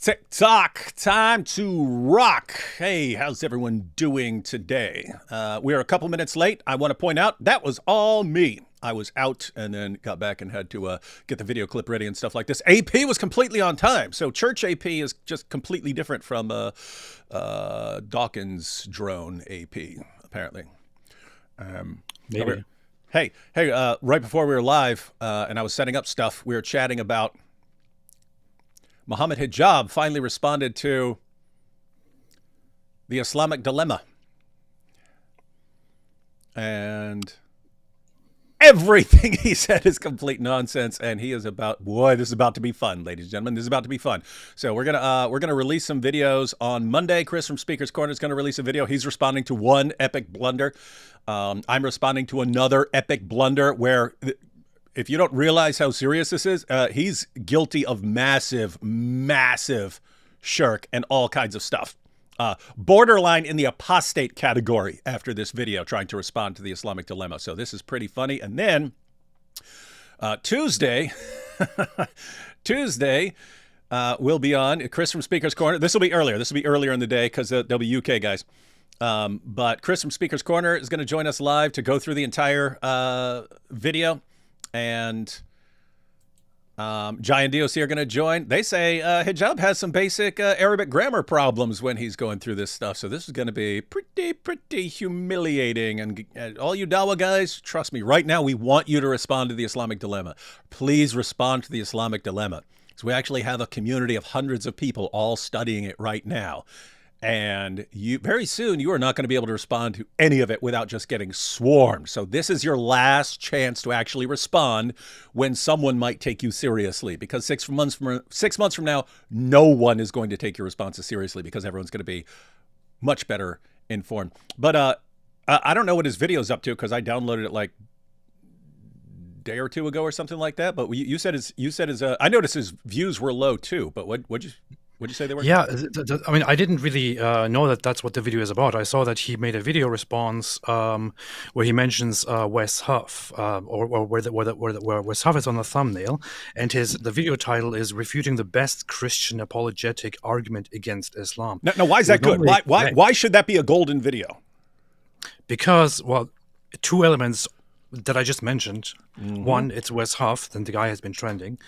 TikTok, time to rock. Hey, how's everyone doing today? We're a couple minutes late. I want to point out that was all me. I was out and then got back and had to get the video clip ready and stuff like this. AP was completely on time. So church AP is just completely different from Dawkins drone AP, apparently. Maybe. Hey, right before we were live and I was setting up stuff, we were chatting about Muhammad Hijab finally responded to the Islamic dilemma. And everything he said is complete nonsense, and he is about, boy, this is about to be fun, ladies and gentlemen. This is about to be fun. So we're gonna release some videos on Monday. Chris from Speaker's Corner is gonna release a video. He's responding to one epic blunder. I'm responding to another epic blunder where, if you don't realize how serious this is, he's guilty of massive shirk and all kinds of stuff. Borderline in the apostate category after this video, trying to respond to the Islamic dilemma. So this is pretty funny. And then Tuesday, we'll be on Chris from Speaker's Corner. This will be earlier. This will be earlier in the day because they'll be UK guys. But Chris from Speaker's Corner is going to join us live to go through the entire video. And Giant DOC are going to join. They say Hijab has some basic Arabic grammar problems when he's going through this stuff. So this is going to be pretty humiliating. And all you Dawa guys, trust me, right now we want you to respond to the Islamic dilemma. Please respond to the Islamic dilemma. So we actually have a community of hundreds of people all studying it right now. And very soon you are not going to be able to respond to any of it without just getting swarmed. So this is your last chance to actually respond when someone might take you seriously, because 6 months from now, no one is going to take your responses seriously because everyone's going to be much better informed. But I don't know what his video's up to because I downloaded it like a day or two ago or something like that. But you said his I noticed his views were low too. But what'd you say they were? Yeah, I mean, I didn't really know that that's what the video is about. I saw that he made a video response where he mentions Wes Huff, or where Wes Huff is on the thumbnail, and the video title is "Refuting the Best Christian Apologetic Argument Against Islam." Now why is that good? Why should that be a golden video? Because, well, two elements that I just mentioned. Mm-hmm. One, it's Wes Huff, then the guy has been trending.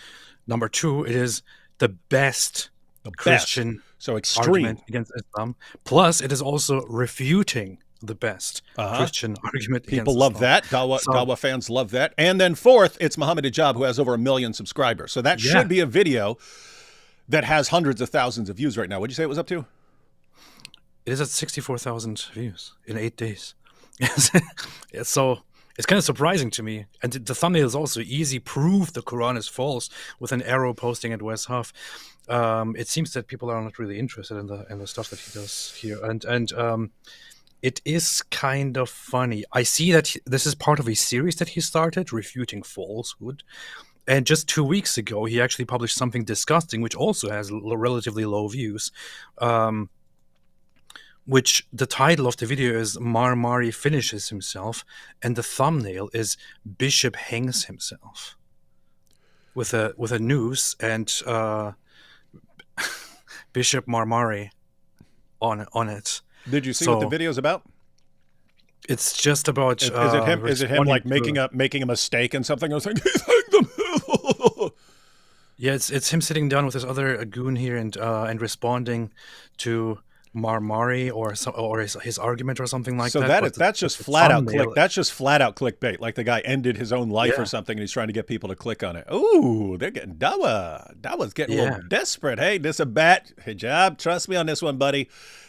Number two, it is the best Christian so extreme argument against Islam. Plus, it is also refuting the best Christian argument against Islam. People love that. Dawa fans love that. And then fourth, it's Muhammad Hijab, who has over 1 million subscribers. So that should be a video that has hundreds of thousands of views right now. What'd you say it was up to? It is at 64,000 views in 8 days. So it's kind of surprising to me. And the thumbnail is also easy proof the Quran is false, with an arrow posting at Wes Huff. It seems that people are not really interested in the stuff that he does here, and it is kind of funny. I see that this is part of a series that he started, Refuting Falsehood, and just 2 weeks ago he actually published something disgusting, which also has relatively low views. Which the title of the video is "Marmari Finishes Himself," and the thumbnail is "Bishop Hangs Himself," with a noose and Bishop Marmari on it. Did you see what the video's about? It's just about. Is it him like making a mistake and something? I was like, he's hanged them. Yeah, it's him sitting down with this other goon here and responding to Marmari or his argument or something like that. So that's just flat out clickbait. Like the guy ended his own life or something, and he's trying to get people to click on it. Ooh, they're getting Dawa's getting a little desperate. Hey, this a bad Hijab. Trust me on this one, buddy.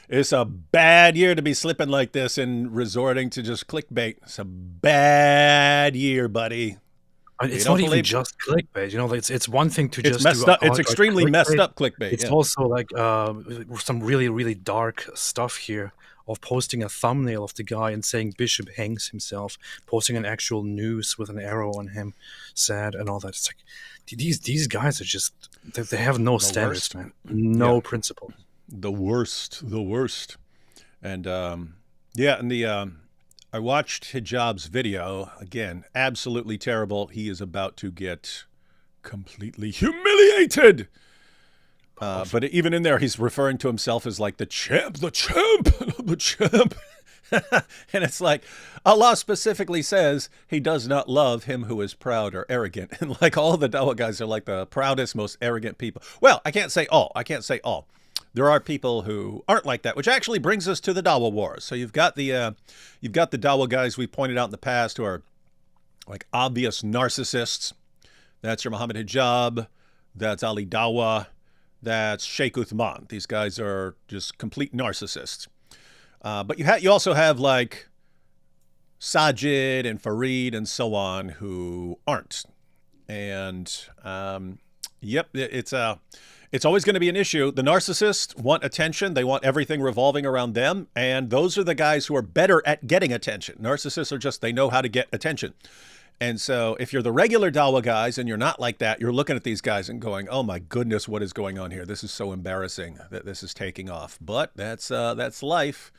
It's a bad year to be slipping like this and resorting to just clickbait. It's a bad year, buddy. It's not even just clickbait, it's one thing to just messed up. It's extremely messed up clickbait. It's also like some really, really dark stuff here of posting a thumbnail of the guy and saying Bishop hangs himself, posting an actual noose with an arrow on him, sad and all that. It's like these guys are just, they have no standards, man. No principle. The worst. And I watched Hijab's video. Again, absolutely terrible. He is about to get completely humiliated But even in there, he's referring to himself as like the champ, the champ, the champ. And it's like Allah specifically says he does not love him who is proud or arrogant. And like all the Dawa guys are like the proudest, most arrogant people. Well, I can't say all. There are people who aren't like that, which actually brings us to the Dawa wars. So you've got the Dawa guys we pointed out in the past who are like obvious narcissists. That's your Muhammad Hijab. That's Ali Dawa. That's Sheikh Uthman. These guys are just complete narcissists. But you also have like Sajid and Farid and so on who aren't. And it's always going to be an issue. The narcissists want attention. They want everything revolving around them. And those are the guys who are better at getting attention. Narcissists are just, they know how to get attention. And so if you're the regular Dawa guys and you're not like that, you're looking at these guys and going, oh my goodness, what is going on here? This is so embarrassing that this is taking off. But that's life.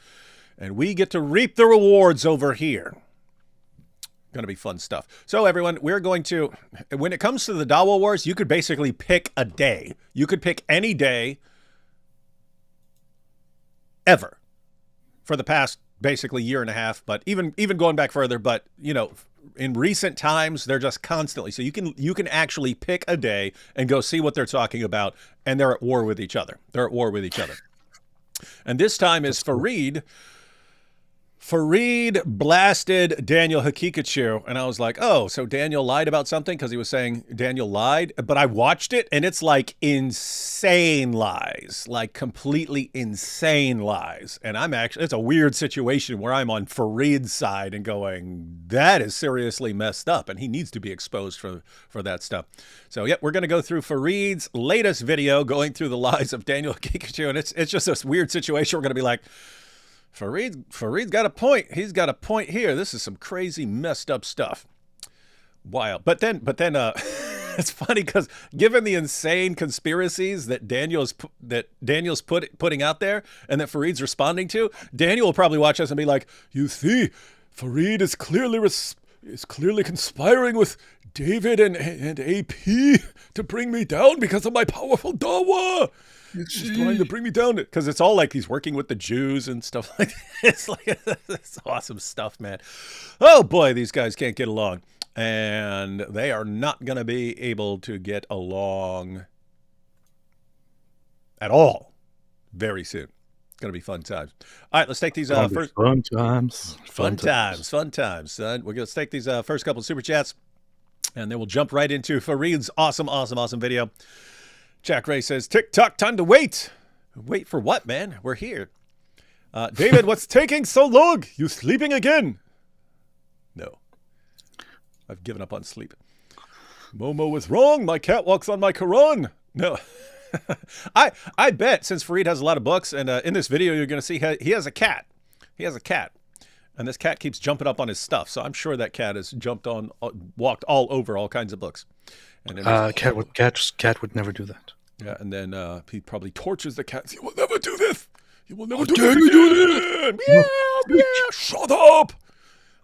And we get to reap the rewards over here. Going to be fun stuff. So everyone, we're going to, when it comes to the Dawa wars, you could basically pick a day. You could pick any day ever for the past basically year and a half, but even going back further, but you know, in recent times, they're just constantly. So you can actually pick a day and go see what they're talking about, and they're at war with each other. And this time is Farid. Farid blasted Daniel Hakikachu, and I was like, oh, so Daniel lied about something because he was saying Daniel lied. But I watched it, and it's like insane lies, like completely insane lies. And it's a weird situation where I'm on Farid's side and going, that is seriously messed up, and he needs to be exposed for that stuff. So, yeah, we're going to go through Farid's latest video going through the lies of Daniel Hakikachu, and it's just this weird situation. We're going to be like, Farid's got a point. He's got a point here. This is some crazy messed up stuff. Wild. But then it's funny because given the insane conspiracies that Daniel's putting out there and that Farid's responding to, Daniel will probably watch us and be like, you see, Farid is clearly conspiring with David and AP to bring me down because of my powerful Dawa. She's trying to bring me down because it's all like he's working with the Jews and stuff like that. It's like it's awesome stuff, man. Oh boy, these guys can't get along, and they are not going to be able to get along at all very soon. It's going to be fun times. All right, let's take these first fun times. Fun times, son. We're going to take these first couple of super chats, and then we'll jump right into Farid's awesome video. Jack Ray says, TikTok, time to wait. Wait for what, man? We're here. David, what's taking so long? You sleeping again? No. I've given up on sleep. Momo was wrong. My cat walks on my Quran. No. I bet since Farid has a lot of books, and in this video you're going to see he has a cat. He has a cat. And this cat keeps jumping up on his stuff. So I'm sure that cat has walked all over all kinds of books. And cat would never do that. Yeah, and then he probably tortures the cat. You will never do this. You will never do this. Meow, shut up.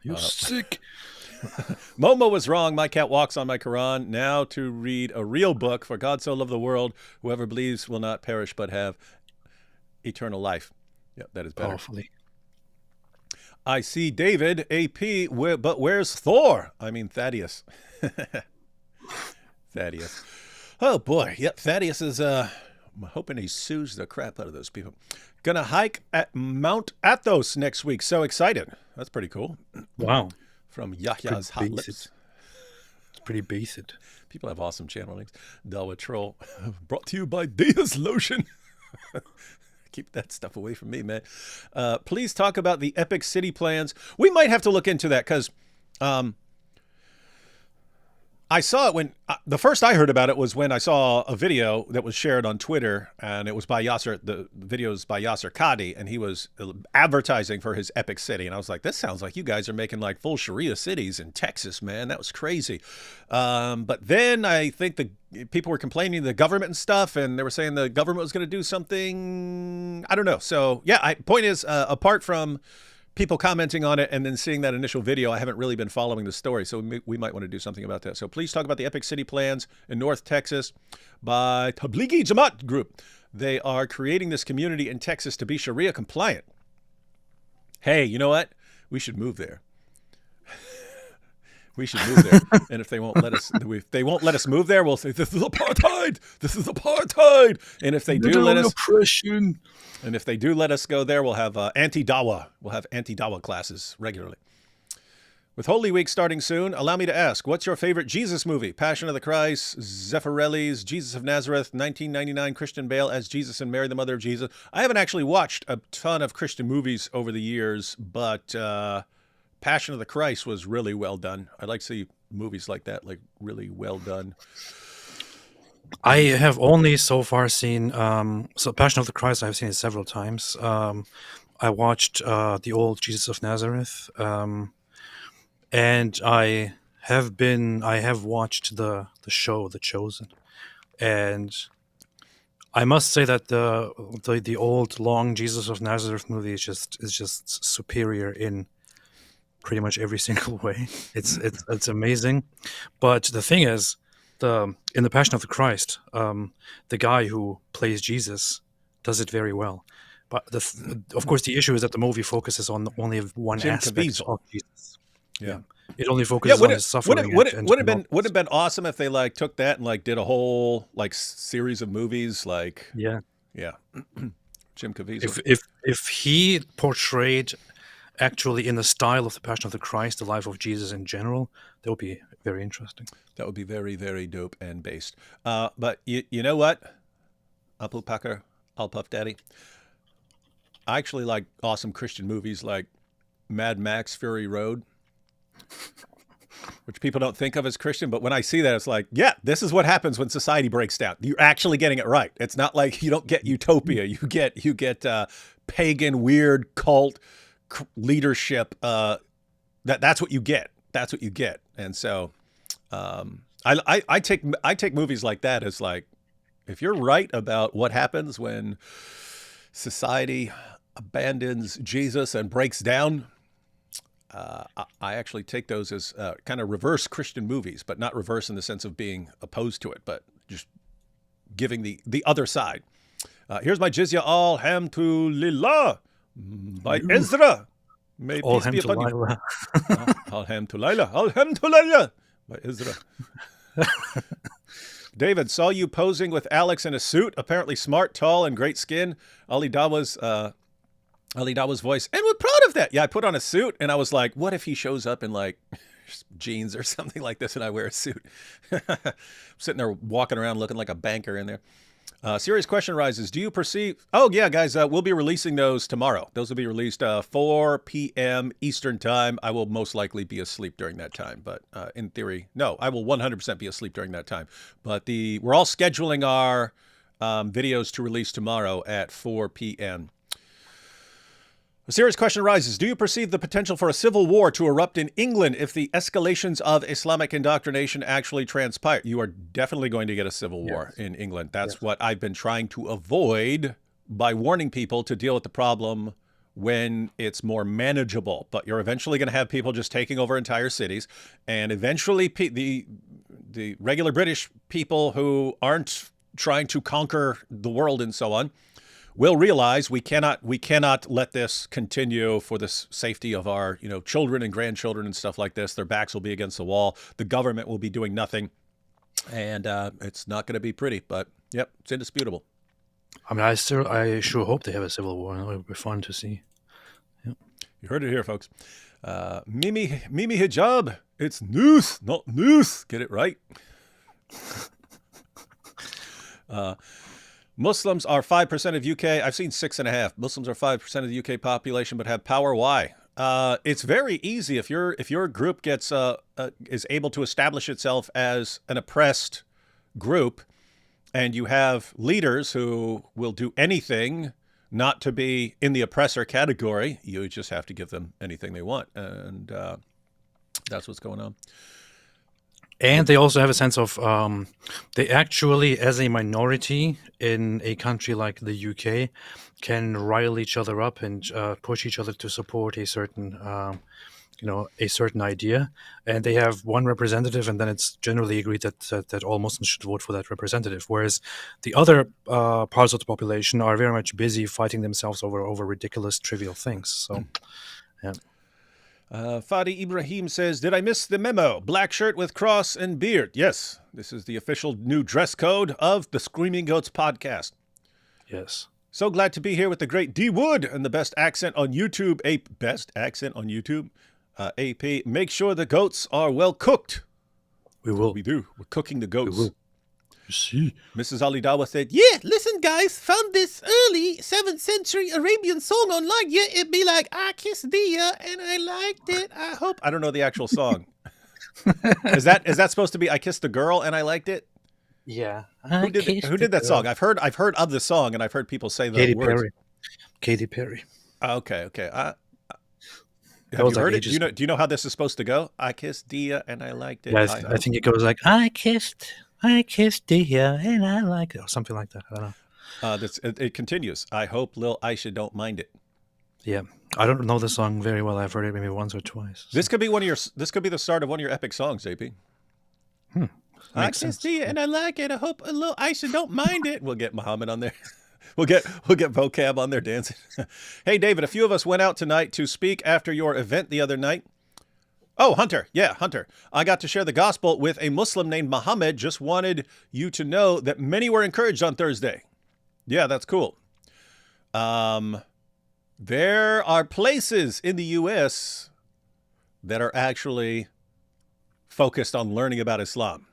You're sick. Momo was wrong. My cat walks on my Quran. Now to read a real book. For God so loved the world, whoever believes will not perish but have eternal life. Yep, that is better. Powerfully. I see David, AP, but where's Thor? I mean, Thaddeus. Thaddeus. Oh, boy. Yep, Thaddeus is, I'm hoping he sues the crap out of those people. Gonna hike at Mount Athos next week. So excited. That's pretty cool. Wow. From Yahya's Hot Lips. It's pretty basic. People have awesome channel links. Dawa Troll. Brought to you by Dia's Lotion. Keep that stuff away from me, man. Please talk about the Epic City plans. We might have to look into that because I saw it when the first I heard about it was when I saw a video that was shared on Twitter, and it was by Yasser. The videos by Yasser Qadi, and he was advertising for his Epic City. And I was like, this sounds like you guys are making like full Sharia cities in Texas, man. That was crazy. But then I think the people were complaining to the government and stuff, and they were saying the government was going to do something. I don't know. So yeah, point is, apart from people commenting on it and then seeing that initial video. I haven't really been following the story, so we might want to do something about that. So please talk about the Epic City plans in North Texas by Tablighi Jamaat Group. They are creating this community in Texas to be Sharia compliant. Hey, you know what? We should move there. We should move there. And if they won't let us, move there, we'll say, this is apartheid. This is apartheid. And if they do let us, oppression. And if they do let us go there, we'll have anti-Dawa. We'll have anti-Dawa classes regularly. With Holy Week starting soon, allow me to ask, what's your favorite Jesus movie? Passion of the Christ, Zeffirelli's Jesus of Nazareth, 1999, Christian Bale as Jesus and Mary, the mother of Jesus. I haven't actually watched a ton of Christian movies over the years, but Passion of the Christ was really well done. I like to see movies like that, like really well done. I have only so far seen so Passion of the Christ. I've seen it several times. I watched the old Jesus of Nazareth, and I have watched the show The Chosen, and I must say that the old long Jesus of Nazareth movie is just superior in pretty much every single way. It's amazing, but the thing is, in the Passion of the Christ, the guy who plays Jesus does it very well. But of course, the issue is that the movie focuses on only one aspect of Jesus. Yeah, it only focuses on his suffering. Would have been awesome if they like took that and like did a whole like series of movies. Like yeah. Jim Caviezel. If he portrayed actually in the style of the Passion of the Christ, the life of Jesus in general, that would be very interesting. That would be very, very dope and based. But you know what? Apple Packer, I'll Puff Daddy. I actually like awesome Christian movies like Mad Max Fury Road, which people don't think of as Christian. But when I see that, it's like, yeah, this is what happens when society breaks down. You're actually getting it right. It's not like you don't get utopia. You get pagan, weird cult leadership. That's what you get. That's what you get. And so I take movies like that as like, if you're right about what happens when society abandons Jesus and breaks down, I actually take those as kind of reverse Christian movies, but not reverse in the sense of being opposed to it, but just giving the other side. Here's my jizya, alhamdulillah, by Ezra. May peace be upon you. Alhamdulillah, alhamdulillah, by Ezra. David, saw you posing with Alex in a suit, apparently smart, tall, and great skin. Ali Dawa's voice. And we're proud of that. Yeah, I put on a suit, and I was like, what if he shows up in, like, jeans or something like this, and I wear a suit? Sitting there walking around looking like a banker in there. Serious question arises. Do you perceive... Oh, yeah, guys, we'll be releasing those tomorrow. Those will be released 4 p.m. Eastern time. I will most likely be asleep during that time. But in theory, no, I will 100% be asleep during that time. But we're all scheduling our videos to release tomorrow at 4 p.m. A serious question arises. Do you perceive the potential for a civil war to erupt in England if the escalations of Islamic indoctrination actually transpire? You are definitely going to get a civil war in England. That's what I've been trying to avoid by warning people to deal with the problem when it's more manageable. But you're eventually going to have people just taking over entire cities. And eventually the regular British people who aren't trying to conquer the world and so on will realize we cannot let this continue for the safety of our children and grandchildren and stuff like this. Their backs will be against the wall. The government will be doing nothing, and it's not going to be pretty. But yep, it's indisputable. I mean, I sure hope they have a civil war. It would be fun to see. Yep. You heard it here, folks. Mimi hijab. It's noose, not noose. Get it right. Muslims are 5% of UK. I've seen 6.5. Muslims are 5% of the UK population, but have power. Why? It's very easy if your group gets is able to establish itself as an oppressed group, and you have leaders who will do anything not to be in the oppressor category. You just have to give them anything they want, and that's what's going on. And they also have a sense of they actually, as a minority in a country like the UK, can rile each other up and push each other to support a certain a certain idea, and they have one representative, and then it's generally agreed that all Muslims should vote for that representative. Whereas the other parts of the population are very much busy fighting themselves over ridiculous, trivial things. So, yeah. Fadi Ibrahim says, did I miss the memo? Black shirt with cross and beard. Yes, this is the official new dress code of the Screaming Goats podcast. Yes. So glad to be here with the great D Wood and the best accent on YouTube. Best accent on YouTube. AP, make sure the goats are well cooked. We will. We do. We're cooking the goats. We will. You see. Mrs. Ali Dawa said, yeah, listen, guys, found this early 7th century Arabian song online. Yeah, it'd be like, I kissed Dia and I liked it. I hope. I don't know the actual song. Is that supposed to be I kissed the girl and I liked it? Yeah. Who did that song? I've heard of the song and I've heard people say the words. Katy Perry. Okay. Have you heard it? Do you know how this is supposed to go? I kissed Dia and I liked it. Yeah, I think it goes like, I kissed Dia and I liked it, or something like that. I don't know. It continues. I hope Lil Aisha don't mind it. Yeah, I don't know the song very well. I've heard it maybe once or twice. So. This could be the start of one of your epic songs, JP. I kissed Dia and I like it. I hope Lil Aisha don't mind it. We'll get Muhammad on there. We'll get vocab on there dancing. Hey, David, a few of us went out tonight to speak after your event the other night. Oh, Hunter. Yeah, Hunter. I got to share the gospel with a Muslim named Muhammad. Just wanted you to know that many were encouraged on Thursday. Yeah, that's cool. There are places in the U.S. that are actually focused on learning about Islam,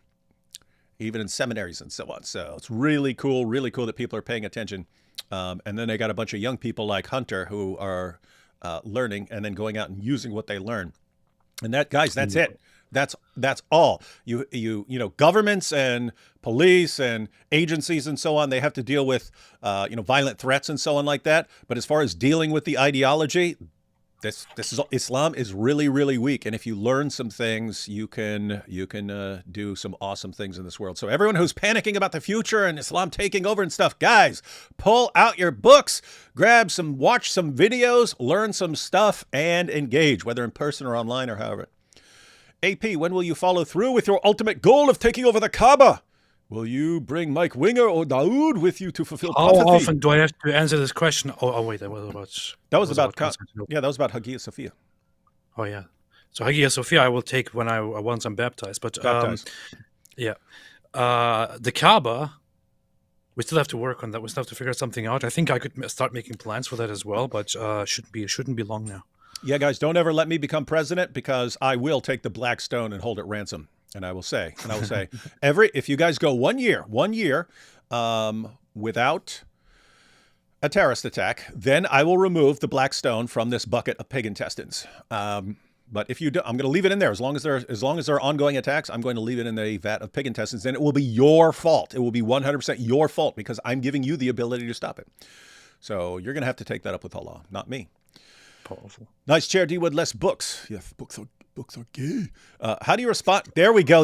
even in seminaries and so on. So it's really cool that people are paying attention. And then they got a bunch of young people like Hunter who are learning and then going out and using what they learn. And that, guys, that's it. That's all. You know, governments and police and agencies and so on, they have to deal with, violent threats and so on like that. But as far as dealing with the ideology, Islam is really, really weak. And if you learn some things, you can do some awesome things in this world. So everyone who's panicking about the future and Islam taking over and stuff, guys, pull out your books, watch some videos, learn some stuff, and engage, whether in person or online or however. AP, when will you follow through with your ultimate goal of taking over the Kaaba? Will you bring Mike Winger or Dawood with you to fulfill prophecy? How often do I have to answer this question? Oh wait, that was about Hagia Sophia. Oh yeah, so Hagia Sophia I will take once I'm baptized. But the Kaaba, we still have to work on that. We still have to figure something out. I think I could start making plans for that as well, but shouldn't be long now. Yeah, guys, don't ever let me become president because I will take the black stone and hold it ransom. And I will say, if you guys go 1 year without a terrorist attack, then I will remove the black stone from this bucket of pig intestines. But if you do, I'm going to leave it in there as long as there are ongoing attacks. I'm going to leave it in the vat of pig intestines, and it will be your fault. It will be 100% your fault because I'm giving you the ability to stop it. So you're going to have to take that up with Allah, not me. Powerful. Nice chair, D. Wood. Less books. Yeah, books are gay. How do you respond? There we go.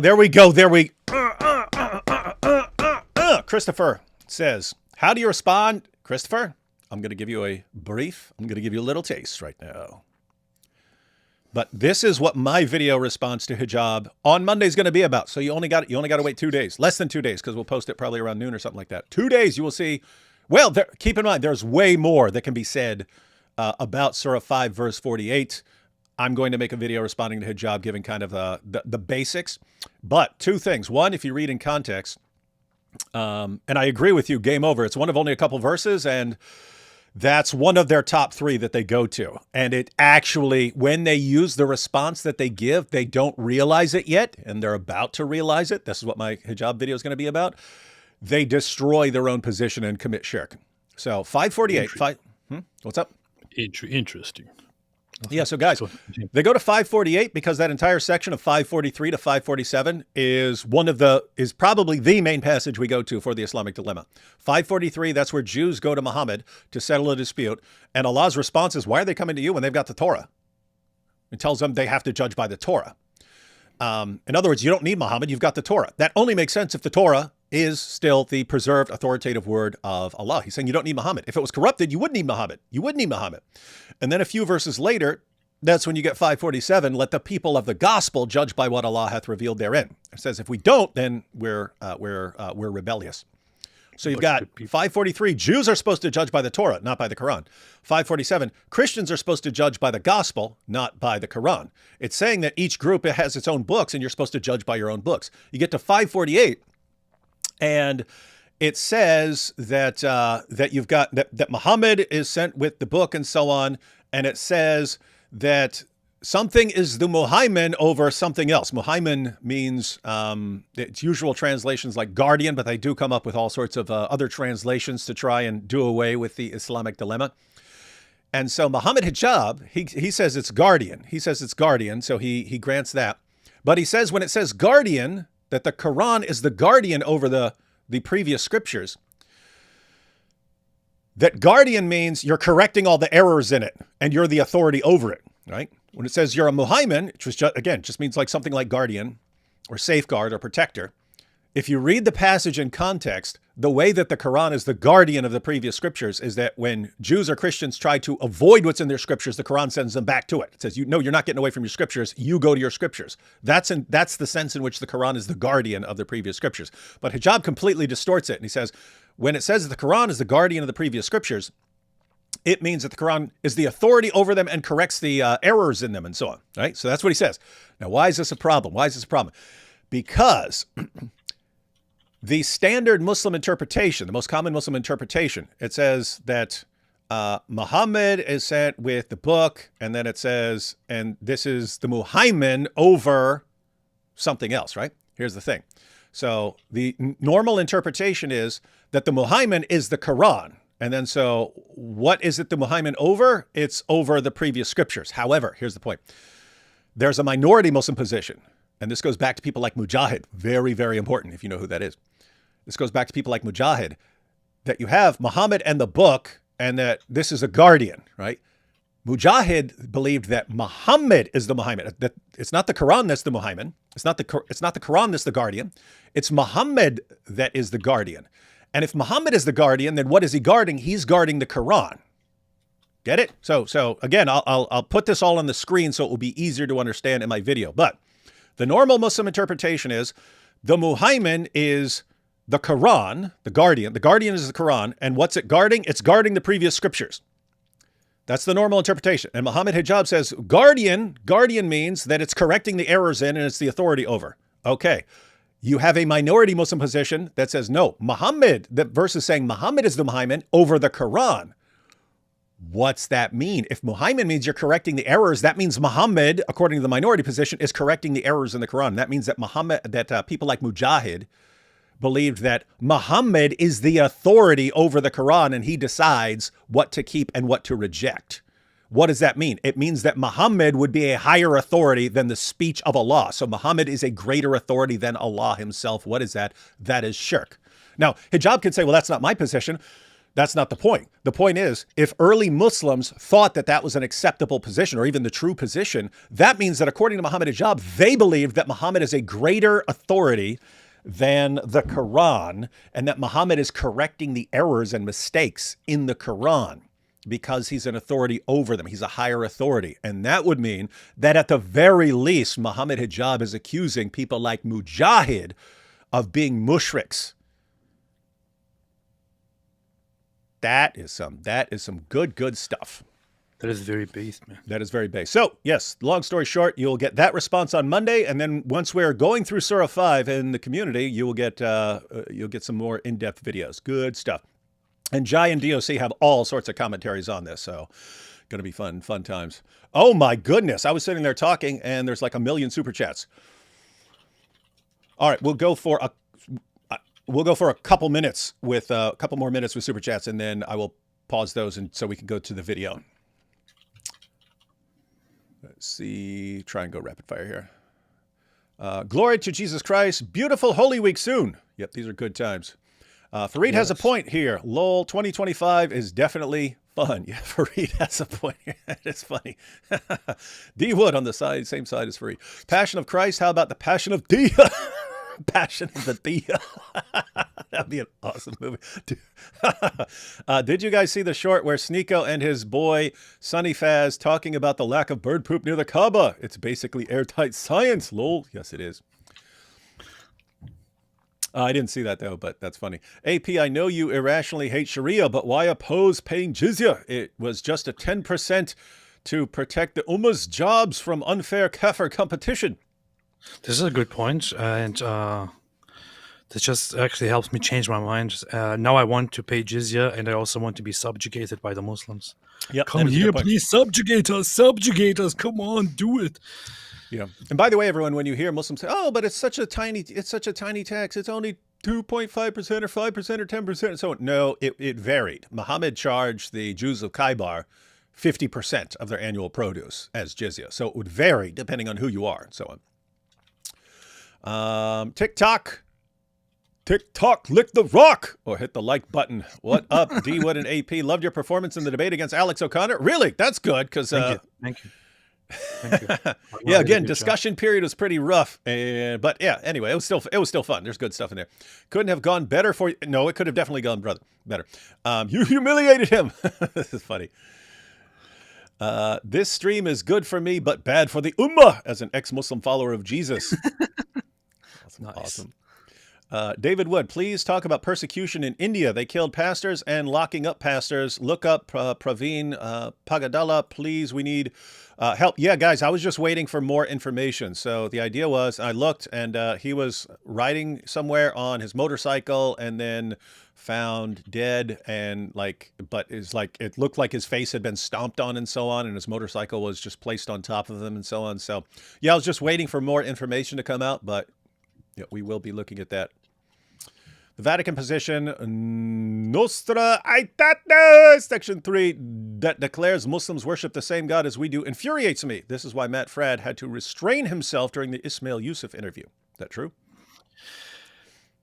Christopher says, how do you respond? Christopher, I'm going to give you a brief. I'm going to give you a little taste right now. But this is what my video response to hijab on Monday is going to be about. So you only got to wait 2 days, less than 2 days, because we'll post it probably around noon or something like that. 2 days, you will see. Well, keep in mind, there's way more that can be said about Surah 5, verse 48. I'm going to make a video responding to hijab, giving kind of the basics. But two things. One, if you read in context, and I agree with you, game over. It's one of only a couple verses, and that's one of their top 3 that they go to. And it actually, when they use the response that they give, they don't realize it yet, and they're about to realize it. This is what my hijab video is going to be about. They destroy their own position and commit shirk. So 548. What's up? Interesting. Yeah, so guys, they go to 548 because that entire section of 543 to 547 is probably the main passage we go to for the Islamic dilemma. 543, that's where Jews go to Muhammad to settle a dispute. And Allah's response is, why are they coming to you when they've got the Torah? It tells them they have to judge by the Torah. In other words, you don't need Muhammad. You've got the Torah. That only makes sense if the Torah is still the preserved authoritative word of Allah. He's saying you don't need Muhammad. If it was corrupted, you would need Muhammad. You would need Muhammad. And then a few verses later, that's when you get 547. Let the people of the gospel judge by what Allah hath revealed therein. It says if we don't, then we're rebellious. So you've got 543, Jews are supposed to judge by the Torah, not by the Quran. 547, Christians are supposed to judge by the gospel, not by the Quran. It's saying that each group has its own books and you're supposed to judge by your own books. You get to 548 and it says that that you've got that Muhammad is sent with the book and so on. And it says that something is the muhaimin over something else. Muhaimin means its usual translations like guardian, but they do come up with all sorts of other translations to try and do away with the Islamic dilemma. And so Muhammad Hijab, he says it's guardian. He says it's guardian, so he grants that. But he says when it says guardian, that the Quran is the guardian over the previous scriptures. That guardian means you're correcting all the errors in it and you're the authority over it, right? When it says you're a muhaimin, which was just means like something like guardian or safeguard or protector. If you read the passage in context, the way that the Quran is the guardian of the previous scriptures is that when Jews or Christians try to avoid what's in their scriptures, the Quran sends them back to it. It says, no, you're not getting away from your scriptures. You go to your scriptures. That's the sense in which the Quran is the guardian of the previous scriptures. But Hijab completely distorts it. And he says, when it says that the Quran is the guardian of the previous scriptures, it means that the Quran is the authority over them and corrects the errors in them and so on, right? So that's what he says. Now, why is this a problem? Why is this a problem? Because the standard Muslim interpretation, the most common Muslim interpretation, it says that Muhammad is sent with the book, and then it says, and this is the muhaimin over something else, right? Here's the thing. So the normal interpretation is that the muhaimin is the Quran. And then so what is it the muhaimin over? It's over the previous scriptures. However, here's the point. There's a minority Muslim position. And this goes back to people like Mujahid. Very, very important if you know who that is. This goes back to people like Mujahid. That you have Muhammad and the book and that this is a guardian, right? Mujahid believed that Muhammad is the muhaimin. That it's not the Quran that's the muhaimin. It's not the Quran that's the guardian. It's Muhammad that is the guardian. And if Muhammad is the guardian, then what is he guarding? He's guarding the Quran. Get it? So again, I'll put this all on the screen so it will be easier to understand in my video. But the normal Muslim interpretation is the muhaimin is the Quran, the guardian. The guardian is the Quran. And what's it guarding? It's guarding the previous scriptures. That's the normal interpretation. And Muhammad Hijab says guardian means that it's correcting the errors in and it's the authority over. Okay. You have a minority Muslim position that says, no, Muhammad, the verse is saying Muhammad is the muhaimin over the Quran. What's that mean? If muhaimin means you're correcting the errors, that means Muhammad, according to the minority position, is correcting the errors in the Quran. That means that people like Mujahid believed that Muhammad is the authority over the Quran and he decides what to keep and what to reject. What does that mean? It means that Muhammad would be a higher authority than the speech of Allah. So Muhammad is a greater authority than Allah himself. What is that? That is shirk. Now, Hijab could say, well, that's not my position. That's not the point. The point is, if early Muslims thought that that was an acceptable position or even the true position, that means that according to Muhammad Hijab, they believed that Muhammad is a greater authority than the Quran and that Muhammad is correcting the errors and mistakes in the Quran. Because he's an authority over them. He's a higher authority. And that would mean that at the very least, Muhammad Hijab is accusing people like Mujahid of being mushriks. That is some good stuff. That is very base, man. That is very base. So, yes, long story short, you'll get that response on Monday. And then once we're going through Surah 5 in the community, you'll get some more in-depth videos. Good stuff. And Jai and DOC have all sorts of commentaries on this, so going to be fun times. Oh my goodness, I was sitting there talking, and there's like 1 million super chats. All right, we'll go for a couple minutes with a couple more minutes with super chats, and then I will pause those, and so we can go to the video. Let's see, try and go rapid fire here. Glory to Jesus Christ. Beautiful Holy Week soon. Yep, these are good times. Farid has a point here. LOL 2025 is definitely Fun. Yeah, Farid has a point. It's funny. D Wood on the same side as Farid. Passion of Christ. How about the Passion of D? Passion of the D. That'd be an awesome movie. Did you guys see the short where Sneeko and his boy Sonny Faz talking about the lack of bird poop near the Kaaba? It's basically airtight science, lol. Yes, it is. I didn't see that, though, but that's funny. AP, I know you irrationally hate Sharia, but why oppose paying jizya? It was just a 10% to protect the Ummah's jobs from unfair kafir competition. This is a good point, and this just actually helps me change my mind. Now I want to pay jizya, and I also want to be subjugated by the Muslims. Yep, Come here, please subjugate us. Come on, do it. Yeah. And by the way, everyone, when you hear Muslims say, "Oh, but it's such a tiny tax. It's only 2.5% or 5% or 10% and so on." No, it varied. Muhammad charged the Jews of Khaybar 50% of their annual produce as jizya. So it would vary depending on who you are and so on. TikTok, lick the rock or hit the like button. What up, D Wood and AP? Loved your performance in the debate against Alex O'Connor. Really? That's good because Thank you. Yeah, again, discussion period was pretty rough, but yeah. Anyway, it was still fun. There's good stuff in there. Couldn't have gone better for you. No, it could have definitely gone better. You humiliated him. This is funny. This stream is good for me, but bad for the Ummah as an ex-Muslim follower of Jesus. Nice. Awesome. David Wood, please talk about persecution in India. They killed pastors and locking up pastors. Look up Praveen Pagadala, please. We need help. Yeah, guys, I was just waiting for more information. So the idea was I looked and he was riding somewhere on his motorcycle and then found dead and but it looked like his face had been stomped on and so on, and his motorcycle was just placed on top of him and so on. So yeah, I was just waiting for more information to come out, but yeah, we will be looking at that. The Vatican position, Nostra Aetate, Section 3, that declares Muslims worship the same God as we do, infuriates me. This is why Matt Fradd had to restrain himself during the Ismail Yusuf interview. Is that true?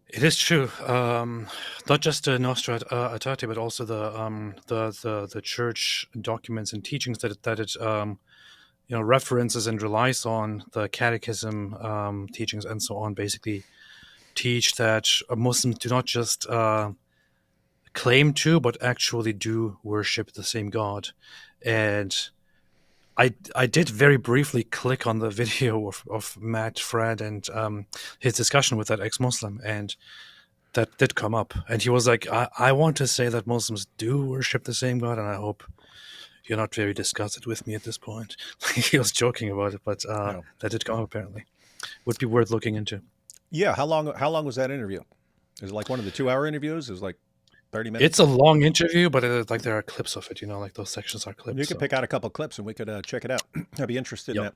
It is true. Not just the Nostra Aetate, but also the church documents and teachings that it references and relies on, the catechism teachings and so on, basically teach that Muslims do not just claim to, but actually do worship the same God. And I did very briefly click on the video of Matt Fradd and his discussion with that ex-Muslim, and that did come up. And he was like, I want to say that Muslims do worship the same God, and I hope you're not very disgusted with me at this point. He was joking about it, but No. that did come up apparently. Would be worth looking into. Yeah. How long was that interview? Is it like one of the 2-hour interviews? It was like 30 minutes? It's a long interview, but there are clips of it, like those sections are clips. You could pick out a couple clips and we could check it out. I'd be interested in that.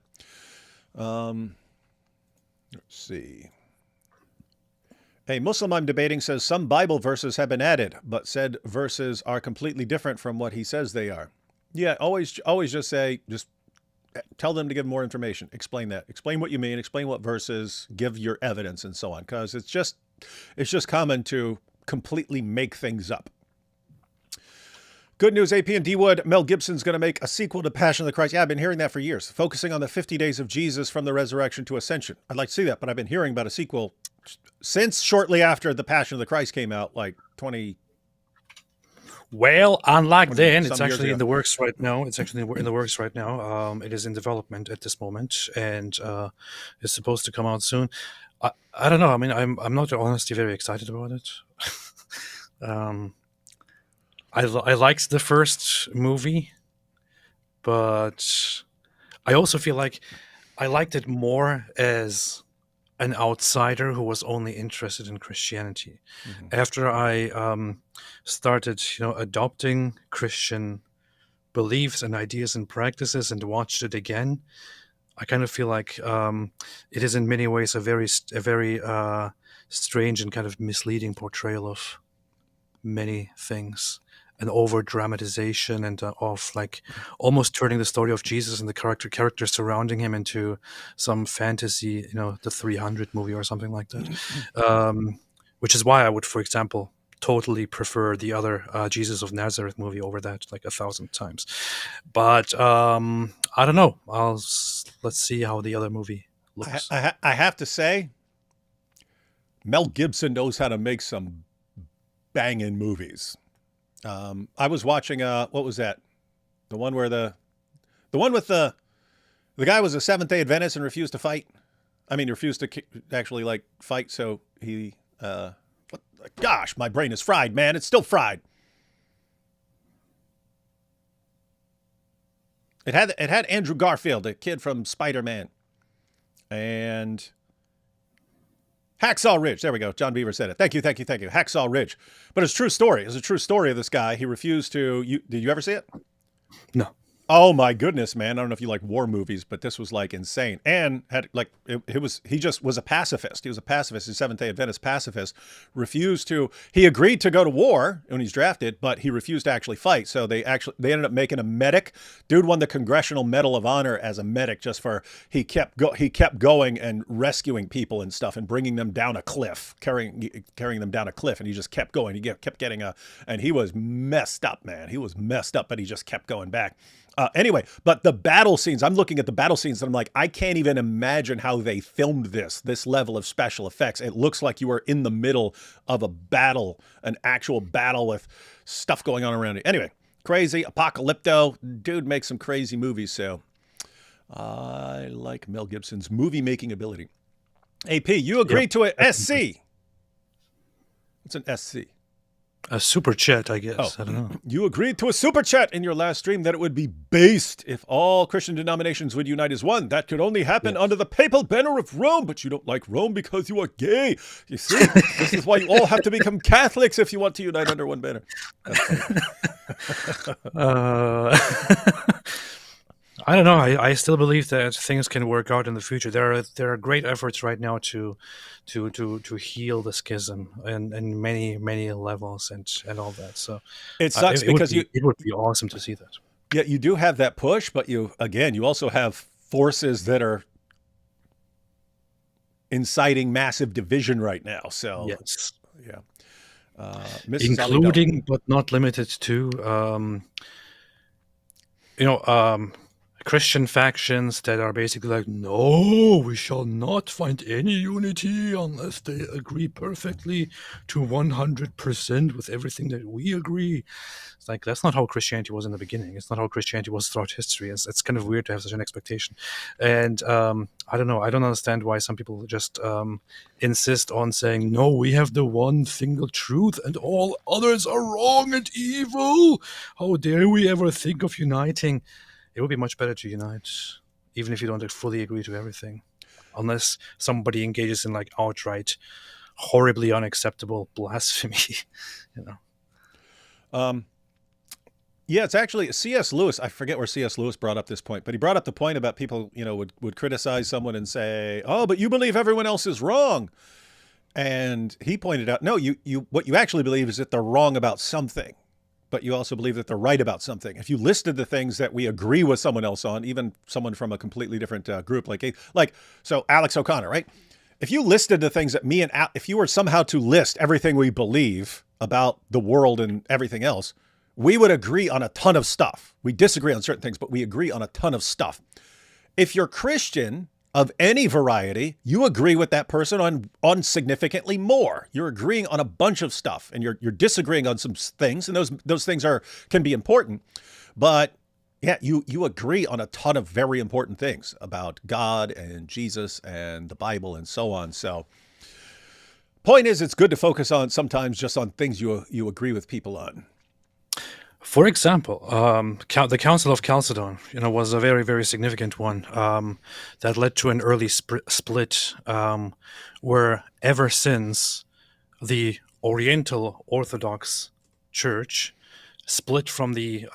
Let's see. A Muslim I'm debating says some Bible verses have been added, but said verses are completely different from what he says they are. Yeah, always just tell them to give more information. Explain that. Explain what you mean. Explain what verses. Give your evidence and so on. Because it's just common to completely make things up. Good news, AP and D Wood. Mel Gibson's going to make a sequel to Passion of the Christ. Yeah, I've been hearing that for years. Focusing on the 50 days of Jesus from the resurrection to ascension. I'd like to see that, but I've been hearing about a sequel since shortly after the Passion of the Christ came out, like 20. Well, unlike then, it's some years actually ago. in the works right now. It's actually in the works right now. It is in development at this moment, and it's supposed to come out soon. I don't know. I mean, I'm not honestly very excited about it. I liked the first movie, but I also feel like I liked it more as an outsider who was only interested in Christianity. Mm-hmm. After I started, adopting Christian beliefs and ideas and practices and watched it again, I kind of feel like it is in many ways a very strange and kind of misleading portrayal of many things. An over dramatization and of like almost turning the story of Jesus and the characters surrounding him into some fantasy, the 300 movie or something like that. Which is why I would, for example, totally prefer the other Jesus of Nazareth movie over that like 1,000 times. But I don't know. Let's see how the other movie looks. I have to say, Mel Gibson knows how to make some banging movies. I was watching what was that? The one where the one with the guy was a Seventh-day Adventist and refused to fight. I mean, refused to actually like fight. So he, gosh, my brain is fried, man. It's still fried. It had Andrew Garfield, a kid from Spider-Man, and Hacksaw Ridge. There we go. John Beaver said it. Thank you. Hacksaw Ridge. But it's a true story. It's a true story of this guy. He refused to. Did you ever see it? No. Oh my goodness, man. I don't know if you like war movies, but this was like insane. And had like he just was a pacifist. He was a pacifist, a Seventh-day Adventist pacifist. He agreed to go to war when he's drafted, but he refused to actually fight. So they ended up making a medic. Dude won the Congressional Medal of Honor as a medic just for he kept going and rescuing people and stuff and bringing them down a cliff, carrying them down a cliff, and he just kept going. He kept getting and he was messed up, man. He was messed up, but he just kept going back. Anyway, but the battle scenes, I'm looking at the battle scenes and I'm like, I can't even imagine how they filmed this level of special effects. It looks like you are in the middle of a battle, an actual battle with stuff going on around you. Anyway, crazy, apocalypto. Dude makes some crazy movies, so I like Mel Gibson's movie-making ability. AP, you agreed to a SC. What's an SC? A super chat, I guess. Oh, I don't know. You agreed to a super chat in your last stream that it would be based if all Christian denominations would unite as one. That could only happen under the papal banner of Rome, but you don't like Rome because you are gay. You see, this is why you all have to become Catholics if you want to unite under one banner. I don't know. I still believe that things can work out in the future. There are great efforts right now to heal the schism and many levels and all that. So it sucks because it would be awesome to see that. Yeah, you do have that push, but you also have forces that are inciting massive division right now. So yes, yeah, including but not limited to Christian factions that are basically like, no, we shall not find any unity unless they agree perfectly to 100% with everything that we agree. It's like, that's not how Christianity was in the beginning. It's not how Christianity was throughout history. It's kind of weird to have such an expectation. And I don't know. I don't understand why some people just insist on saying, no, we have the one single truth and all others are wrong and evil. How dare we ever think of uniting? It would be much better to unite, even if you don't fully agree to everything, unless somebody engages in like outright, horribly unacceptable blasphemy, Yeah, it's actually C.S. Lewis. I forget where C.S. Lewis brought up this point, but he brought up the point about people, would criticize someone and say, "Oh, but you believe everyone else is wrong," and he pointed out, "No, what you actually believe is that they're wrong about something." But you also believe that they're right about something. If you listed the things that we agree with someone else on, even someone from a completely different group, so Alex O'Connor, right? If you listed the things that if you were somehow to list everything we believe about the world and everything else, we would agree on a ton of stuff. We disagree on certain things, but we agree on a ton of stuff. If you're Christian of any variety, you agree with that person on significantly more. You're agreeing on a bunch of stuff, and you're disagreeing on some things, and those things can be important. But yeah, you agree on a ton of very important things about God and Jesus and the Bible and so on. So, point is, it's good to focus on sometimes just on things you agree with people on. For example, the Council of Chalcedon, was a very, very significant one that led to an early split, where ever since the Oriental Orthodox Church split from the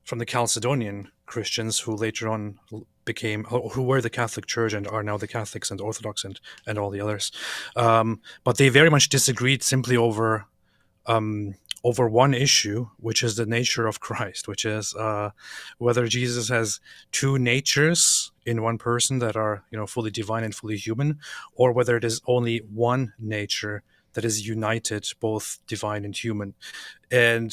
Chalcedonian Christians, who later on who were the Catholic Church and are now the Catholics and Orthodox and all the others, but they very much disagreed simply over one issue, which is the nature of Christ, which is whether Jesus has two natures in one person that are, fully divine and fully human, or whether it is only one nature that is united, both divine and human. And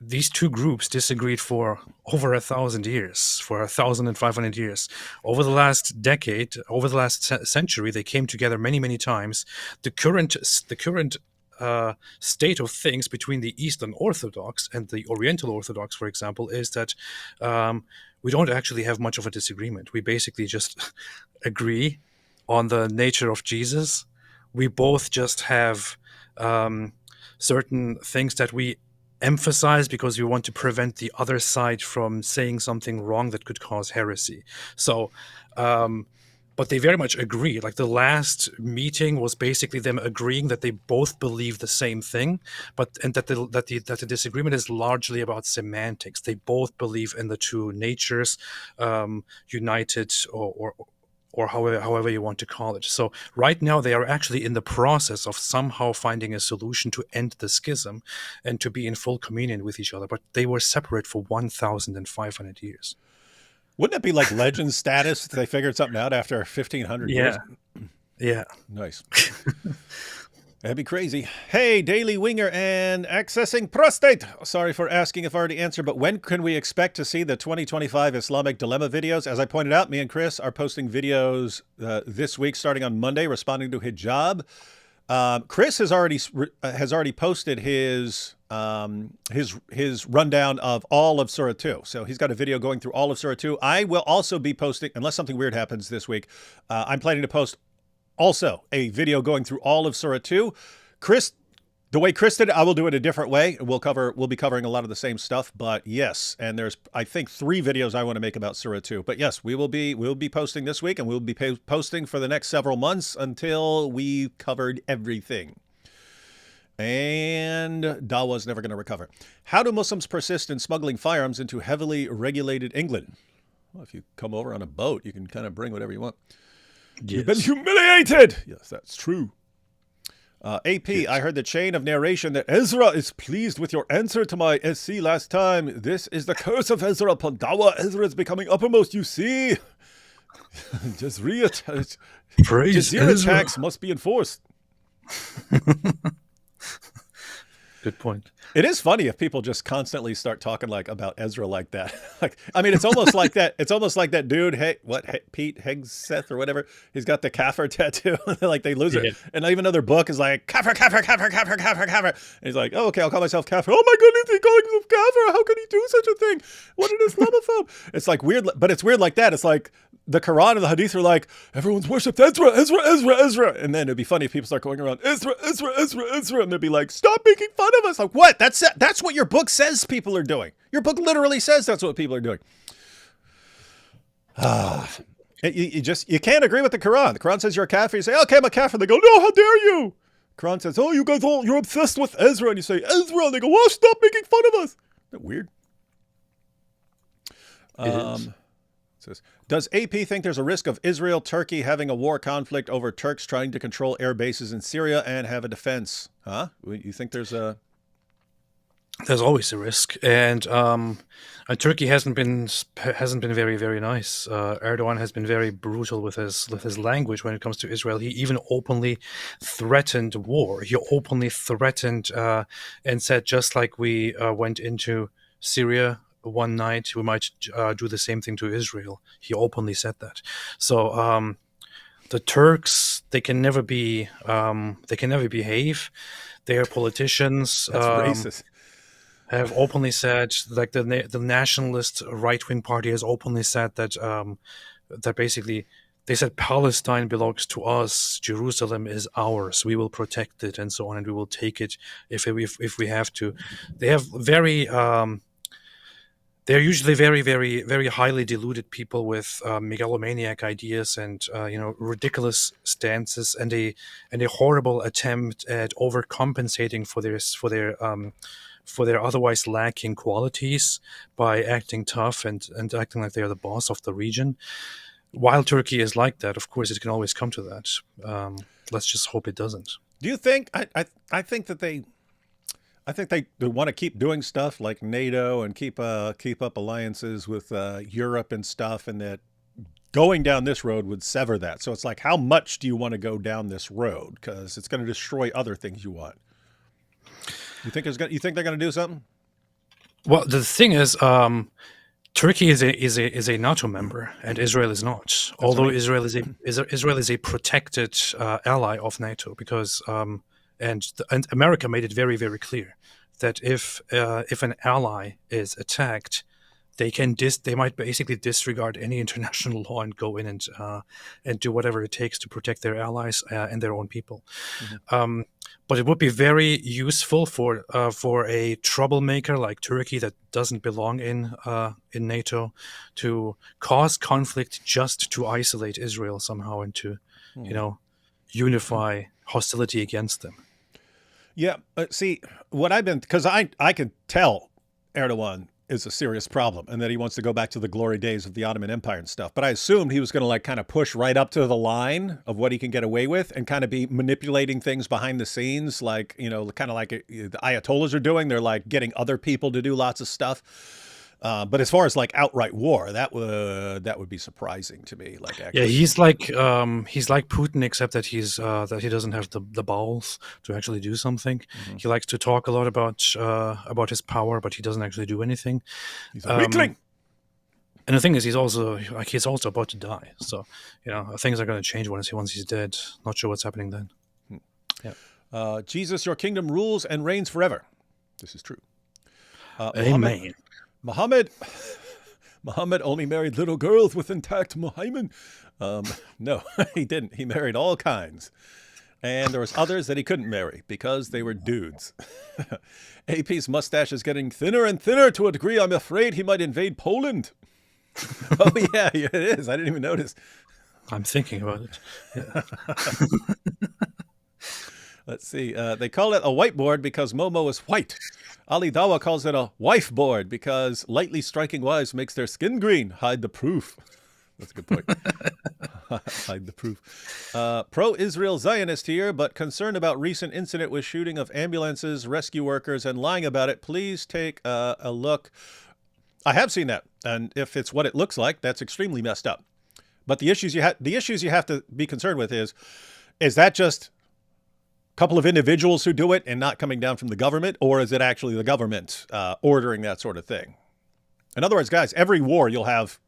these two groups disagreed for over 1,000 years, for 1,500 years. Over the last decade, over the last century, they came together many, many times. The current state of things between the Eastern Orthodox and the Oriental Orthodox, for example, is that we don't actually have much of a disagreement. We basically just agree on the nature of Jesus. We both just have certain things that we emphasize because we want to prevent the other side from saying something wrong that could cause heresy. So, but they very much agree. Like the last meeting was basically them agreeing that they both believe the same thing, and that the disagreement is largely about semantics. They both believe in the two natures, united or however you want to call it. So right now they are actually in the process of somehow finding a solution to end the schism and to be in full communion with each other. But they were separate for 1,500 years. Wouldn't it be like legend status if they figured something out after 1,500 years? Yeah. Nice. That'd be crazy. Hey, Daily Winger and Accessing Prostate. Sorry for asking if I already answered, but when can we expect to see the 2025 Islamic Dilemma videos? As I pointed out, me and Chris are posting videos this week, starting on Monday, responding to hijab. Chris has already posted his rundown of all of Surah 2. So he's got a video going through all of Surah 2. I will also be posting, unless something weird happens this week, I'm planning to post also a video going through all of Surah 2. Chris, the way Chris did it, I will do it a different way. We'll be covering a lot of the same stuff, but yes, and there's, I think, 3 videos I want to make about Surah 2. But yes, we'll be posting this week, and we'll be posting for the next several months until we've covered everything. And Dawa's never going to recover. How do Muslims persist in smuggling firearms into heavily regulated England? Well, if you come over on a boat, you can kind of bring whatever you want. Yes. You've been humiliated. Yes, that's true. AP, yes. I heard the chain of narration that Ezra is pleased with your answer to my SC last time. This is the curse of Ezra upon Dawa. Ezra is becoming uppermost, you see. Jazeera tax must be enforced. Good point. It is funny if people just constantly start talking like about Ezra like that. Like, I mean, it's almost like that. It's almost like that dude, Pete Hegseth or whatever. He's got the kafir tattoo. Like they lose it, and even though their book is like kafir. And he's like, oh, okay, I'll call myself kafir. Oh my goodness, he's calling himself kafir. How can he do such a thing? What an Islamophobe! It's like weird, but it's weird like that. It's like the Quran and the Hadith are like, everyone's worshipped Ezra. And then it'd be funny if people start going around, Ezra. And they'd be like, stop making fun of us. Like, what? That's what your book says people are doing. Your book literally says that's what people are doing. You can't agree with the Quran. The Quran says you're a kafir. You say, okay, I'm a kafir. They go, no, how dare you? Quran says, oh, you guys you're obsessed with Ezra. And you say, Ezra. And they go, well, stop making fun of us. Isn't that weird? Says, does AP think there's a risk of Israel-Turkey having a war conflict over Turks trying to control air bases in Syria and have a defense? Huh? You think there's a... There's always a risk, and Turkey hasn't been very, very nice. Erdogan has been very brutal with his language when it comes to Israel. He even openly threatened war. He openly threatened and said, just like we went into Syria one night, we might do the same thing to Israel. He openly said that. So the Turks, they can never behave. Their politicians That's racist. Have openly said, like the nationalist right-wing party has openly said that that basically they said Palestine belongs to us, Jerusalem is ours, we will protect it, and so on, and we will take it if we have to. They have they're usually very, very, very highly deluded people with megalomaniac ideas and ridiculous stances, and a horrible attempt at overcompensating for their otherwise lacking qualities by acting tough and acting like they are the boss of the region. While Turkey is like that, of course, it can always come to that. Let's just hope it doesn't. Do you think? I think that they want to keep doing stuff like NATO and keep up alliances with Europe and stuff, and that going down this road would sever that. So it's like, how much do you want to go down this road? Because it's going to destroy other things you want. You think they're going to do something? Well, the thing is, Turkey is a NATO member, and Israel is not. Although right. Israel is a protected ally of NATO, because and America made it very, very clear that if an ally is attacked, they might basically disregard any international law and go in and do whatever it takes to protect their allies and their own people. Mm-hmm. But it would be very useful for a troublemaker like Turkey that doesn't belong in NATO to cause conflict just to isolate Israel somehow and to, unify hostility against them. Yeah, see, because I can tell Erdogan is a serious problem and that he wants to go back to the glory days of the Ottoman Empire and stuff. But I assumed he was going to like kind of push right up to the line of what he can get away with and kind of be manipulating things behind the scenes, like, kind of like the Ayatollahs are doing. They're like getting other people to do lots of stuff. But as far as like outright war, that would be surprising to me. Like, actually. Yeah, he's like Putin, except that that he doesn't have the balls to actually do something. Mm-hmm. He likes to talk a lot about his power, but he doesn't actually do anything. He's a weakling. And the thing is, he's also about to die. So things are going to change once he's dead. Not sure what's happening then. Yeah. Jesus, your kingdom rules and reigns forever. This is true. Amen. Muhammad only married little girls with intact Muhammad. No, he didn't. He married all kinds. And there was others that he couldn't marry because they were dudes. AP's mustache is getting thinner and thinner to a degree I'm afraid he might invade Poland. Oh, yeah, it is. I didn't even notice. I'm thinking about it. Yeah. Let's see. They call it a whiteboard because Momo is white. Ali Dawa calls it a wife board because lightly striking wives makes their skin green. Hide the proof. That's a good point. Hide the proof. Pro-Israel Zionist here, but concerned about recent incident with shooting of ambulances, rescue workers, and lying about it. Please take a look. I have seen that, and if it's what it looks like, that's extremely messed up. But the issues you have to be concerned with is that just couple of individuals who do it and not coming down from the government, or is it actually the government ordering that sort of thing? In other words, guys, every war you'll have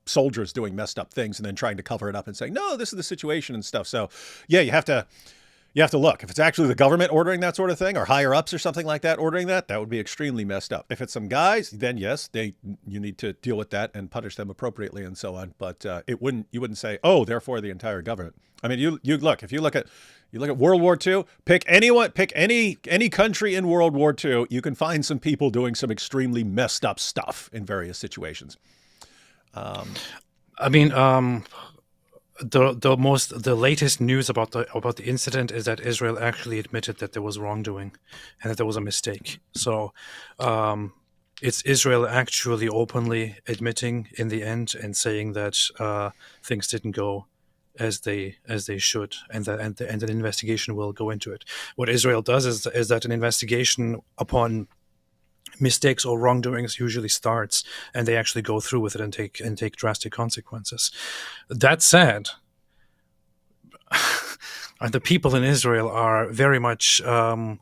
soldiers doing messed up things and then trying to cover it up and saying, no, this is the situation and stuff. So yeah, you have to look. If it's actually the government ordering that sort of thing, or higher ups or something like that ordering that would be extremely messed up. If it's some guys, then yes, you need to deal with that and punish them appropriately and so on. But you wouldn't say, oh, therefore the entire government. I mean, you look. If you look at World War II, pick any country in World War II, you can find some people doing some extremely messed up stuff in various situations. I mean, the latest news about the incident is that Israel actually admitted that there was wrongdoing and that there was a mistake. So it's Israel actually openly admitting in the end and saying that things didn't go as they should, and that an investigation will go into it. What Israel does is that an investigation upon mistakes or wrongdoings usually starts, and they actually go through with it and take drastic consequences. That said, the people in Israel are very much out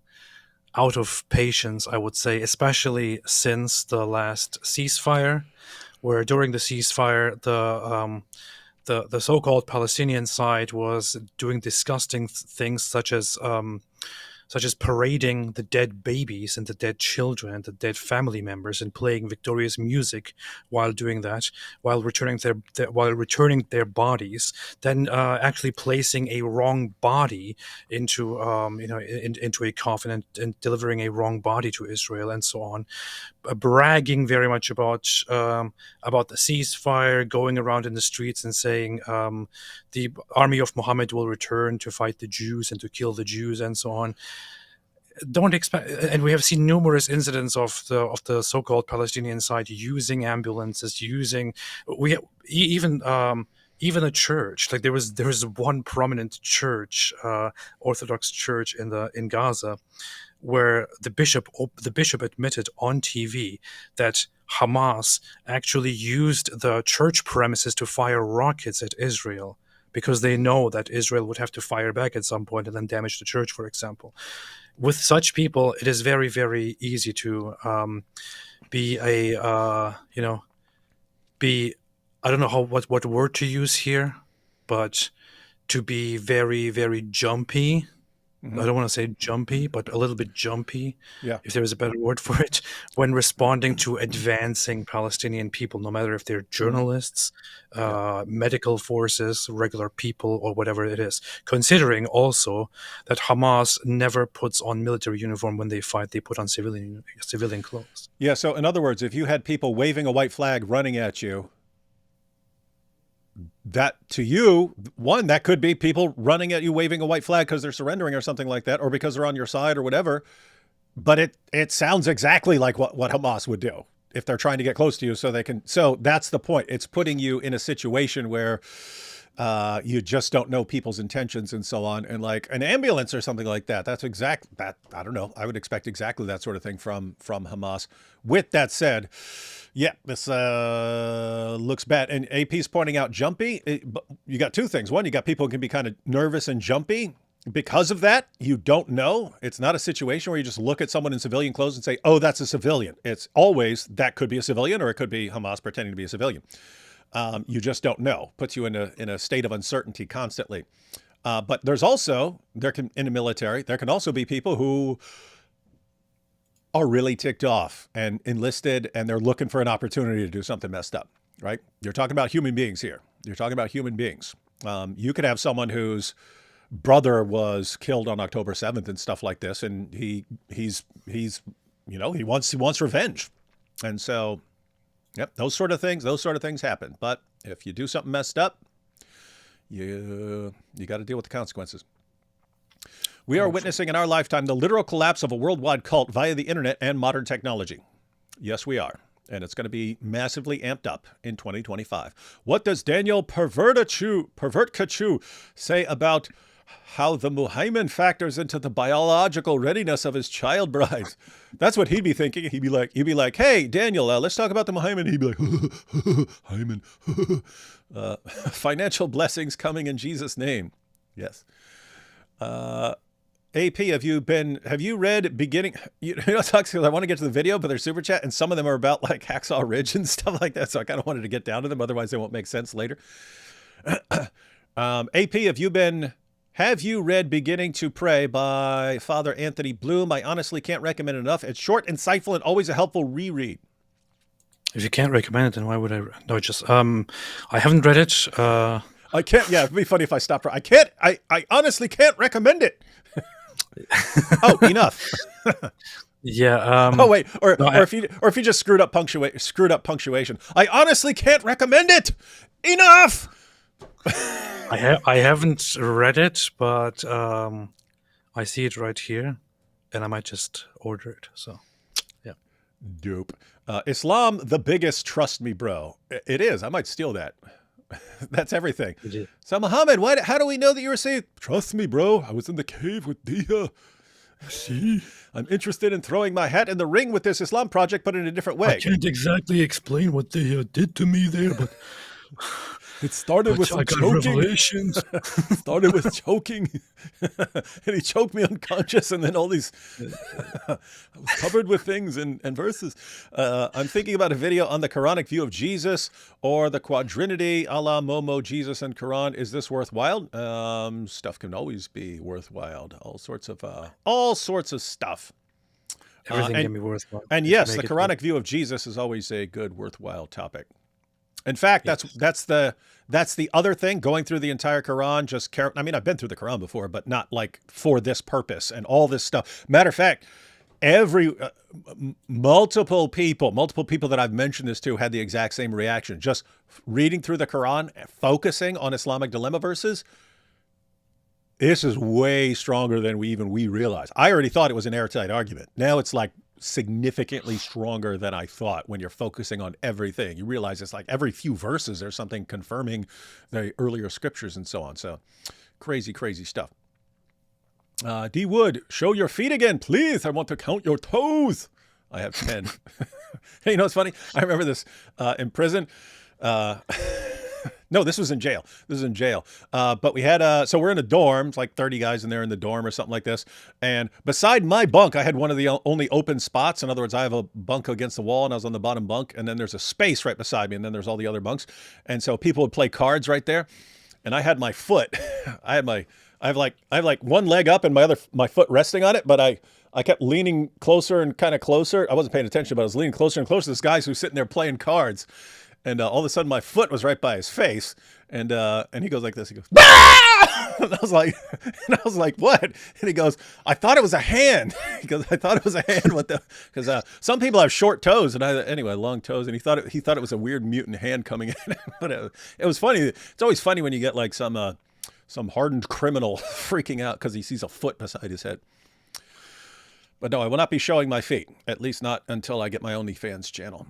of patience, I would say, especially since the last ceasefire, where during the ceasefire the so-called Palestinian side was doing disgusting things such as parading the dead babies and the dead children and the dead family members and playing victorious music while doing that, while returning their bodies, then actually placing a wrong body into into a coffin and delivering a wrong body to Israel and so on, bragging very much about the ceasefire, going around in the streets and saying the army of Muhammad will return to fight the Jews and to kill the Jews and so on. Don't expect, and we have seen numerous incidents of the so-called Palestinian side using ambulances, even a church. Like there was one prominent church, Orthodox church in Gaza, where the bishop admitted on TV that Hamas actually used the church premises to fire rockets at Israel because they know that Israel would have to fire back at some point and then damage the church, for example. With such people, it is very, very easy to be a, be, I don't know what word to use here, but to be very, very jumpy. I don't want to say jumpy, but a little bit jumpy, if there is a better word for it, when responding to advancing Palestinian people, no matter if they're journalists, medical forces, regular people, or whatever it is. Considering also that Hamas never puts on military uniform when they fight, they put on civilian clothes. Yeah, so in other words, if you had people waving a white flag running at you, that to you, one, that could be people running at you waving a white flag because they're surrendering or something like that, or because they're on your side or whatever. But it sounds exactly like what Hamas would do if they're trying to get close to you so they can. So that's the point. It's putting you in a situation where you just don't know people's intentions and so on. And like an ambulance or something like that, that's I don't know. I would expect exactly that sort of thing from Hamas. With that said, yeah, this looks bad. And AP's pointing out jumpy. You got two things. One, you got people who can be kind of nervous and jumpy. Because of that, you don't know. It's not a situation where you just look at someone in civilian clothes and say, oh, that's a civilian. It's always that could be a civilian or it could be Hamas pretending to be a civilian. You just don't know. Puts you in a state of uncertainty constantly. But there's also, in the military, there can also be people who are really ticked off and enlisted and they're looking for an opportunity to do something messed up, right? You're talking about human beings here. You're talking about human beings. You could have someone whose brother was killed on October 7th and stuff like this. And he's he wants revenge. And so, yep, those sort of things happen. But if you do something messed up, you got to deal with the consequences. We are witnessing in our lifetime the literal collapse of a worldwide cult via the internet and modern technology. Yes, we are. And it's going to be massively amped up in 2025. What does Daniel Pervertkachu say about how the Muhammad factors into the biological readiness of his child brides? That's what he'd be thinking. He'd be like, hey, Daniel, let's talk about the Muhammad. He'd be like, Hyman, financial blessings coming in Jesus' name. Yes. AP, have you read beginning, it sucks because I want to get to the video, but there's super chat and some of them are about like Hacksaw Ridge and stuff like that. So I kind of wanted to get down to them. Otherwise they won't make sense later. AP, have you read Beginning to Pray by Father Anthony Bloom? I honestly can't recommend it enough. It's short, insightful, and always a helpful reread. If you can't recommend it, then why would I? No, just, I haven't read it. I can't. Yeah, it'd be funny if I stopped. I can't. I honestly can't recommend it. Oh, enough. Yeah. Oh wait, or if you just screwed up punctuation. I honestly can't recommend it. Enough. I haven't read it, but I see it right here, and I might just order it. So, yeah. Dope. Islam, the biggest. Trust me, bro. It is. I might steal that. That's everything. So Muhammad, how do we know that you were saved? Trust me, bro. I was in the cave with Dawah. See, I'm interested in throwing my hat in the ring with this Islam project, but in a different way. I can't exactly explain what they did to me there, but it started with some choking. Revelations. Started with choking, and he choked me unconscious, and then all these I was covered with things and verses. I'm thinking about a video on the Quranic view of Jesus or the quadrinity, Allah, Momo, Jesus, and Quran. Is this worthwhile? Stuff can always be worthwhile. All sorts of stuff. Everything can be worthwhile. And yes, the Quranic view of Jesus is always a good, worthwhile topic. In fact, that's the other thing, going through the entire Quran. I mean, I've been through the Quran before, but not like for this purpose and all this stuff. Matter of fact, multiple people that I've mentioned this to had the exact same reaction. Just reading through the Quran, focusing on Islamic dilemma verses. This is way stronger than we realize. I already thought it was an airtight argument. Now it's like significantly stronger than I thought. When you're focusing on everything, you realize it's like every few verses there's something confirming the earlier scriptures and so on. So crazy stuff. D Wood, show your feet again, please. I want to count your toes. I have 10. Hey, you know what's funny? I remember this in prison. No, this was in jail. This is in jail. But we had, so we're in a dorm, it's like 30 guys in there in the dorm or something like this. And beside my bunk, I had one of the only open spots. In other words, I have a bunk against the wall and I was on the bottom bunk. And then there's a space right beside me. And then there's all the other bunks. And so people would play cards right there. And I had my foot, I have like one leg up and my foot resting on it. But I kept leaning closer and kind of closer. I wasn't paying attention, but I was leaning closer and closer to this guy who's sitting there playing cards. And all of a sudden, my foot was right by his face, and he goes like this. He goes, "Ah!" And I was like, "What?" And he goes, "I thought it was a hand." He goes, "I thought it was a hand." What the? Because some people have short toes, and anyway, long toes, and he thought it was a weird mutant hand coming in. But it was funny. It's always funny when you get like some hardened criminal freaking out because he sees a foot beside his head. But no, I will not be showing my feet, at least not until I get my OnlyFans channel.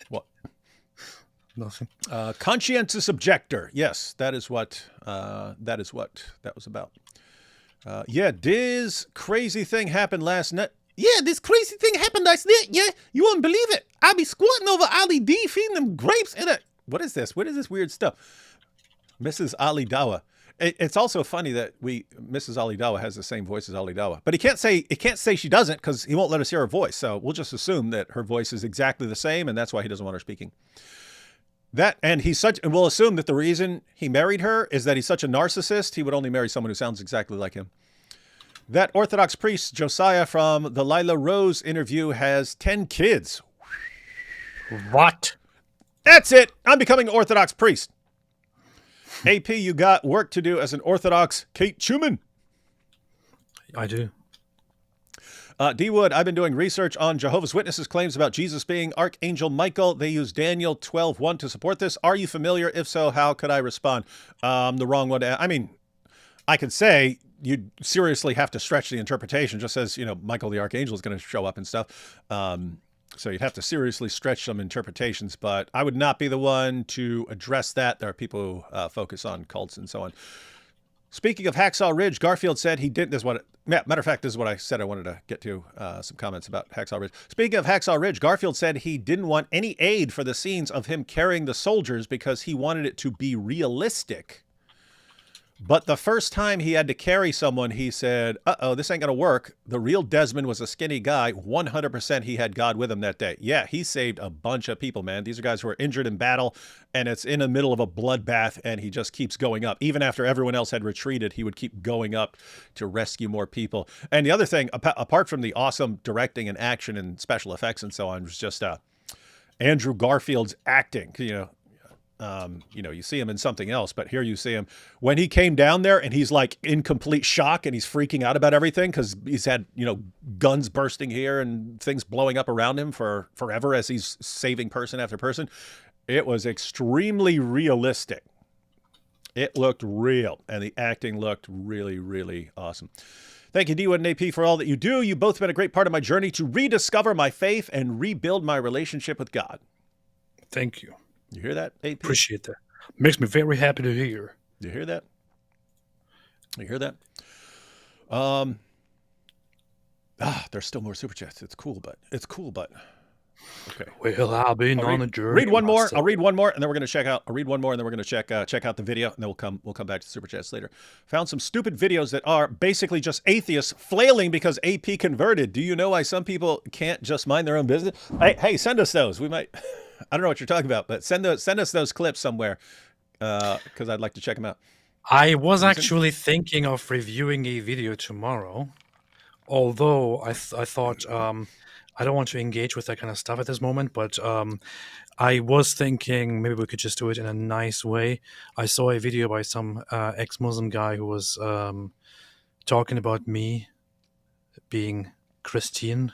What? Nothing. Conscientious objector. Yes, that is what that was about. Yeah, this crazy thing happened last night. Yeah, this crazy thing happened last night. Yeah, you wouldn't believe it. I'll be squatting over Ali D, feeding them grapes in a. What is this? What is this weird stuff? Mrs. Ali Dawa. It's also funny that Mrs. Ali Dawa has the same voice as Ali Dawa, but he can't say she doesn't because he won't let us hear her voice. So we'll just assume that her voice is exactly the same, and that's why he doesn't want her speaking. And we'll assume that the reason he married her is that he's such a narcissist. He would only marry someone who sounds exactly like him. That Orthodox priest Josiah from the Lila Rose interview has 10 kids. What? That's it. I'm becoming an Orthodox priest. AP, you got work to do as an Orthodox Kate Schumann. I do. D. Wood, I've been doing research on Jehovah's Witnesses' claims about Jesus being Archangel Michael. They use Daniel 12:1 to support this. Are you familiar? If so, how could I respond? The wrong one. I mean, I could say you'd seriously have to stretch the interpretation. Just as, Michael the Archangel is going to show up and stuff. So you'd have to seriously stretch some interpretations, but I would not be the one to address that. There are people who focus on cults and so on. Speaking of Hacksaw Ridge, Garfield said he didn't. Matter of fact, this is what I said I wanted to get to, some comments about Hacksaw Ridge. Speaking of Hacksaw Ridge, Garfield said he didn't want any aid for the scenes of him carrying the soldiers because he wanted it to be realistic. But the first time he had to carry someone, he said, uh-oh, this ain't going to work. The real Desmond was a skinny guy. 100% he had God with him that day. Yeah, he saved a bunch of people, man. These are guys who are injured in battle, and it's in the middle of a bloodbath, and he just keeps going up. Even after everyone else had retreated, he would keep going up to rescue more people. And the other thing, apart from the awesome directing and action and special effects and so on, was just Andrew Garfield's acting, you see him in something else, but here you see him when he came down there and he's like in complete shock and he's freaking out about everything because he's had, guns bursting here and things blowing up around him for forever as he's saving person after person. It was extremely realistic. It looked real and the acting looked really, really awesome. Thank you, D1 and AP, for all that you do. You've both been a great part of my journey to rediscover my faith and rebuild my relationship with God. Thank you. You hear that, AP? Appreciate that. Makes me very happy to hear. You hear that? You hear that? There's still more super chats. It's cool, but okay. Well, I've been on a journey. Read one more. I'll read one more, and then we're going to check out. I'll read one more, and then we're going to check out the video, and then we'll come back to super chats later. Found some stupid videos that are basically just atheists flailing because AP converted. Do you know why some people can't just mind their own business? Hey, send us those. We might. I don't know what you're talking about, but send us those clips somewhere because I'd like to check them out. I was actually thinking of reviewing a video tomorrow, although I thought I don't want to engage with that kind of stuff at this moment, but I was thinking maybe we could just do it in a nice way. I saw a video by some ex-Muslim guy who was talking about me being Christian,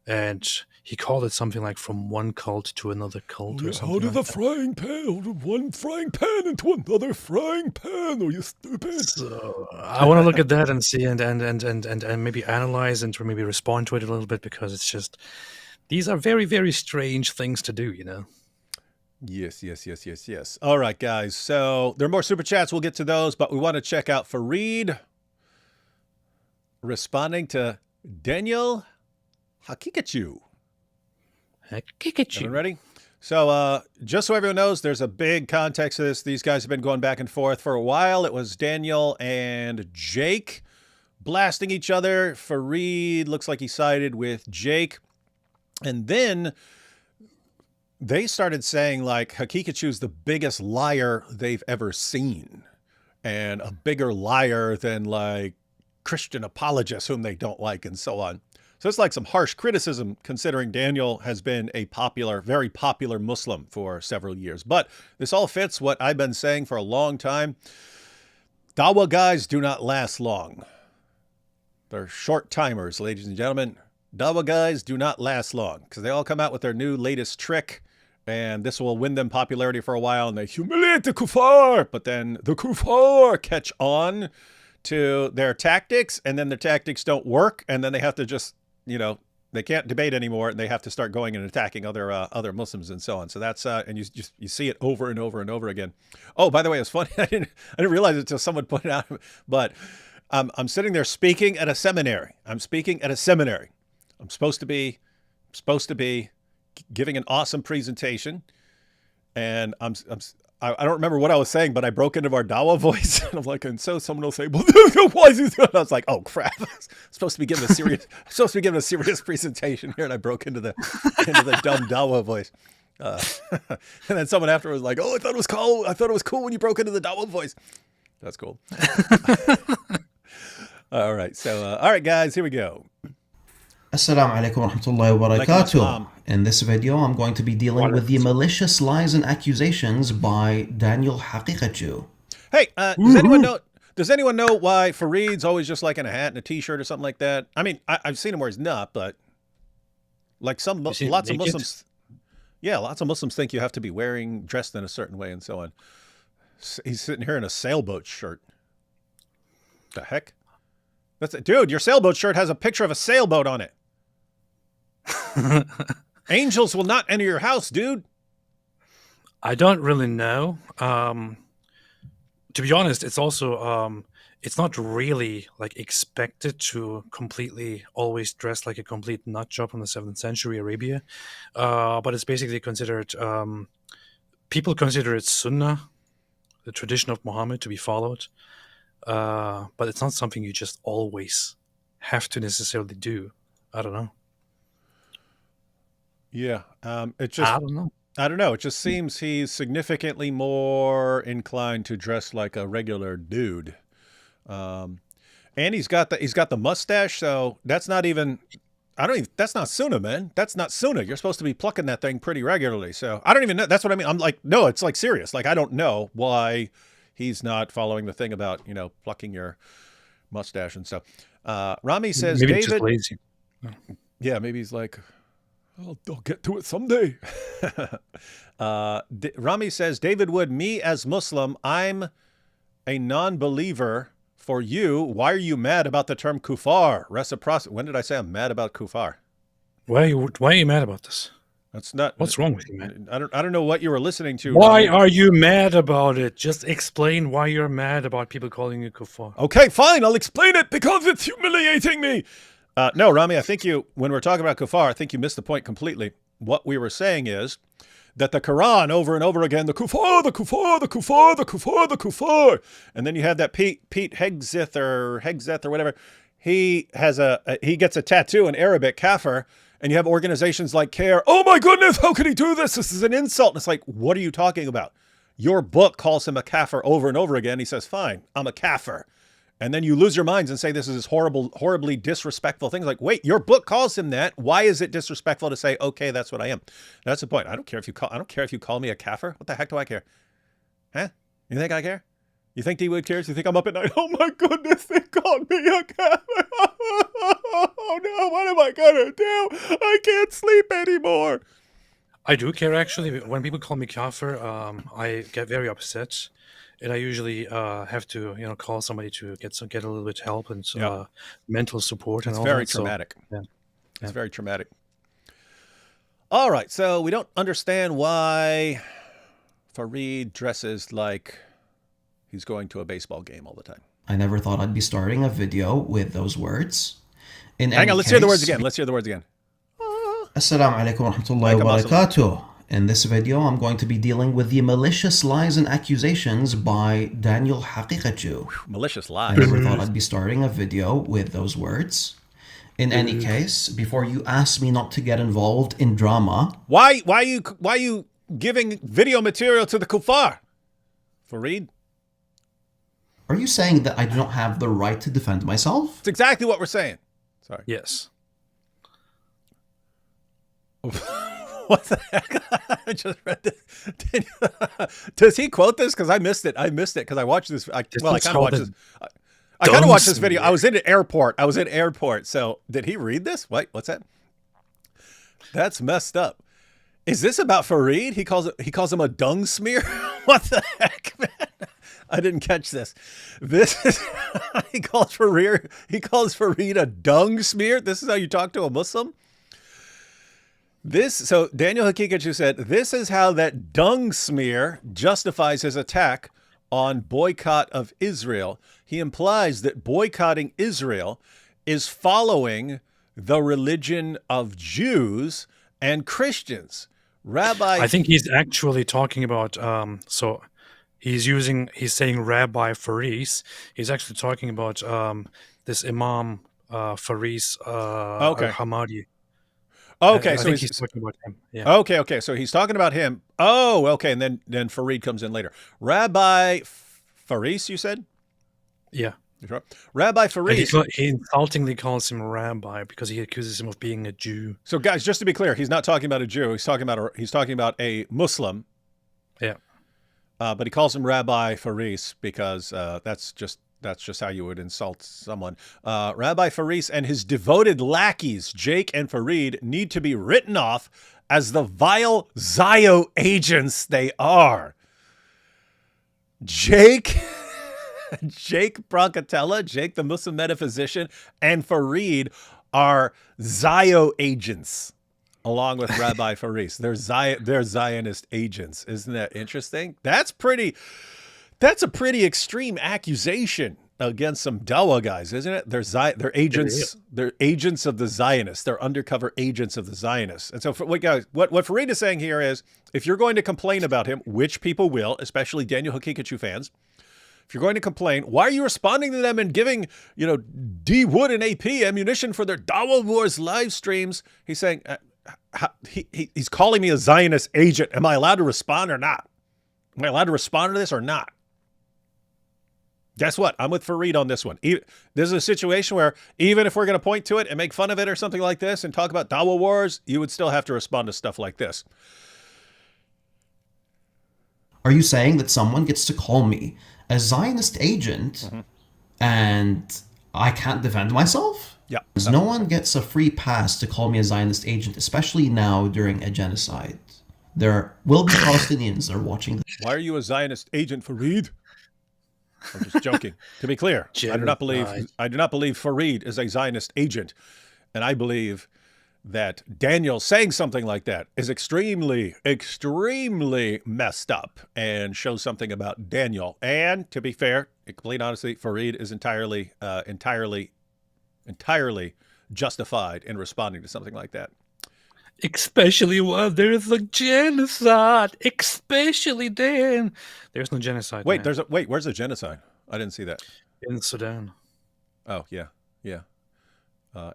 and he called it something like from one cult to another cult or something. How did the frying pan, out of one frying pan into another frying pan? Are you stupid? So I want to look at that and see and maybe analyze and maybe respond to it a little bit, because it's just, these are very, very strange things to do, Yes. All right, guys. So there are more super chats. We'll get to those, but we want to check out Farid responding to Daniel Hakikachu. Kick Everyone ready? So just so everyone knows, there's a big context to this. These guys have been going back and forth for a while. It was Daniel and Jake blasting each other. Farid looks like he sided with Jake. And then they started saying like Hakikachu's the biggest liar they've ever seen. And a bigger liar than like Christian apologists whom they don't like and so on. So it's like some harsh criticism considering Daniel has been a popular, very popular Muslim for several years. But this all fits what I've been saying for a long time. Dawa guys do not last long. They're short timers, ladies and gentlemen. Dawa guys do not last long because they all come out with their new latest trick. And this will win them popularity for a while. And they humiliate the kuffar. But then the kuffar catch on to their tactics. And then their tactics don't work. And then they have to just, you know, they can't debate anymore, and they have to start going and attacking other Muslims and so on. So that's and you see it over and over and over again. Oh, by the way, it's funny. I didn't realize it until someone pointed out. But I'm sitting there speaking at a seminary. I'm speaking at a seminary. I'm supposed to be giving an awesome presentation, and I don't remember what I was saying, but I broke into our Dawa voice, and I'm like, and so someone will say, "Well, why is he?" I was like, "Oh crap! I'm supposed to be giving a serious presentation here," and I broke into the dumb Dawa voice. And then someone afterwards was like, "Oh, I thought it was cool. I thought it was cool when you broke into the Dawa voice." That's cool. All right, so all right, guys, here we go. Assalamu alaikum wa rahmatullahi wa barakatuh. In this video, I'm going to be dealing with the malicious lies and accusations by Daniel Hakikachu. Hey, does anyone know why Farid's always just like in a hat and a t-shirt or something like that? I mean, I've seen him where he's not, but like lots of Muslims, yeah, lots of Muslims think you have to be dressed in a certain way and so on. He's sitting here in a sailboat shirt. The heck? Dude, your sailboat shirt has a picture of a sailboat on it. Angels will not enter your house, dude. I don't really know. To be honest, it's also it's not really like expected to completely always dress like a complete nut job from the 7th century Arabia, but it's basically considered. People consider it Sunnah, the tradition of Muhammad, to be followed, but it's not something you just always have to necessarily do. I don't know. Yeah, it just I don't know. It just seems he's significantly more inclined to dress like a regular dude, and he's got the mustache. So that's not even. That's not Sunnah, man. That's not Sunnah. You're supposed to be plucking that thing pretty regularly. So I don't even know. That's what I mean. I'm like, no, it's like serious. Like I don't know why he's not following the thing about plucking your mustache and stuff. Rami says maybe David. Just lazy. Yeah, maybe he's like. I'll get to it someday. Rami says, David Wood, me as Muslim, I'm a non-believer. For you, why are you mad about the term kuffar? Reciprocity. When did I say I'm mad about kuffar? Why are you mad about this? That's not. What's wrong with you, man? I don't know what you were listening to. Why are you mad about it? Just explain why you're mad about people calling you kuffar. Okay, fine. I'll explain it because it's humiliating me. No, Rami, I think when we're talking about kuffar, I think you missed the point completely. What we were saying is that the Quran over and over again, the kuffar, the kuffar, the kuffar, the kuffar, the kuffar. And then you have that Pete Hegseth or whatever. He gets a tattoo in Arabic, kafir, and you have organizations like CARE. Oh my goodness, how could he do this? This is an insult. And it's like, what are you talking about? Your book calls him a kafir over and over again. He says, fine, I'm a kafir. And then you lose your minds and say this is horribly disrespectful things. Like, wait, your book calls him that. Why is it disrespectful to say, okay, that's what I am? That's the point. I don't care if you call me a kafir. What the heck do I care? Huh? You think I care? You think D-Wood cares? You think I'm up at night? Oh my goodness, they called me a kafir. Oh no, what am I gonna do? I can't sleep anymore. I do care, actually. When people call me kafir, I get very upset. And I usually have to, call somebody to get a little bit of help and mental support. It's and all very that. traumatic. So, It's very traumatic. All right, so we don't understand why Farid dresses like he's going to a baseball game all the time. I never thought I'd be starting a video with those words. Hang on, let's hear the words again. Assalamu alaikum wa rahmatullahi Like a wa Muslim. barakatuh. In this video, I'm going to be dealing with the malicious lies and accusations by Daniel Haqiqatju. Malicious I lies. never thought I'd be starting a video with those words. In any case, before you ask me not to get involved in drama, Why you giving video material to the kuffar? Farid? are you saying that I do not have the right to defend myself? It's exactly what we're saying. Sorry. Yes. What the heck? I just read this. Does he quote this? Because I missed it. I missed it because I watched this. I kind of watched this. I kind of watched this video. I was in an airport. So did he read this? What's that? That's messed up. Is this about Farid? He calls him a dung smear. What the heck, man? I didn't catch this. This is he calls Farid a dung smear. This is how you talk to a Muslim? So Daniel Haqiqatju said, this is how that dung smear justifies his attack on boycott of Israel. He implies that boycotting Israel is following the religion of Jews and Christians. Rabbi, I think he's actually talking about, so he's saying Rabbi Faris. He's actually talking about this Imam Faris al-Hamadi. Okay, I so think he's talking about him. Yeah. Okay. So he's talking about him. Oh, okay. And then Farid comes in later. Rabbi Faris, you said? Yeah. Rabbi And Faris. he insultingly calls him rabbi because he accuses him of being a Jew. So guys, just to be clear, he's not talking about a Jew. He's talking about a Muslim. Yeah. But he calls him Rabbi Faris because that's just how you would insult someone. Rabbi Faris and his devoted lackeys, Jake and Farid, need to be written off as the vile Zio agents they are. Jake Brancatella, Jake the Muslim metaphysician, and Farid are Zio agents, along with Rabbi Faris. They're Zionist agents. Isn't that interesting? That's a pretty extreme accusation against some Dawa guys, isn't it? They're agents. They're agents of the Zionists. They're undercover agents of the Zionists. And so, what Farid is saying here is, if you're going to complain about him, which people will, especially Daniel Haqiqatju fans, if you're going to complain, why are you responding to them and giving, D Wood and AP ammunition for their Dawa Wars live streams? He's saying, he's calling me a Zionist agent. Am I allowed to respond or not? Am I allowed to respond to this or not? Guess what? I'm with Farid on this one. This is a situation where even if we're going to point to it and make fun of it or something like this and talk about Dawa Wars, you would still have to respond to stuff like this. Are you saying that someone gets to call me a Zionist agent and I can't defend myself? Yeah. No one gets a free pass to call me a Zionist agent, especially now during a genocide. There will be Palestinians that are watching this. Why are you a Zionist agent, Farid? I'm just joking. To be clear, I do not believe Farid is a Zionist agent, and I believe that Daniel saying something like that is extremely, extremely messed up and shows something about Daniel. And to be fair, in complete honesty, Farid is entirely justified in responding to something like that. Especially while there's a genocide. Especially then. There's no genocide. Wait, where's the genocide? I didn't see that. in Sudan. Oh, yeah.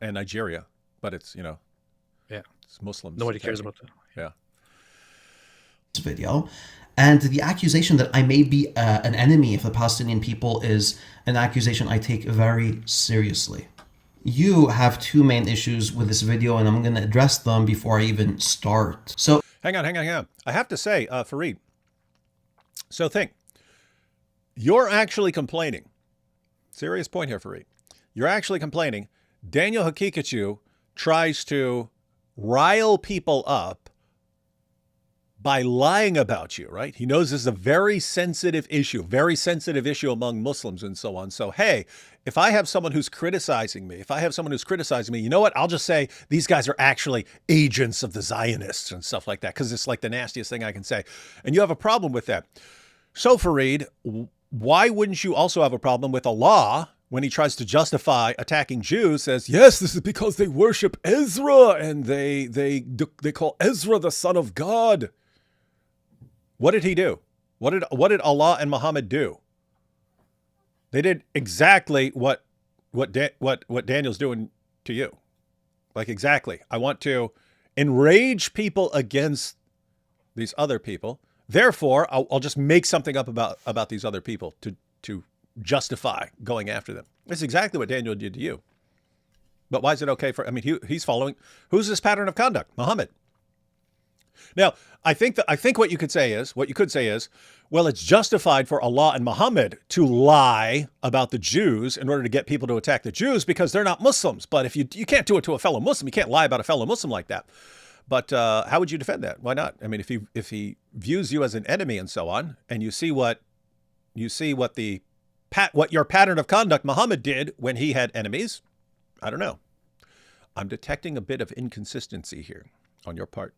And Nigeria, but it's, Yeah. it's Muslims. Nobody cares about that. Yeah. This video, and the accusation that I may be an enemy of the Palestinian people is an accusation I take very seriously. You have two main issues with this video, and I'm going to address them before I even start. So, Hang on. I have to say, Farid, so think. You're actually complaining. Serious point here, Farid. You're actually complaining. Daniel Haqiqatju tries to rile people up by lying about you, right? He knows this is a very sensitive issue among Muslims and so on. So, hey, if I have someone who's criticizing me, you know what? I'll just say these guys are actually agents of the Zionists and stuff like that, because it's like the nastiest thing I can say. And you have a problem with that. So, Farid, why wouldn't you also have a problem with a law when he tries to justify attacking Jews, says, yes, this is because they worship Ezra and they call Ezra the son of God. What did he do? What did Allah and Muhammad do? They did exactly what Daniel's doing to you. Like exactly. I want to enrage people against these other people. Therefore, I'll just make something up about these other people to justify going after them. That's exactly what Daniel did to you. But why is it okay for, I mean, he's following, who's this pattern of conduct? Muhammad. Now, I think what you could say is, well, it's justified for Allah and Muhammad to lie about the Jews in order to get people to attack the Jews because they're not Muslims. But if you can't do it to a fellow Muslim, you can't lie about a fellow Muslim like that. But how would you defend that? Why not? I mean, if he views you as an enemy and so on, and you see what your pattern of conduct Muhammad did when he had enemies, I don't know. I'm detecting a bit of inconsistency here on your part.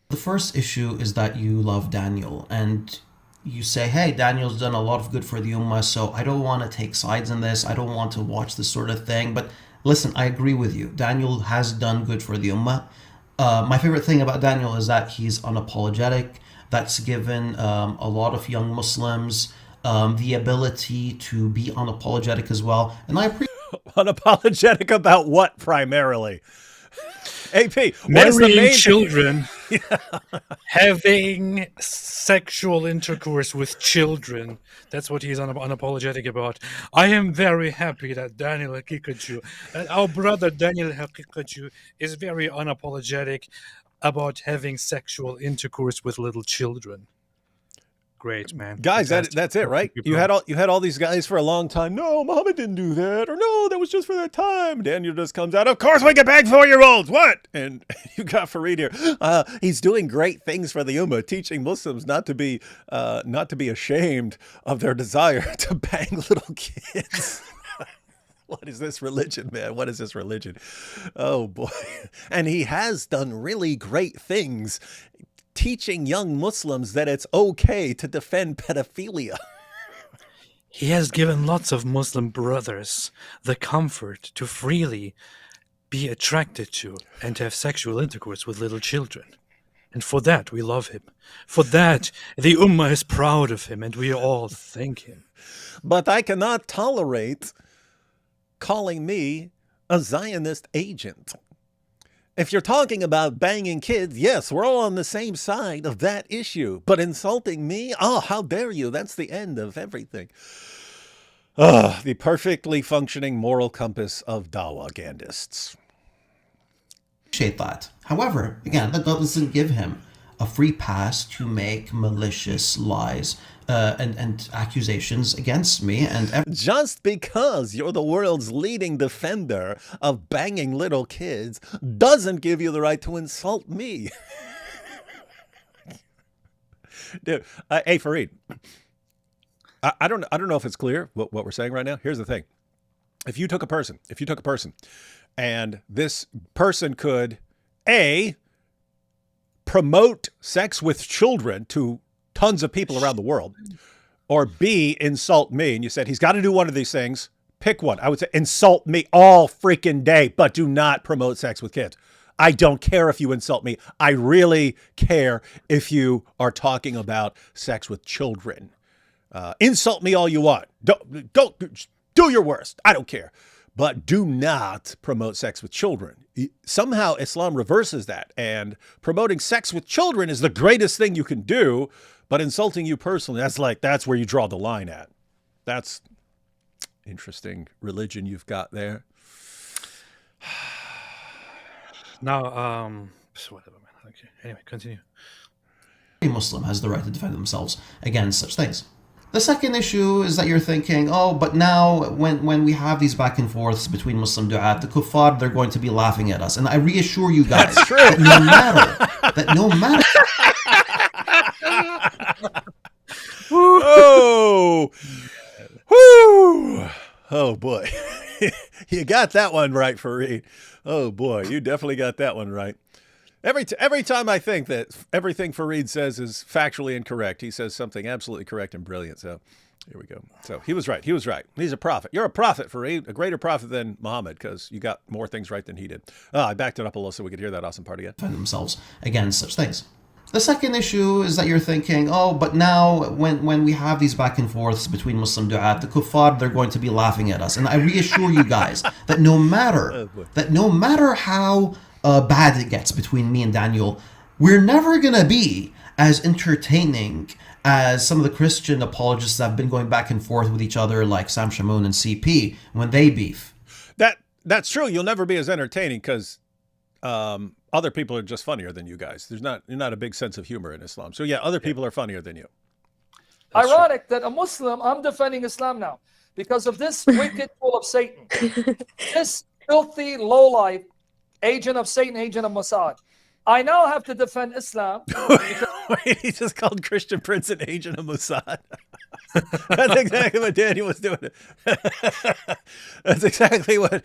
The first issue is that you love Daniel and you say, hey, Daniel's done a lot of good for the Ummah, so I don't want to take sides in this. I don't want to watch this sort of thing. But listen, I agree with you. Daniel has done good for the Ummah. My favorite thing about Daniel is that he's unapologetic. That's given a lot of young Muslims the ability to be unapologetic as well. And I appreciate unapologetic about what primarily? AP, what is the marrying main children, having sexual intercourse with children. That's what he's unapologetic about. I am very happy that Daniel Hakikaju, that our brother Daniel Hakikaju is very unapologetic about having sexual intercourse with little children. Great, man. Guys, that's it, right? You had all these guys for a long time. No, Muhammad didn't do that, or no, that was just for that time. Daniel just comes out. Of course, we can bang 4-year-olds. What? And you got Farid here. He's doing great things for the Ummah, teaching Muslims not to be ashamed of their desire to bang little kids. What is this religion, man? What is this religion? Oh boy! And he has done really great things, teaching young Muslims that it's okay to defend pedophilia. He has given lots of Muslim brothers the comfort to freely be attracted to and to have sexual intercourse with little children. And for that, we love him. For that, the Ummah is proud of him, and we all thank him. But I cannot tolerate calling me a Zionist agent. If you're talking about banging kids, yes, we're all on the same side of that issue. But insulting me? Oh, how dare you? That's the end of everything. The perfectly functioning moral compass of Dawa Gandists. that. However, again, that doesn't give him a free pass to make malicious lies and accusations against me. And just because you're the world's leading defender of banging little kids doesn't give you the right to insult me. Dude, hey, Farid, I don't know if it's clear what we're saying right now. Here's the thing. If you took a person and this person could A, promote sex with children to tons of people around the world, or B, insult me, and you said he's got to do one of these things, pick one. I would say insult me all freaking day, but do not promote sex with kids. I don't care if you insult me. I really care if you are talking about sex with children. Insult me all you want. Go do your worst. I don't care. But do not promote sex with children. Somehow Islam reverses that, and promoting sex with children is the greatest thing you can do, but insulting you personally, that's where you draw the line at. That's interesting religion you've got there. Now, whatever, man. Okay. Anyway, continue. every Muslim has the right to defend themselves against such things. The second issue is that you're thinking, oh, but now when we have these back and forths between Muslim du'at, the kuffar, they're going to be laughing at us. And I reassure you guys, That's true. that no matter. Oh, whoo! Oh boy, you got that one right, Farid. Oh boy, you definitely got that one right. Every time I think that everything Farid says is factually incorrect, he says something absolutely correct and brilliant. So Here we go. So he was right. He was right. He's a prophet. You're a prophet, Farid, a greater prophet than Muhammad, because you got more things right than he did. I backed it up a little so we could hear that awesome part again. Defend themselves against such things. The second issue is that you're thinking, oh, but now when we have these back and forths between Muslim du'at, the kuffar, they're going to be laughing at us. And I reassure you guys that no matter how bad it gets between me and Daniel, we're never going to be as entertaining as some of the Christian apologists that have been going back and forth with each other, like Sam Shamoun and CP, when they beef. That's true. You'll never be as entertaining because other people are just funnier than you guys. You're not a big sense of humor in Islam. So yeah, other people are funnier than you. That's ironic true. That a Muslim, I'm defending Islam now because of this wicked fool of Satan, this filthy lowlife agent of Satan, agent of Mossad. I now have to defend Islam. Wait, he just called Christian Prince an agent of Mossad. That's exactly what Daniel was doing. That's exactly what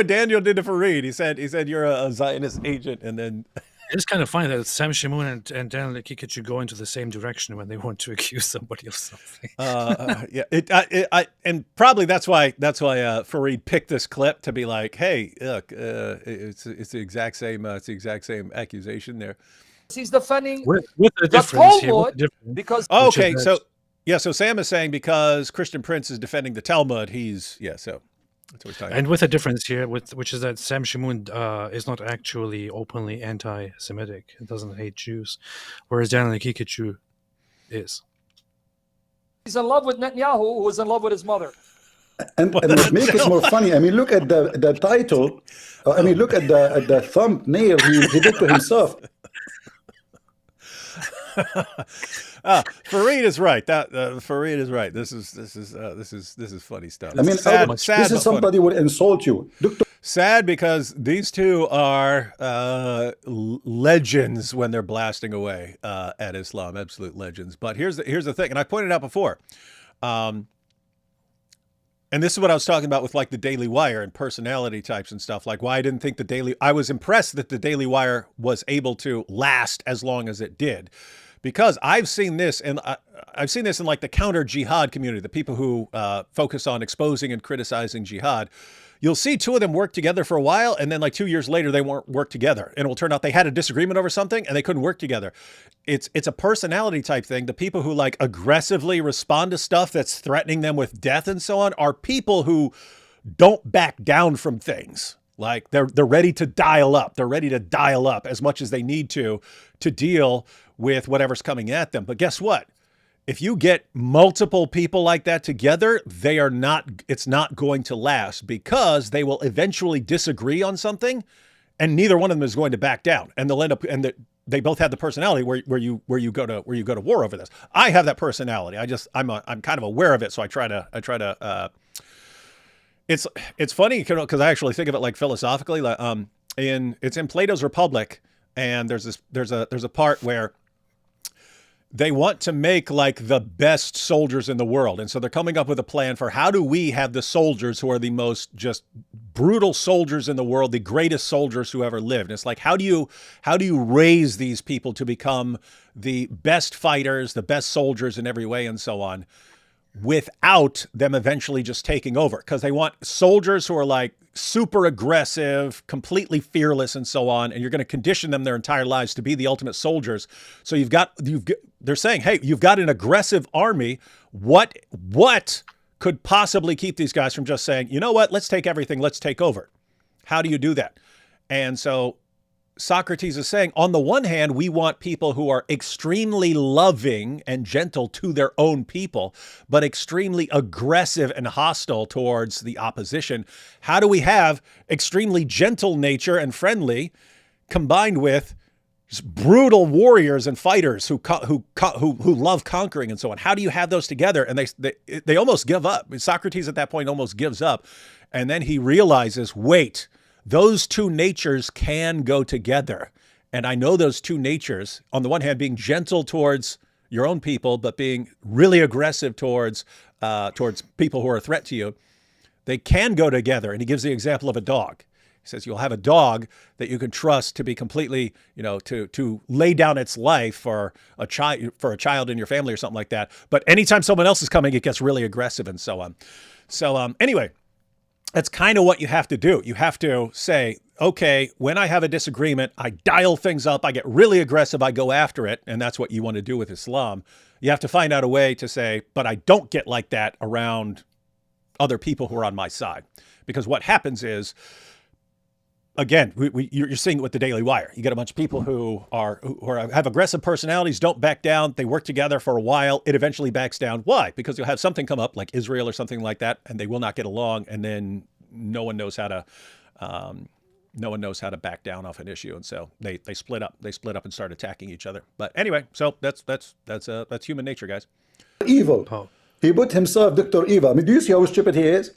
Daniel did to Farid. He said you're a Zionist agent, and then it's kind of funny that Sam Shamoun and Daniel Kikuchi go into the same direction when they want to accuse somebody of something. And probably that's why Farid picked this clip to be like, hey, look, it's the exact same accusation there. He's defending with a difference here. Because okay, so Sam is saying because Christian Prince is defending the Talmud, so. That's what he's talking and with a difference here, which is that Sam Shamoun is not actually openly anti-Semitic. He doesn't hate Jews, whereas Daniel Kikuchi is. He's in love with Netanyahu, who was in love with his mother. And what makes it more funny, I mean, look at the title. I mean, look at the thumbnail he did to himself. Farid is right. Farid is right. This is funny stuff. I mean, sad, this is somebody would insult you. Sad because these two are legends when they're blasting away at Islam, absolute legends. But here's the thing, and I pointed out before, and this is what I was talking about with like the Daily Wire and personality types and stuff. Like why I didn't think I was impressed that the Daily Wire was able to last as long as it did. Because I've seen this, and I've seen this in like the counter jihad community, the people who focus on exposing and criticizing jihad. You'll see two of them work together for a while, and then like 2 years later, they won't work together. And it will turn out they had a disagreement over something, and they couldn't work together. It's a personality type thing. The people who like aggressively respond to stuff that's threatening them with death and so on are people who don't back down from things. Like they're ready to dial up. They're ready to dial up as much as they need to deal with whatever's coming at them. But guess what? If you get multiple people like that together, it's not going to last because they will eventually disagree on something and neither one of them is going to back down. And they'll end up, and they both have the personality where you go to war over this. I have that personality. I'm kind of aware of it. So I try to, it's funny because I actually think of it like philosophically, it's in Plato's Republic. And there's a part where they want to make like the best soldiers in the world. And so they're coming up with a plan for how do we have the soldiers who are the most just brutal soldiers in the world, the greatest soldiers who ever lived. And it's like, how do you raise these people to become the best fighters, the best soldiers in every way and so on, without them eventually just taking over? Because they want soldiers who are like super aggressive, completely fearless and so on. And you're going to condition them their entire lives to be the ultimate soldiers. So they're saying, hey, you've got an aggressive army. What could possibly keep these guys from just saying, you know what, let's take everything, let's take over? How do you do that? And so Socrates is saying, on the one hand, we want people who are extremely loving and gentle to their own people, but extremely aggressive and hostile towards the opposition. How do we have extremely gentle nature and friendly combined with brutal warriors and fighters who love conquering and so on? How do you have those together? And they almost give up. I mean, Socrates at that point almost gives up. And then he realizes, wait, those two natures can go together. And I know those two natures, on the one hand, being gentle towards your own people, but being really aggressive towards people who are a threat to you, they can go together. And he gives the example of a dog. He He says you'll have a dog that you can trust to be completely, to lay down its life for a child in your family or something like that. But anytime someone else is coming, it gets really aggressive and so on. So anyway, that's kind of what you have to do. You have to say, okay, when I have a disagreement, I dial things up, I get really aggressive, I go after it. And that's what you want to do with Islam. You have to find out a way to say, but I don't get like that around other people who are on my side. Because what happens is, again, you're seeing it with the Daily Wire. You get a bunch of people who have aggressive personalities, don't back down. They work together for a while. It eventually backs down. Why? Because you'll have something come up like Israel or something like that, and they will not get along. And then no one knows how to back down off an issue. And so they split up. They split up and start attacking each other. But anyway, so that's human nature, guys. Evil. Oh. He put himself Dr. Evil. I mean, do you see how stupid he is?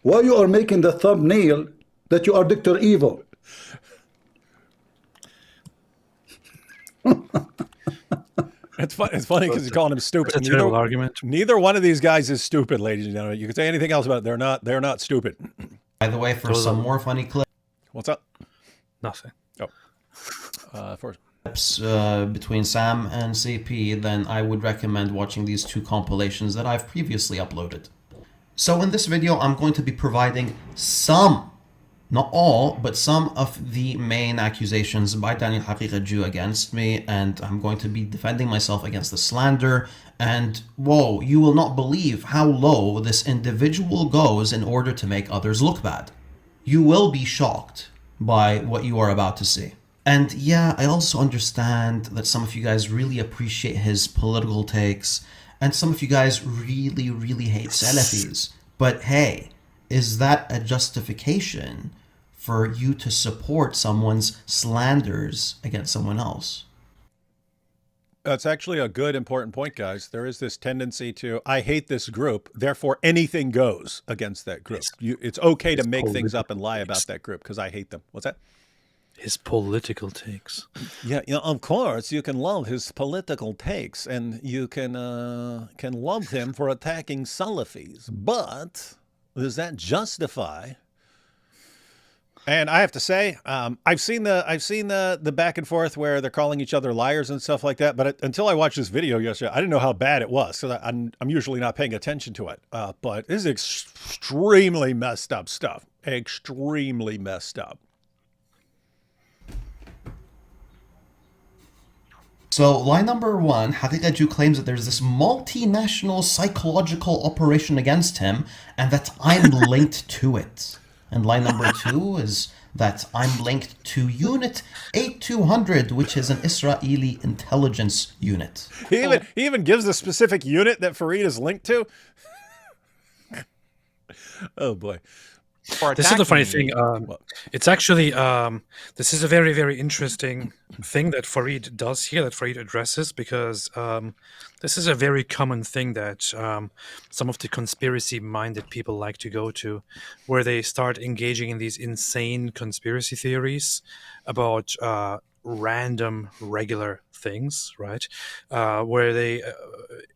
Why you are making the thumbnail that you are Dr. Evil? It's funny because you're calling him stupid. That's a terrible argument. Neither one of these guys is stupid, ladies and gentlemen. You can say anything else about it. They're not stupid. By the way, for some more funny What's up? Nothing. First. clips between Sam and CP, then I would recommend watching these two compilations that I've previously uploaded. So in this video, I'm going to be providing some, not all, but some of the main accusations by Daniel Haqiqa Jew against me, and I'm going to be defending myself against the slander. And whoa, you will not believe how low this individual goes in order to make others look bad. You will be shocked by what you are about to see. And yeah, I also understand that some of you guys really appreciate his political takes, and some of you guys really, really hate Salafis. But hey, is that a justification for you to support someone's slanders against someone else? That's actually a good, important point, guys. There is this tendency to, I hate this group, therefore anything goes against that group. It's okay to make things up and lie about that group because I hate them. What's that? His political takes. Yeah, of course, you can love his political takes, and you can love him for attacking Salafis. But does that justify? And I have to say, I've seen the back and forth where they're calling each other liars and stuff like that. But until I watched this video yesterday, I didn't know how bad it was. So I'm usually not paying attention to it. But this is extremely messed up stuff. Extremely messed up. So lie number one, Haqiqa Jew claims that there's this multinational psychological operation against him and that I'm linked to it. And line number two is that I'm linked to Unit 8200, which is an Israeli intelligence unit. He even gives the specific unit that Farid is linked to. Oh boy. This is the funny thing. It's actually, this is a very, very interesting thing that Farid does here, that Farid addresses, because this is a very common thing that some of the conspiracy-minded people like to go to, where they start engaging in these insane conspiracy theories about random, regular things, right? Where they,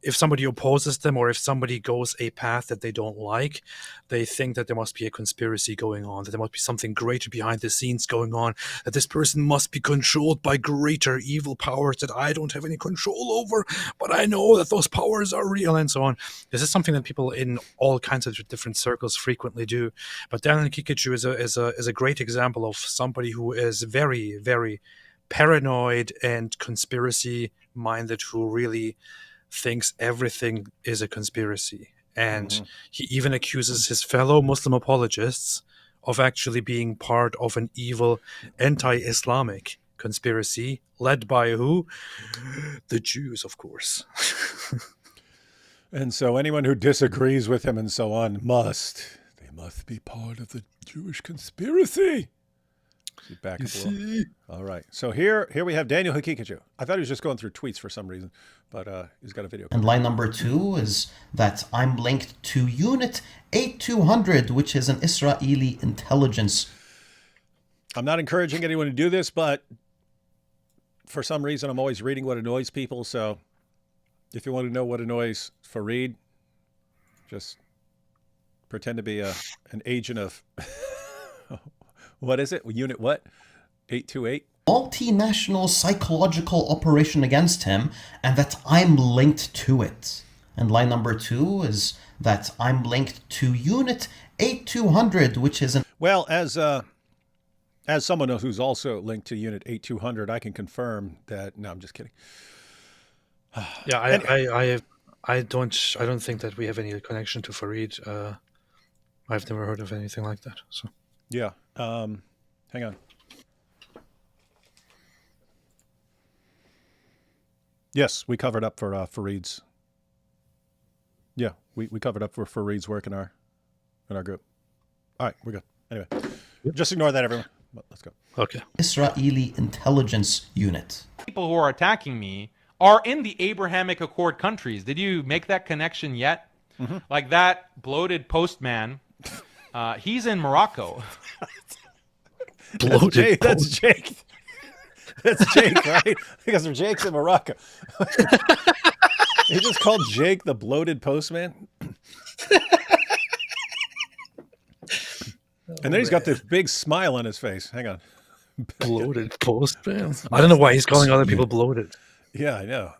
if somebody opposes them or if somebody goes a path that they don't like, they think that there must be a conspiracy going on, that there must be something greater behind the scenes going on, that this person must be controlled by greater evil powers that I don't have any control over, but I know that those powers are real, and so on. This is something that people in all kinds of different circles frequently do. But Daniel Haqiqa is a great example of somebody who is very, very paranoid and conspiracy minded, who really thinks everything is a conspiracy. And he even accuses his fellow Muslim apologists of actually being part of an evil anti-Islamic conspiracy led by who? The Jews, of course. And so anyone who disagrees with him and so on must be part of the Jewish conspiracy. Back up a little. All right. So here we have Daniel Haqiqa Jew. I thought he was just going through tweets for some reason, but he's got a video. And line number two is that I'm linked to Unit 8200, which is an Israeli intelligence. I'm not encouraging anyone to do this, but for some reason I'm always reading what annoys people. So if you want to know what annoys Farid, just pretend to be an agent of What is it? Unit what? 828? multinational psychological operation against him, and that I'm linked to it. And line number 2 is that I'm linked to Unit 8200, which is an Well, as someone who's also linked to Unit 8200, I can confirm that. No, I'm just kidding. Yeah, I don't think that we have any connection to Farid. I've never heard of anything like that. So Yeah. Hang on. Yes, we covered up for Farid's. Yeah, we covered up for Farid's work in our group. All right, we're good. Anyway, just ignore that, everyone. Let's go. okay. Israeli intelligence unit. People who are attacking me are in the Abrahamic Accord countries. Did you make that connection yet? Mm-hmm. Like that bloated postman, he's in Morocco. That's Jake. That's Jake. That's Jake, right? Because Jake's in Morocco. He just called Jake the bloated postman. And then he's got this big smile on his face. Hang on. Bloated postman. I don't know why he's calling other people bloated. Yeah, I know.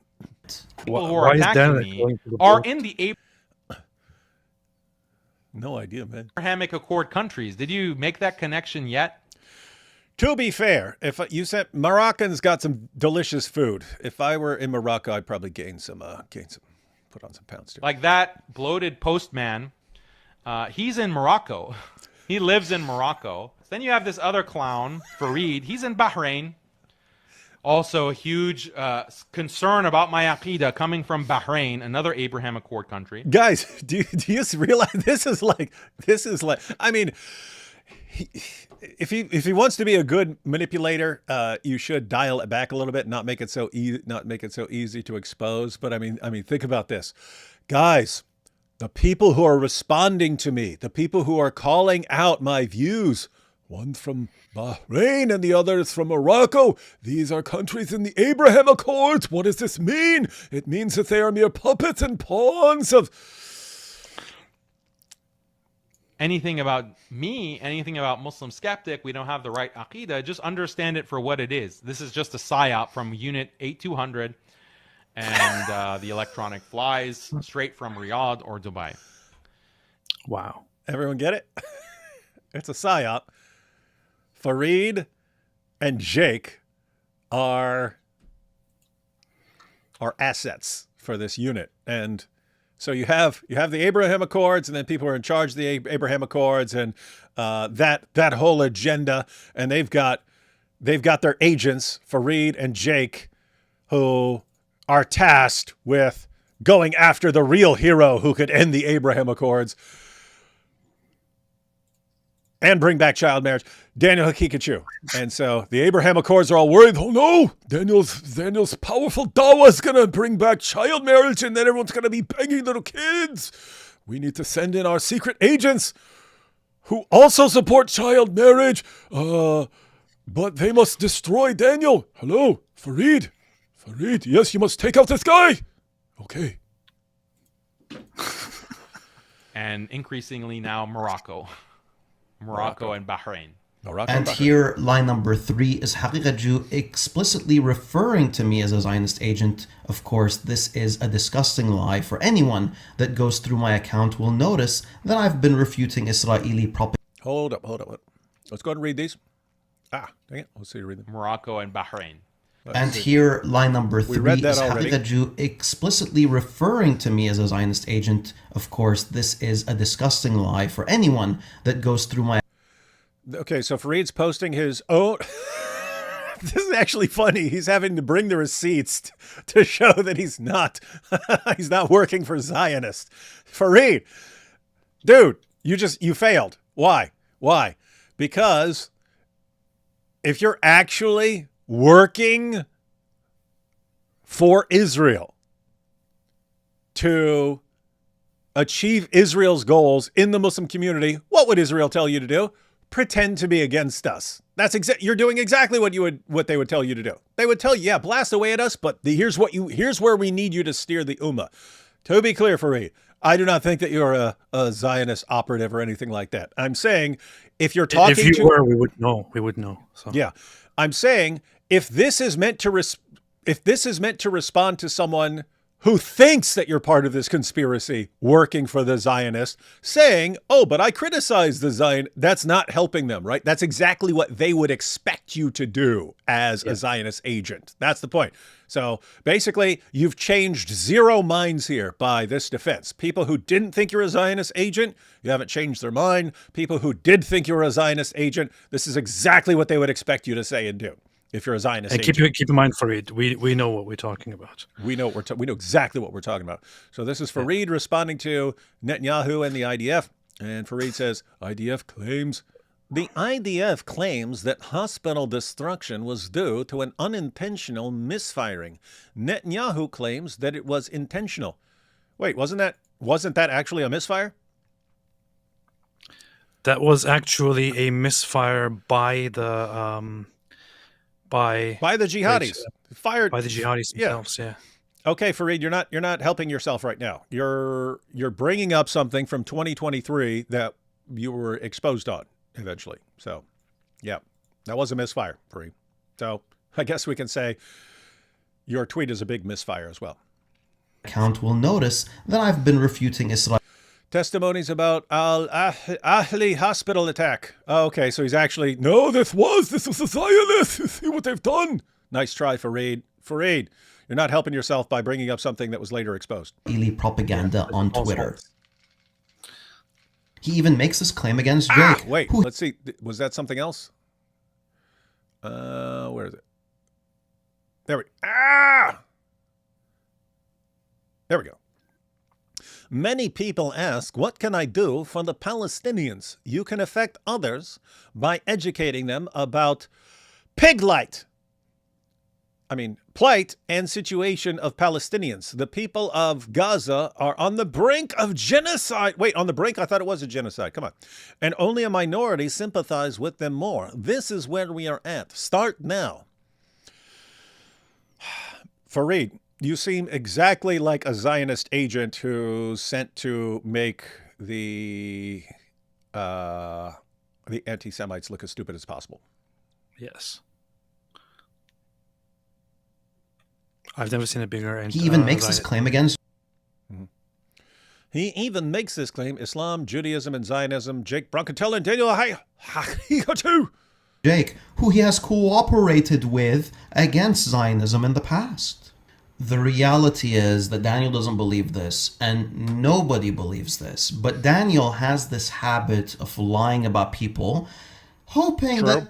People who Why are is attacking Dan me calling people are bloated? in the No idea, man. Abrahamic Accord countries. Did you make that connection yet? To be fair, if you said Moroccans got some delicious food, if I were in Morocco, I'd probably gain some, put on some pounds too. Like that bloated postman, he's in Morocco. He lives in Morocco. Then you have this other clown, Farid. He's in Bahrain. Also a huge concern about my Aqidah coming from Bahrain, another Abraham Accord country. Guys, do you realize this is like, I mean, if he wants to be a good manipulator, you should dial it back a little bit, not make it so easy to expose. But I mean, think about this, guys. The people who are responding to me, the people who are calling out my views, one from Bahrain and the other is from Morocco. These are countries in the Abraham Accords. What does this mean? It means that they are mere puppets and pawns of... Anything about me, anything about Muslim skeptic, we don't have the right Aqidah. Just understand it for what it is. This is just a psyop from Unit 8200 and the electronic flies straight from Riyadh or Dubai. Wow. Everyone get it? It's a psyop. Farid and Jake are assets for this unit. And so you have the Abraham Accords, and then people are in charge of the Abraham Accords and that whole agenda. And they've got their agents, Farid and Jake, who are tasked with going after the real hero who could end the Abraham Accords and bring back child marriage, Daniel Hakikachu. And so the Abraham Accords are all worried. Oh no, Daniel's powerful Dawah is gonna bring back child marriage, and then everyone's gonna be banging little kids. We need to send in our secret agents who also support child marriage. But they must destroy Daniel. Hello, Farid. Farid, yes, you must take out this guy. Okay. And increasingly now Morocco and Bahrain. And here, line number 3 is Haqiqaju explicitly referring to me as a Zionist agent. Of course, this is a disgusting lie. For anyone that goes through my account will notice that I've been refuting Israeli propaganda. Hold up. Let's go ahead and read these. Dang it. Let's see you read them. Morocco and Bahrain. And here, line number 3 read that is already. Haqiqaju explicitly referring to me as a Zionist agent. Of course, this is a disgusting lie. For anyone that goes through my Okay, so Farid's posting his own... This is actually funny. He's having to bring the receipts to show that he's not working for Zionists. Farid, dude, you failed. Why? Because if you're actually working for Israel to achieve Israel's goals in the Muslim community, what would Israel tell you to do? Pretend to be against us. You're doing exactly what they would tell you to do. They would tell you, yeah, blast away at us, but here's where we need you to steer the Ummah. To be clear, Farid, I do not think that you're a Zionist operative or anything like that. I'm saying if you're talking If you to were, we would know. We would know. So. yeah, I'm saying if this is meant to respond to someone who thinks that you're part of this conspiracy working for the Zionists, saying, "Oh, but I criticize the Zion," that's not helping them, right? That's exactly what they would expect you to do as a Zionist agent. That's the point. So basically, you've changed zero minds here by this defense. People who didn't think you're a Zionist agent, you haven't changed their mind. People who did think you were a Zionist agent, this is exactly what they would expect you to say and do. If you're a Zionist And agent. keep in mind, Farid, we know what we're talking about. We know we know exactly what we're talking about. So this is Farid responding to Netanyahu and the IDF. And Farid says, the IDF claims that hospital destruction was due to an unintentional misfiring. Netanyahu claims that it was intentional. Wait, wasn't that actually a misfire? That was actually a misfire by the by the jihadis. Fired by the jihadis themselves. Yeah. Okay, Farid, you're not helping yourself right now. You're bringing up something from 2023 that you were exposed on eventually. So, yeah, that was a misfire, Farid. So I guess we can say your tweet is a big misfire as well. Account will notice that I've been refuting Israel. Testimonies about Al-Ahli hospital attack. Oh, okay, so he's actually... No, this was a Zionist. See what they've done. Nice try, Farid. Farid, you're not helping yourself by bringing up something that was later exposed. Israeli propaganda on Twitter. He even makes this claim against Jake. Wait, let's see. Was that something else? Where is it? There we go. Many people ask, what can I do for the Palestinians? You can affect others by educating them about plight and situation of Palestinians. The people of Gaza are on the brink of genocide. Wait, on the brink? I thought it was a genocide. Come on. And only a minority sympathize with them more. This is where we are at. Start now. Farid, you seem exactly like a Zionist agent who's sent to make the anti-Semites look as stupid as possible. Yes. I've never seen a bigger... He even makes this claim against... He even makes this claim, Islam, Judaism, and Zionism. Jake Bronkatella and Daniel Hagikatu. Jake, who he has cooperated with against Zionism in the past. The reality is that Daniel doesn't believe this, and nobody believes this. But Daniel has this habit of lying about people, hoping that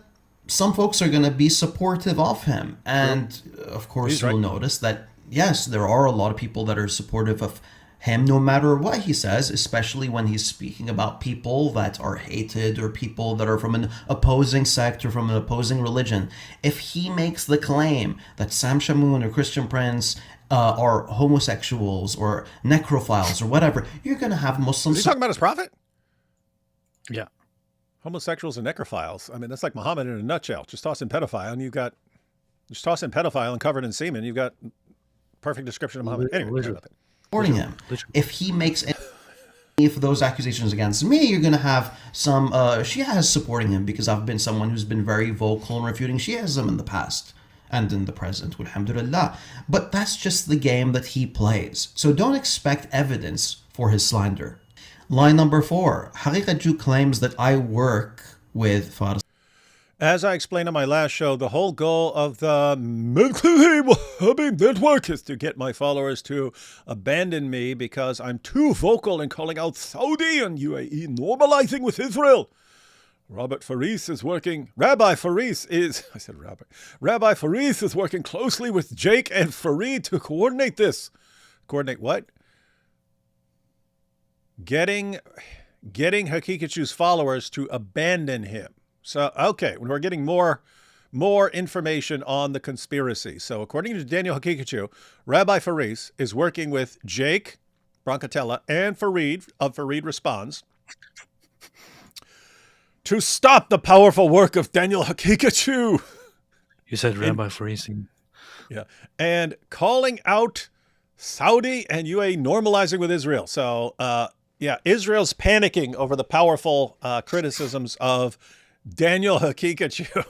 some folks are going to be supportive of him. And of course, you'll notice that, yes, there are a lot of people that are supportive of him no matter what he says, especially when he's speaking about people that are hated or people that are from an opposing sect or from an opposing religion. If he makes the claim that Sam Shamoun or Christian Prince are homosexuals or necrophiles or whatever, you're going to have Muslims... Are you talking about his prophet? Yeah. Homosexuals and necrophiles. I mean, that's like Muhammad in a nutshell. Just toss in pedophile and you've got... Just toss in pedophile and covered in semen, you've got perfect description of Muhammad. Anyway, supporting him. If he makes any of those accusations against me, you're going to have some Shias supporting him, because I've been someone who's been very vocal in refuting Shiism in the past and in the present, alhamdulillah. But that's just the game that he plays. So don't expect evidence for his slander. Line number 4. Hagikatu claims that I work with Farid. As I explained on my last show, the whole goal of the Wahhabi network is to get my followers to abandon me because I'm too vocal in calling out Saudi and UAE normalizing with Israel. Rabbi Faris is working closely with Jake and Farid to coordinate this. Coordinate what? Getting Hakikachu's followers to abandon him. So, okay, we're getting more information on the conspiracy. So, according to Daniel Hakikachu, Rabbi Faris is working with Jake Bronkatella and Farid of Farid Responds to stop the powerful work of Daniel Hakikachu. You said Rabbi Faris. Yeah, and calling out Saudi and UAE normalizing with Israel. So, yeah, Israel's panicking over the powerful criticisms of Daniel Hakikachu.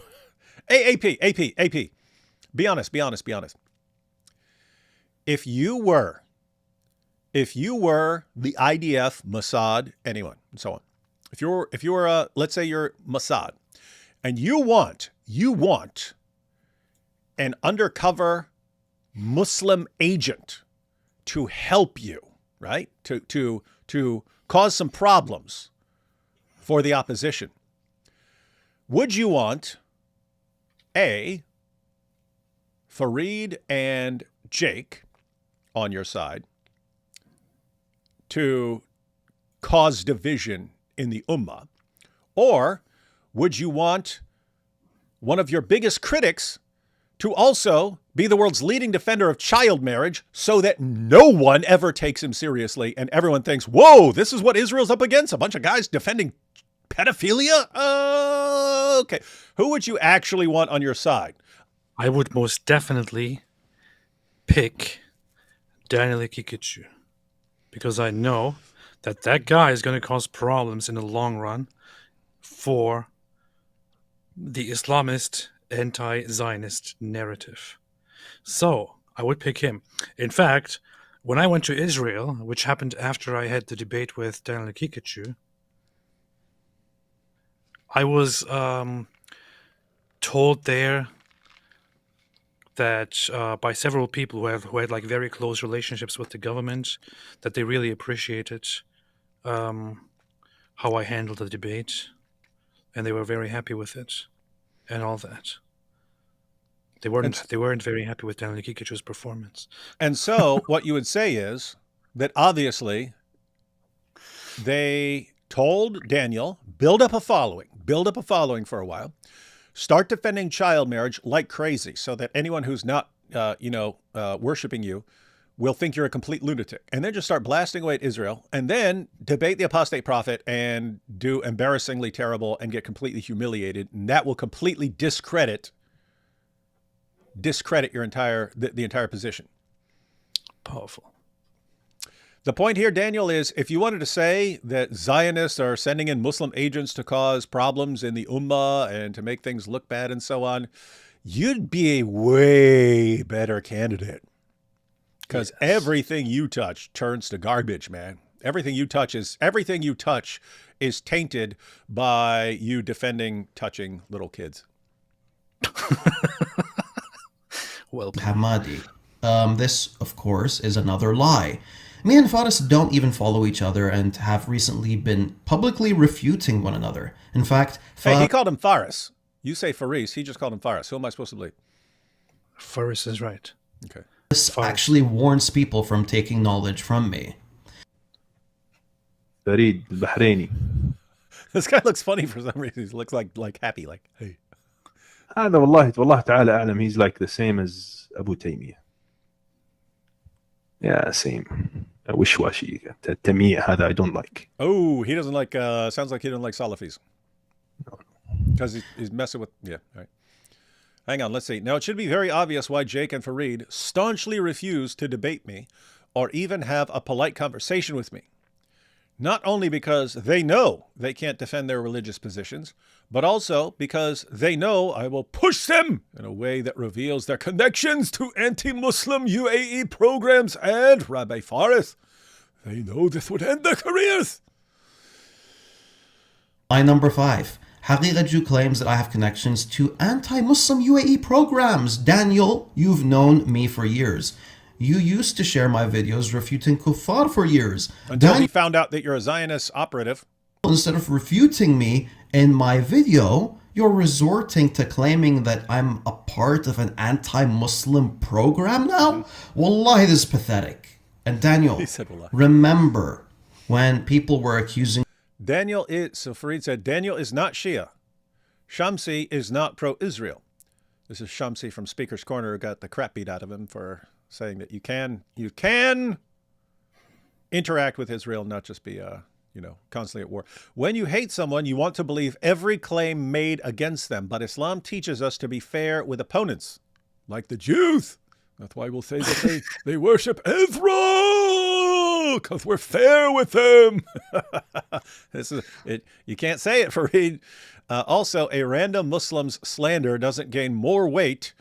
AP. Be honest. If you were the IDF, Mossad, anyone, and so on, if you were let's say you're Mossad, and you want an undercover Muslim agent to help you, right? To cause some problems for the opposition. Would you want A, Farid and Jake on your side to cause division in the Ummah? Or would you want one of your biggest critics to also be the world's leading defender of child marriage so that no one ever takes him seriously and everyone thinks, whoa, this is what Israel's up against? A bunch of guys defending pedophilia? Okay. Who would you actually want on your side? I would most definitely pick Daniel Hakikachu, because I know that guy is going to cause problems in the long run for the Islamist anti-Zionist narrative. So I would pick him. In fact, when I went to Israel, which happened after I had the debate with Daniel Hakikachu, I was told there that by several people who had like very close relationships with the government, that they really appreciated how I handled the debate, and they were very happy with it, and all that. They weren't very happy with Daniel Hakikachu's performance. And so what you would say is that obviously they told Daniel, build up a following for a while, start defending child marriage like crazy so that anyone who's not, worshiping you will think you're a complete lunatic, and then just start blasting away at Israel, and then debate the apostate prophet and do embarrassingly terrible and get completely humiliated. And that will completely discredit your the entire position. Powerful. The point here, Daniel, is if you wanted to say that Zionists are sending in Muslim agents to cause problems in the Ummah and to make things look bad and so on, you'd be a way better candidate. Because everything you touch turns to garbage, man. Everything you touch is tainted by you defending touching little kids. Well, Hamadi. This, of course, is another lie. Me and Faris don't even follow each other and have recently been publicly refuting one another. In fact, Hey, he called him Faris. You say Faris. He just called him Faris. Who am I supposed to believe? Faris is right. Okay. Faris actually warns people from taking knowledge from me. Farid, Bahraini. This guy looks funny for some reason. He looks like happy, like, hey. هذا والله تعالى أعلم. He's like the same as Abu Taymiyyah. Yeah, same. Wishwashi. Tamiya هذا I don't like. Oh, he doesn't like, sounds like he doesn't like Salafis. Because he's messing with, yeah, all right. Hang on, let's see. Now, it should be very obvious why Jake and Farid staunchly refuse to debate me or even have a polite conversation with me. Not only because they know they can't defend their religious positions, but also because they know I will push them in a way that reveals their connections to anti-Muslim UAE programs and Rabbi Faris. They know this would end their careers. Lie number 5. Hakikachu claims that I have connections to anti-Muslim UAE programs. Daniel, you've known me for years. You used to share my videos refuting kuffar for years. Until he found out that you're a Zionist operative. Instead of refuting me in my video, you're resorting to claiming that I'm a part of an anti-Muslim program now? Wallahi, this is pathetic. And Daniel, He said, Wallahi. remember when people were accusing So Farid said, Daniel is not Shia. Shamsi is not pro-Israel. This is Shamsi from Speaker's Corner who got the crap beat out of him for saying that you can interact with Israel, not just be, constantly at war. When you hate someone, you want to believe every claim made against them. But Islam teaches us to be fair with opponents, like the Jews. That's why we'll say that they worship Ezra, because we're fair with them. This is it. You can't say it, Farid. Also, a random Muslim's slander doesn't gain more weight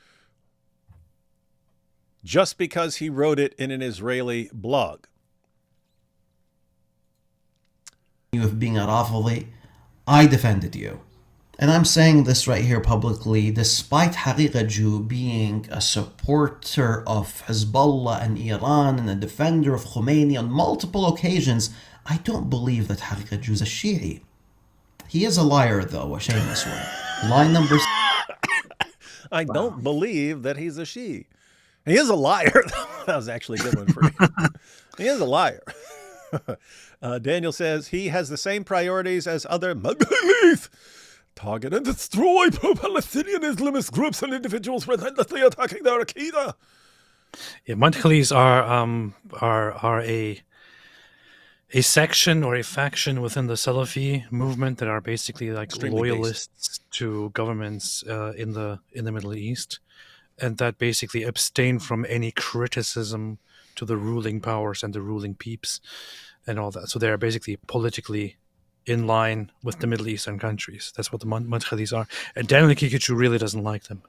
just because he wrote it in an Israeli blog. You of being a Rafidi, I defended you. And I'm saying this right here publicly, despite Haqiqa Jew being a supporter of Hezbollah and Iran and a defender of Khomeini on multiple occasions, I don't believe that Haqiqa Jew is a Shi'i. He is a liar, though, a shameless one. Line number... I don't believe that he's a Shi'i. He is a liar. That was actually a good one for you. He is a liar. Daniel says he has the same priorities as other Madhalis. Target and destroy pro-Palestinian Islamist groups and individuals relentlessly attacking their Aqidah. Yeah, Madhalis are a section or a faction within the Salafi movement that are basically like Extremely loyalists to governments in the Middle East, and that basically abstain from any criticism to the ruling powers and the ruling peeps and all that. So they are basically politically in line with the Middle Eastern countries. That's what the Madhalis are. And Daniel Kikichu really doesn't like them.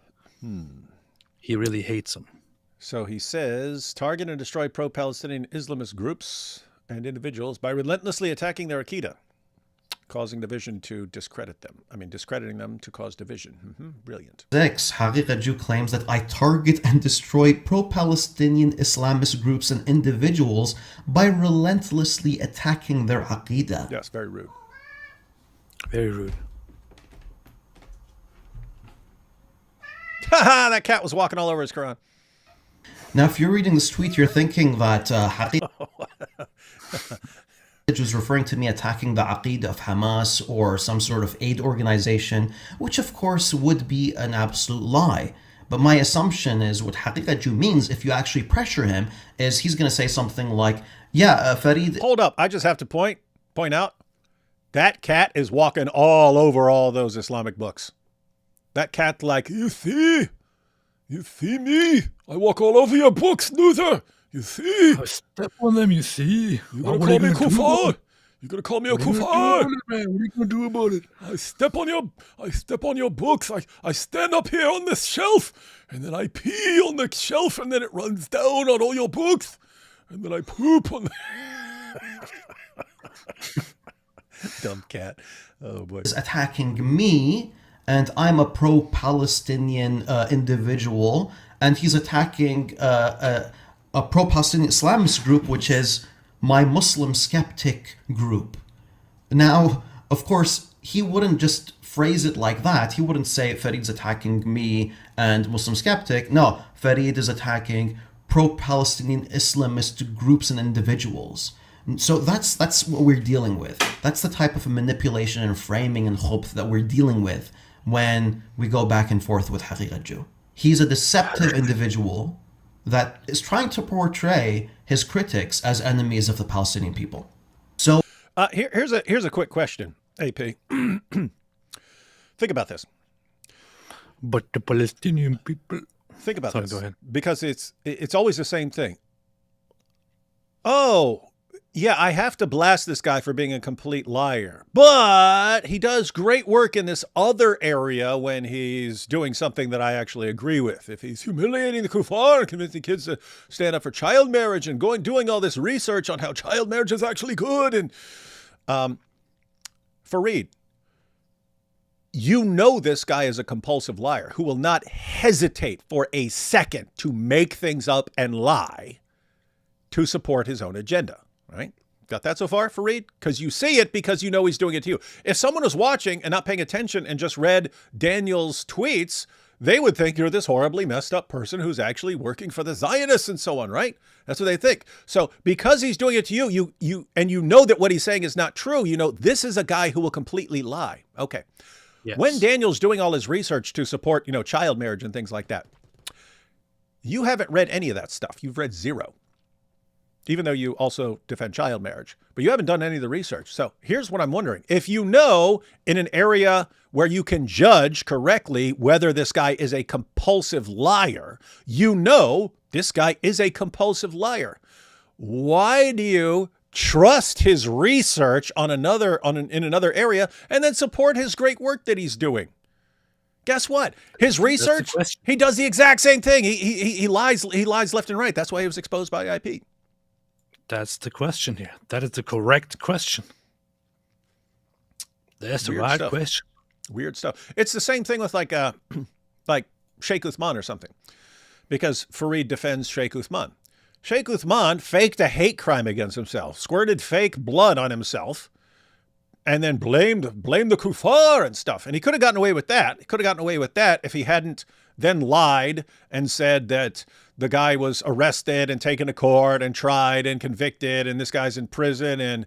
He really hates them. So he says, target and destroy pro-Palestinian Islamist groups and individuals by relentlessly attacking their Aqidah, causing division to discredit them. I mean, discrediting them to cause division. Brilliant. 6. Haqiqa Jew claims that I target and destroy pro-Palestinian Islamist groups and individuals by relentlessly attacking their Aqidah. Yes, very rude. Very rude. Haha, that cat was walking all over his Quran. Now, if you're reading this tweet, you're thinking that Haqiqa was referring to me attacking the Aqidah of Hamas or some sort of aid organization, which of course would be an absolute lie. But my assumption is what Haqiqa Jew means, if you actually pressure him, is he's going to say something like, yeah, Farid... Hold up. I just have to point out, that cat is walking all over all those Islamic books. That cat like, You see me? I walk all over your books, Luther. You see? I step on them, you see. You're going to call me Kufar? You're going to call me a Kufar? What are you going to do about it? I step on your books. I stand up here on this shelf, and then I pee on the shelf, and then it runs down on all your books, and then I poop on the... dumb cat. Oh, boy. is attacking me, and I'm a pro-Palestinian individual, and he's attacking a pro-Palestinian Islamist group, which is my Muslim skeptic group. Now, of course, he wouldn't just phrase it like that. He wouldn't say Farid's attacking me and Muslim skeptic. No, Farid is attacking pro-Palestinian Islamist groups and individuals. So that's what we're dealing with. That's the type of manipulation and framing and hope that we're dealing with when we go back and forth with Haqiqa Jew. He's a deceptive individual that is trying to portray his critics as enemies of the Palestinian people. So here's a quick question, AP. Think about this. But the Palestinian people... Think about Sorry, this. go ahead. Because it's always the same thing. Oh, yeah, I have to blast this guy for being a complete liar. But he does great work in this other area when he's doing something that I actually agree with. If he's humiliating the kuffar, convincing kids to stand up for child marriage and doing all this research on how child marriage is actually good. And Farid, you know this guy is a compulsive liar who will not hesitate for a second to make things up and lie to support his own agenda. Right? Got that so far, Farid? Because you see it because you know he's doing it to you. If someone was watching and not paying attention and just read Daniel's tweets, they would think you're this horribly messed up person who's actually working for the Zionists and so on, right? That's what they think. So because he's doing it to you, you know that what he's saying is not true. You know, this is a guy who will completely lie. Okay. Yes. When Daniel's doing all his research to support, child marriage and things like that, you haven't read any of that stuff. You've read zero. even though you also defend child marriage. But you haven't done any of the research. So here's what I'm wondering. If you know in an area where you can judge correctly whether this guy is a compulsive liar, you know this guy is a compulsive liar. Why do you trust his research in another area and then support his great work that he's doing? Guess what? His research, he does the exact same thing. He lies left and right. That's why he was exposed by IP. That's the question here. That is the correct question. That's the right question. Weird stuff. It's the same thing with like Sheikh Uthman or something, because Farid defends Sheikh Uthman. Sheikh Uthman faked a hate crime against himself, squirted fake blood on himself, and then blamed the kuffar and stuff. And he could have gotten away with that. He could have gotten away with that if he hadn't then lied and said that the guy was arrested and taken to court and tried and convicted, and this guy's in prison. And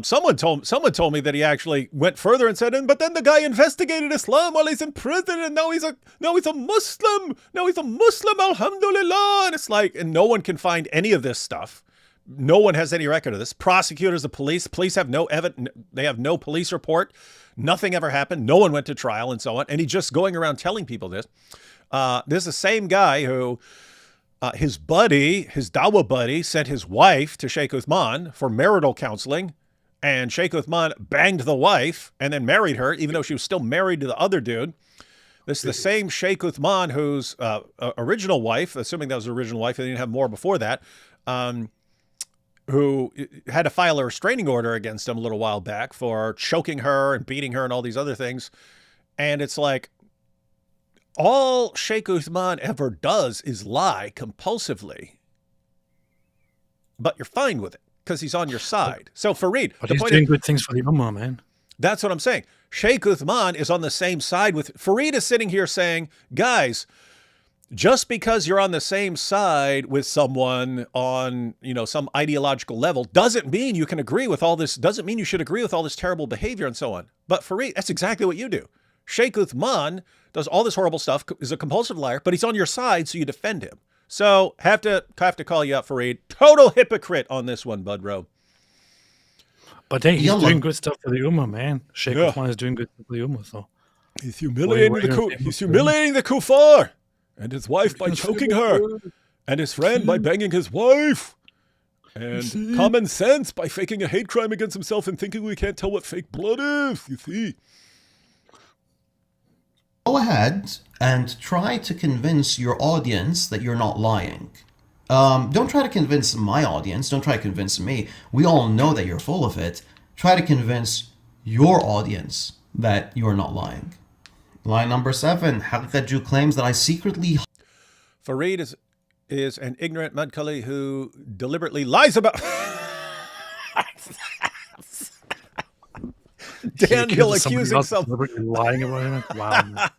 someone told me that he actually went further and said, but then the guy investigated Islam while he's in prison, and now he's a Muslim. Now he's a Muslim, alhamdulillah. And it's like, and no one can find any of this stuff. No one has any record of this. Prosecutors, the police have no evidence. They have no police report. Nothing ever happened. No one went to trial and so on. And he's just going around telling people this. This is the same guy who his Dawa buddy, sent his wife to Sheikh Uthman for marital counseling. And Sheikh Uthman banged the wife and then married her, even though she was still married to the other dude. This is the same Sheikh Uthman whose original wife, assuming that was the original wife, they didn't have more before that, who had to file a restraining order against him a little while back for choking her and beating her and all these other things. And it's like, all Sheikh Uthman ever does is lie compulsively. But you're fine with it because he's on your side. So Farid, but he's doing good things for the Ummah, man. That's what I'm saying. Sheikh Uthman is on the same side with Farid. Is sitting here saying, guys, just because you're on the same side with someone on, some ideological level doesn't mean you can agree with all this, doesn't mean you should agree with all this terrible behavior and so on. But Farid, that's exactly what you do. Sheikh Uthman does all this horrible stuff, is a compulsive liar, but he's on your side, so you defend him. So have to call you out, Farid. Total hypocrite on this one, Bud Rowe. But hey, he's doing good stuff for the Ummah, man. Sheikh Uthman is doing good stuff for the Ummah, so. He's humiliating the kuffar. And his wife by choking her. And his friend by banging his wife. And common sense by faking a hate crime against himself and thinking we can't tell what fake blood is. You see? Go ahead and try to convince your audience that you're not lying. Don't try to convince my audience. Don't try to convince me. We all know that you're full of it. Try to convince your audience that you're not lying. Line number 7. Haqiqat Jew claims that I secretly... Farid is an ignorant Mudcully who deliberately lies about... Daniel accusing someone... Deliberately lying about him? Wow.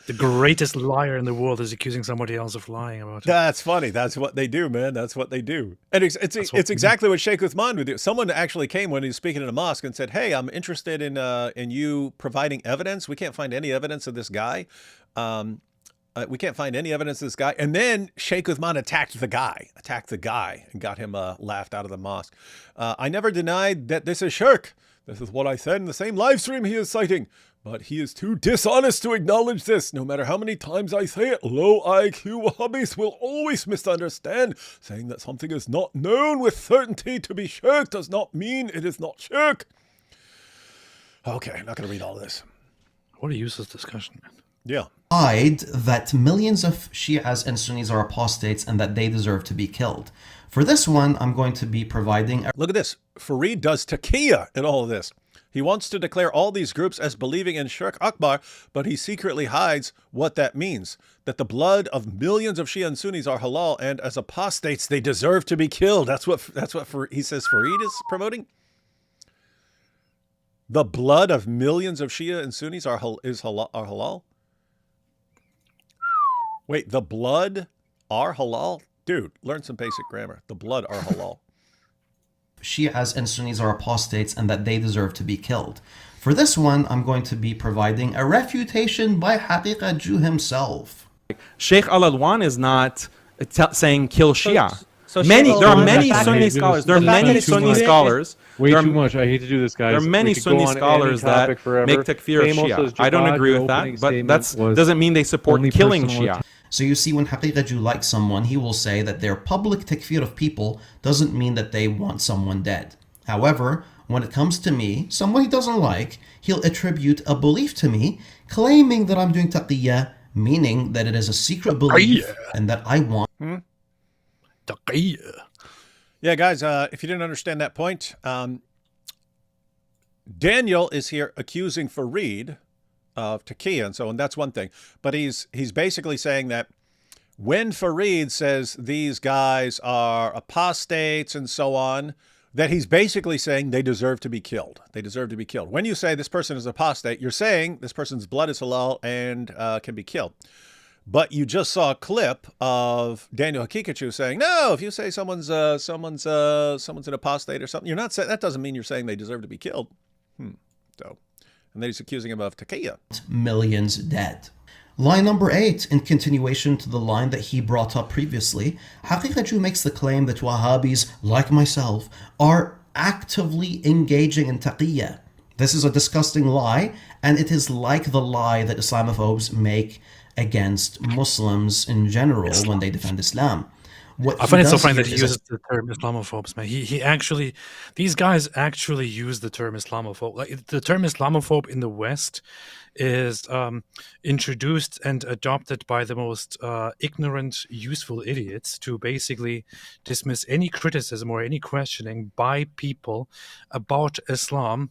The greatest liar in the world is accusing somebody else of lying about it. That's funny. That's what they do, man. That's what they do. And it's exactly what Sheikh Uthman would do. Someone actually came when he was speaking in a mosque and said, hey, I'm interested in you providing evidence. We can't find any evidence of this guy. We can't find any evidence of this guy. And then Sheikh Uthman attacked the guy and got him laughed out of the mosque. I never denied that this is shirk. This is what I said in the same live stream he is citing. But he is too dishonest to acknowledge this. No matter how many times I say it, low IQ Wahhabis will always misunderstand. Saying that something is not known with certainty to be shirk does not mean it is not shirk. Okay, I'm not going to read all of this. What a useless discussion, man. Yeah. That millions of Shias and Sunnis are apostates and that they deserve to be killed. For this one, I'm going to be providing... Look at this. Farid does Taqiyya in all of this. He wants to declare all these groups as believing in Shirk Akbar, but he secretly hides what that means. That the blood of millions of Shia and Sunnis are halal, and as apostates, they deserve to be killed. That's what he says Farid is promoting. The blood of millions of Shia and Sunnis are halal? Wait, the blood are halal? Dude, learn some basic grammar. The blood are halal. Shias and Sunnis are apostates and that they deserve to be killed. For this one, I'm going to be providing a refutation by Haqiqat Jew himself. Sheikh Al-Alwan is not saying kill Shia. So Many, Sheikh, there are the many fact Sunni that- scholars. There are the fact that many it's Sunni student- scholars. Way there are, too much. I hate to do this, guys. There are many We could Sunni go on any scholars that topic forever. make takfir of Same also Shia. as I don't jihad, agree your with that, opening but statement that was doesn't mean they support only killing personal Shia. So you see, when Haqiqaju likes someone, he will say that their public takfir of people doesn't mean that they want someone dead. However, when it comes to me, someone he doesn't like, he'll attribute a belief to me, claiming that I'm doing taqiyya, meaning that it is a secret belief and that I want. Taqiyya. Yeah, guys, if you didn't understand that point, Daniel is here accusing Farid of Taqiyya and so on. That's one thing. But he's basically saying that when Farid says these guys are apostates and so on, that he's basically saying they deserve to be killed. They deserve to be killed. When you say this person is apostate, you're saying this person's blood is halal and can be killed. But you just saw a clip of Daniel Haqiqatu saying, no, if you say someone's an apostate or something, you're not saying, that doesn't mean you're saying they deserve to be killed. So, and then he's accusing him of Taqiyya. Millions dead. Line number 8, in continuation to the line that he brought up previously, Haqiqatu makes the claim that Wahhabis, like myself, are actively engaging in taqiyya. This is a disgusting lie, and it is like the lie that Islamophobes make against Muslims in general when they defend Islam. What I he find it so does funny here that he is uses the term Islamophobes, man. He actually, these guys actually use the term Islamophobe. Like the term Islamophobe in the West is introduced and adopted by the most ignorant, useful idiots to basically dismiss any criticism or any questioning by people about Islam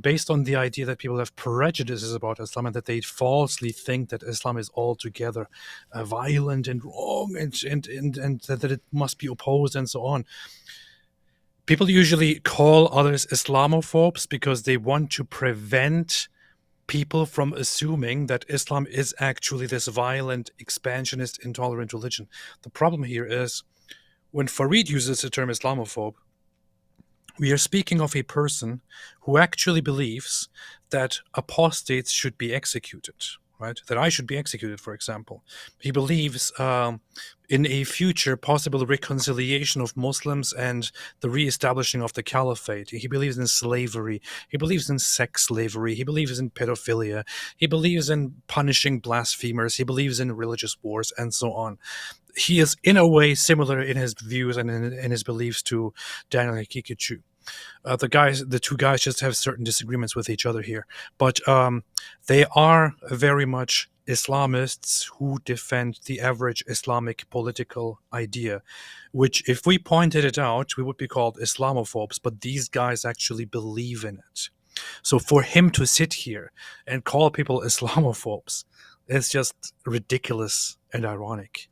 based on the idea that people have prejudices about Islam and that they falsely think that Islam is altogether violent and wrong and that it must be opposed and so on. People usually call others Islamophobes because they want to prevent people from assuming that Islam is actually this violent, expansionist, intolerant religion. The problem here is when Farid uses the term Islamophobe, we are speaking of a person who actually believes that apostates should be executed, right? That I should be executed, for example. He believes in a future possible reconciliation of Muslims and the reestablishing of the caliphate. He believes in slavery. He believes in sex slavery. He believes in pedophilia. He believes in punishing blasphemers. He believes in religious wars and so on. He is in a way similar in his views and in his beliefs to Daniel Haqiqatu. The two guys just have certain disagreements with each other here, but they are very much Islamists who defend the average Islamic political idea, which if we pointed it out, we would be called Islamophobes, but these guys actually believe in it. So for him to sit here and call people Islamophobes is just ridiculous and ironic.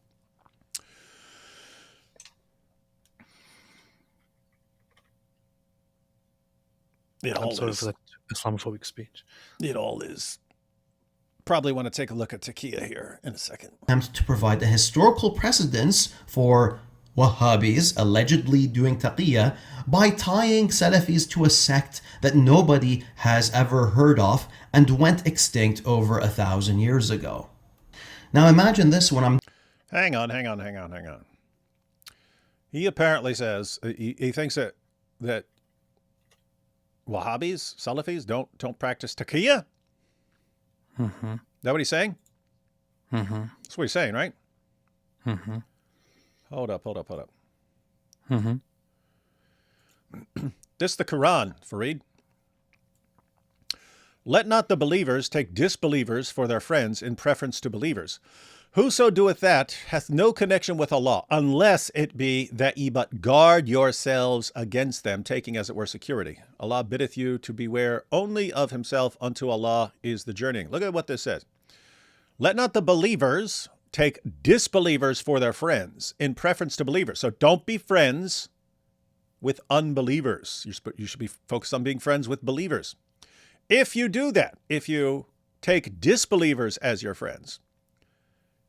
I'm sorry for that Islamophobic speech. It all is. Probably want to take a look at Taqiyya here in a second. Attempt to provide a historical precedence for Wahhabis allegedly doing taqiyya by tying Salafis to a sect that nobody has ever heard of and went extinct over 1,000 years ago. Now imagine this when I'm... Hang on. He apparently says, he thinks that Wahhabis, Salafis don't practice Taqiyya? Mm-hmm. Is that what he's saying? Mm-hmm. That's what he's saying, right? Mm-hmm. Hold up. Mm-hmm. This is the Quran, Farid. Let not the believers take disbelievers for their friends in preference to believers. Whoso doeth that hath no connection with Allah, unless it be that ye but guard yourselves against them, taking as it were security. Allah biddeth you to beware only of himself, unto Allah is the journeying. Look at what this says. Let not the believers take disbelievers for their friends in preference to believers. So don't be friends with unbelievers. You should be focused on being friends with believers. If you do that, if you take disbelievers as your friends,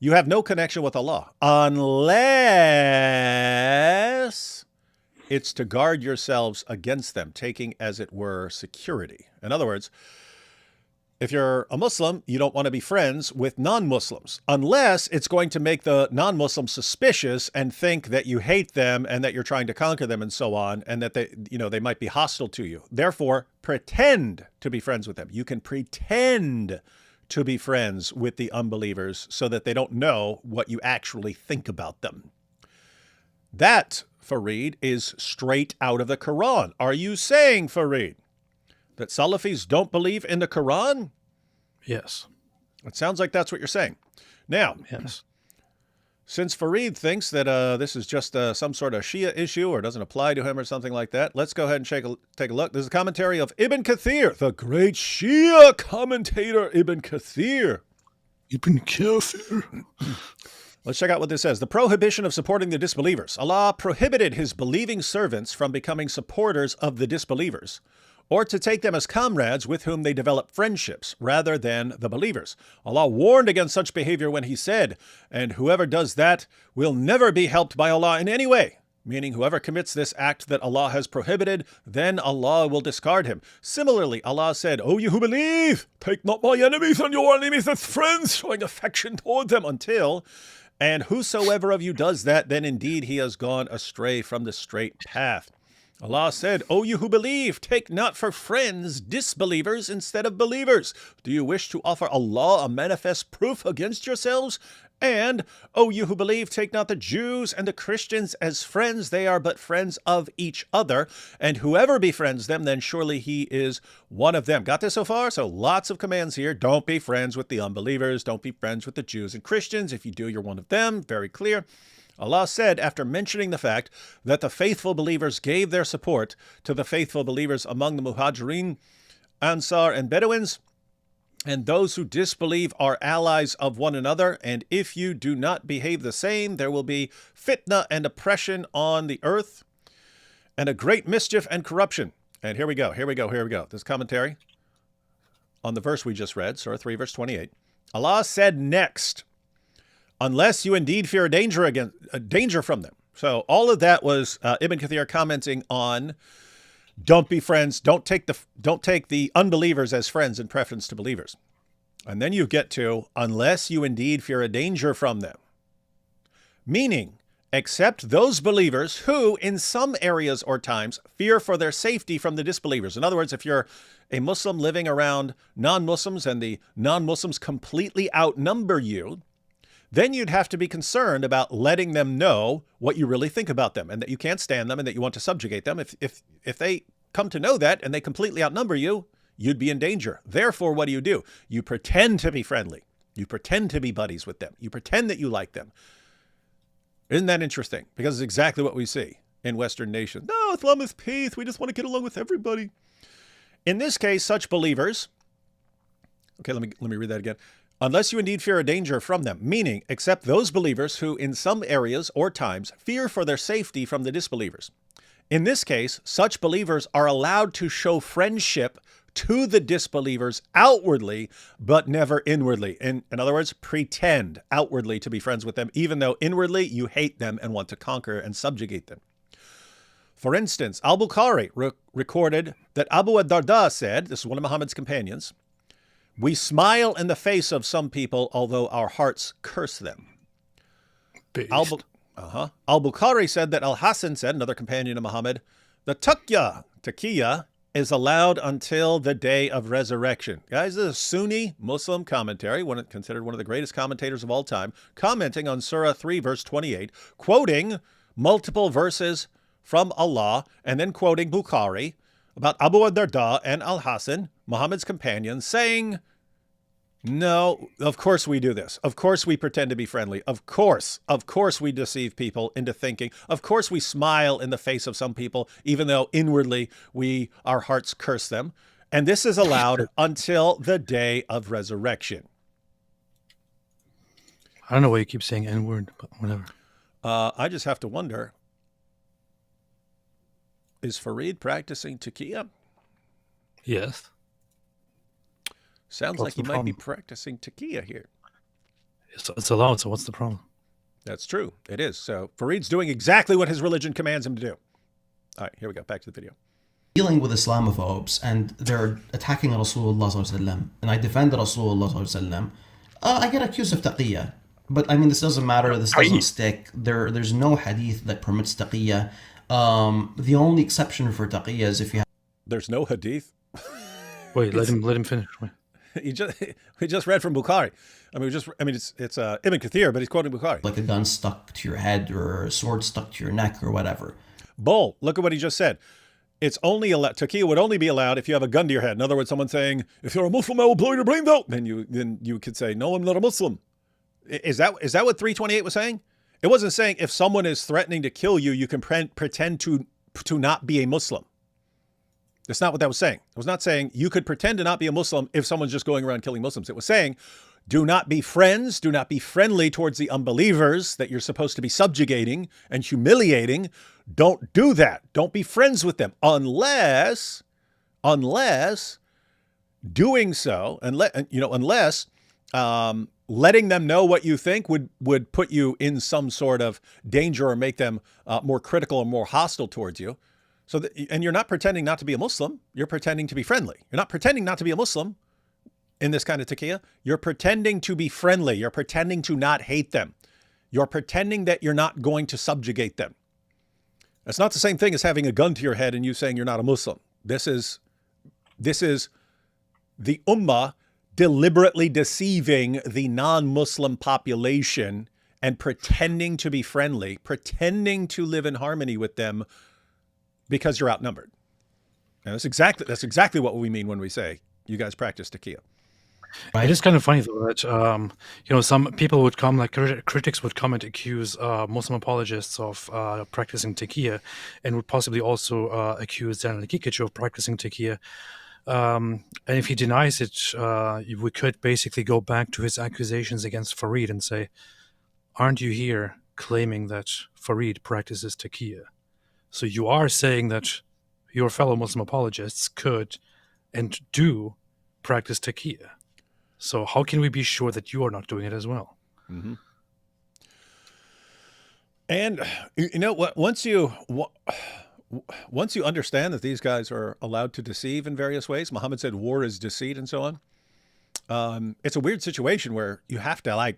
you have no connection with Allah, unless it's to guard yourselves against them, taking, as it were, security. In other words, if you're a Muslim, you don't want to be friends with non-Muslims unless it's going to make the non-Muslims suspicious and think that you hate them and that you're trying to conquer them and so on, and that they might be hostile to you. Therefore, pretend to be friends with them. You can pretend to be friends with the unbelievers so that they don't know what you actually think about them. That, Farid, is straight out of the Quran. Are you saying, Farid, that Salafis don't believe in the Quran? Yes. It sounds like that's what you're saying. Now, Yes. since Farid thinks that this is just some sort of Shia issue or doesn't apply to him or something like that, let's go ahead and take a look. There's a commentary of Ibn Kathir, the great Shia commentator Ibn Kathir. Ibn Kathir. Let's check out what this says. The prohibition of supporting the disbelievers. Allah prohibited his believing servants from becoming supporters of the disbelievers, or to take them as comrades with whom they develop friendships rather than the believers. Allah warned against such behavior when he said, and whoever does that will never be helped by Allah in any way, meaning whoever commits this act that Allah has prohibited, then Allah will discard him. Similarly, Allah said, O you who believe, take not my enemies and your enemies as friends, showing affection toward them until... And whosoever of you does that, then indeed he has gone astray from the straight path. Allah said, O you who believe, take not for friends disbelievers instead of believers. Do you wish to offer Allah a manifest proof against yourselves? And, O you who believe, take not the Jews and the Christians as friends. They are but friends of each other. And whoever befriends them, then surely he is one of them. Got this so far? So lots of commands here. Don't be friends with the unbelievers. Don't be friends with the Jews and Christians. If you do, you're one of them. Very clear. Allah said, after mentioning the fact that the faithful believers gave their support to the faithful believers among the Muhajirin, Ansar, and Bedouins, and those who disbelieve are allies of one another, and if you do not behave the same, there will be fitna and oppression on the earth, and a great mischief and corruption. And here we go. This commentary on the verse we just read, Surah 3, verse 28. Allah said next, unless you indeed fear a danger from them. So all of that was Ibn Kathir commenting on don't be friends, don't take the unbelievers as friends in preference to believers. And then you get to unless you indeed fear a danger from them. Meaning, except those believers who in some areas or times fear for their safety from the disbelievers. In other words, if you're a Muslim living around non-Muslims and the non-Muslims completely outnumber you, then you'd have to be concerned about letting them know what you really think about them and that you can't stand them and that you want to subjugate them. If they come to know that and they completely outnumber you, you'd be in danger. Therefore, what do? You pretend to be friendly. You pretend to be buddies with them. You pretend that you like them. Isn't that interesting? Because it's exactly what we see in Western nations. No, Islam is peace. We just want to get along with everybody. In this case, such believers... Okay, let me read that again. Unless you indeed fear a danger from them, meaning except those believers who in some areas or times fear for their safety from the disbelievers. In this case, such believers are allowed to show friendship to the disbelievers outwardly, but never inwardly. In other words, pretend outwardly to be friends with them, even though inwardly you hate them and want to conquer and subjugate them. For instance, Al-Bukhari recorded that Abu ad-Darda said, this is one of Muhammad's companions, we smile in the face of some people, although our hearts curse them. Al-Bukhari said that Al-Hasan said, another companion of Muhammad, the Taqiyya, is allowed until the day of resurrection. Guys, this is a Sunni Muslim commentary, considered one of the greatest commentators of all time, commenting on Surah 3, verse 28, quoting multiple verses from Allah, and then quoting Bukhari about Abu ad-Darda and Al-Hasan, Muhammad's companions, saying, no, of course we do this. Of course we pretend to be friendly. Of course we deceive people into thinking. Of course we smile in the face of some people, even though inwardly our hearts curse them. And this is allowed until the day of resurrection. I don't know why you keep saying N-word, but whatever. I just have to wonder, is Farid practicing Taqiyya? Yes. Sounds like he might be practicing Taqiyya here. It's allowed, so what's the problem? That's true. It is. So Farid's doing exactly what his religion commands him to do. All right, here we go. Back to the video. dealing with Islamophobes and they're attacking Rasulullah sallallahu alaihi wasallam, and I defend Rasulullah sallallahu alaihi wasallam, I get accused of taqiyya. But I mean, this doesn't matter. This doesn't stick. There's no hadith that permits taqiyya. The only exception for taqiyya is if you have. There's no hadith. Wait, let him finish. Wait. We just read from Bukhari. It's Ibn Kathir, but he's quoting Bukhari. Like a gun stuck to your head or a sword stuck to your neck or whatever. Bull. Look at what he just said. It's only allowed. Taqiyya would only be allowed if you have a gun to your head. In other words, someone saying, "If you're a Muslim, I will blow your brains out." Then you could say, "No, I'm not a Muslim." Is that what 328 was saying? It wasn't saying if someone is threatening to kill you, you can pretend to not be a Muslim. That's not what that was saying. It was not saying you could pretend to not be a Muslim if someone's just going around killing Muslims. It was saying, do not be friends, do not be friendly towards the unbelievers that you're supposed to be subjugating and humiliating. Don't do that. Don't be friends with them unless doing so, unless letting them know what you think would put you in some sort of danger or make them more critical or more hostile towards you. And you're not pretending not to be a Muslim. You're pretending to be friendly. You're not pretending not to be a Muslim in this kind of taqiyya. You're pretending to be friendly. You're pretending to not hate them. You're pretending that you're not going to subjugate them. That's not the same thing as having a gun to your head and you saying you're not a Muslim. This is the Ummah deliberately deceiving the non-Muslim population and pretending to be friendly, pretending to live in harmony with them because you're outnumbered. And that's exactly what we mean when we say you guys practice taqiyya. Right. It is kind of funny though that some people would come, like critics would come and accuse Muslim apologists of practicing taqiyya, and would possibly also accuse Daniel Kikic of practicing taqiyya. And if he denies it, we could basically go back to his accusations against Farid and say, aren't you here claiming that Farid practices taqiyya? So you are saying that your fellow Muslim apologists could and do practice taqiyya. So how can we be sure that you are not doing it as well? Mm-hmm. And you know what? Once you understand that these guys are allowed to deceive in various ways, Muhammad said war is deceit and so on. It's a weird situation where you have to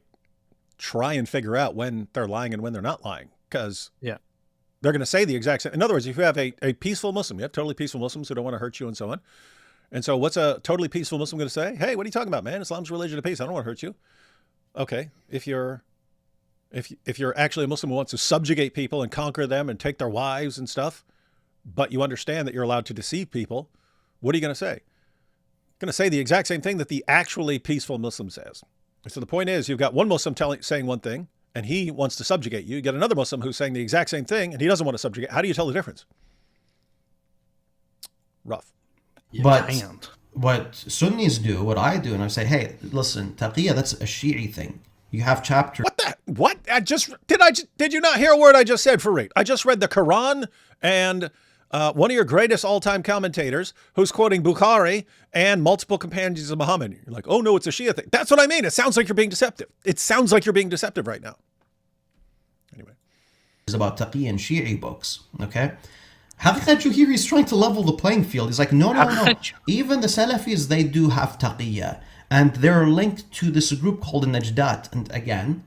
try and figure out when they're lying and when they're not lying, because they're going to say the exact same. In other words, if you have a peaceful Muslim, you have totally peaceful Muslims who don't want to hurt you and so on. And so what's a totally peaceful Muslim going to say? Hey, what are you talking about, man? Islam's religion of peace. I don't want to hurt you. Okay. If you're actually a Muslim who wants to subjugate people and conquer them and take their wives and stuff, but you understand that you're allowed to deceive people, what are you going to say? Going to say the exact same thing that the actually peaceful Muslim says. So the point is, you've got one Muslim saying one thing, and he wants to subjugate you. You get another Muslim who's saying the exact same thing, and he doesn't want to subjugate. How do you tell the difference? Rough. But what Sunnis do, what I do, and I say, hey, listen, taqiyya, that's a Shi'i thing. You have chapters. What? Did you not hear a word I just said, Farid? I just read the Quran and one of your greatest all-time commentators who's quoting Bukhari and multiple companions of Muhammad. You're like, oh no, it's a Shia thing. That's what I mean. It sounds like you're being deceptive. It sounds like you're being deceptive right now. Anyway. It's about Taqiyya and Shi'i books, okay? Haqiqat Juhiri is trying to level the playing field. He's like, no. Even the Salafis, they do have Taqiyya. And they're linked to this group called the Najdat. And again,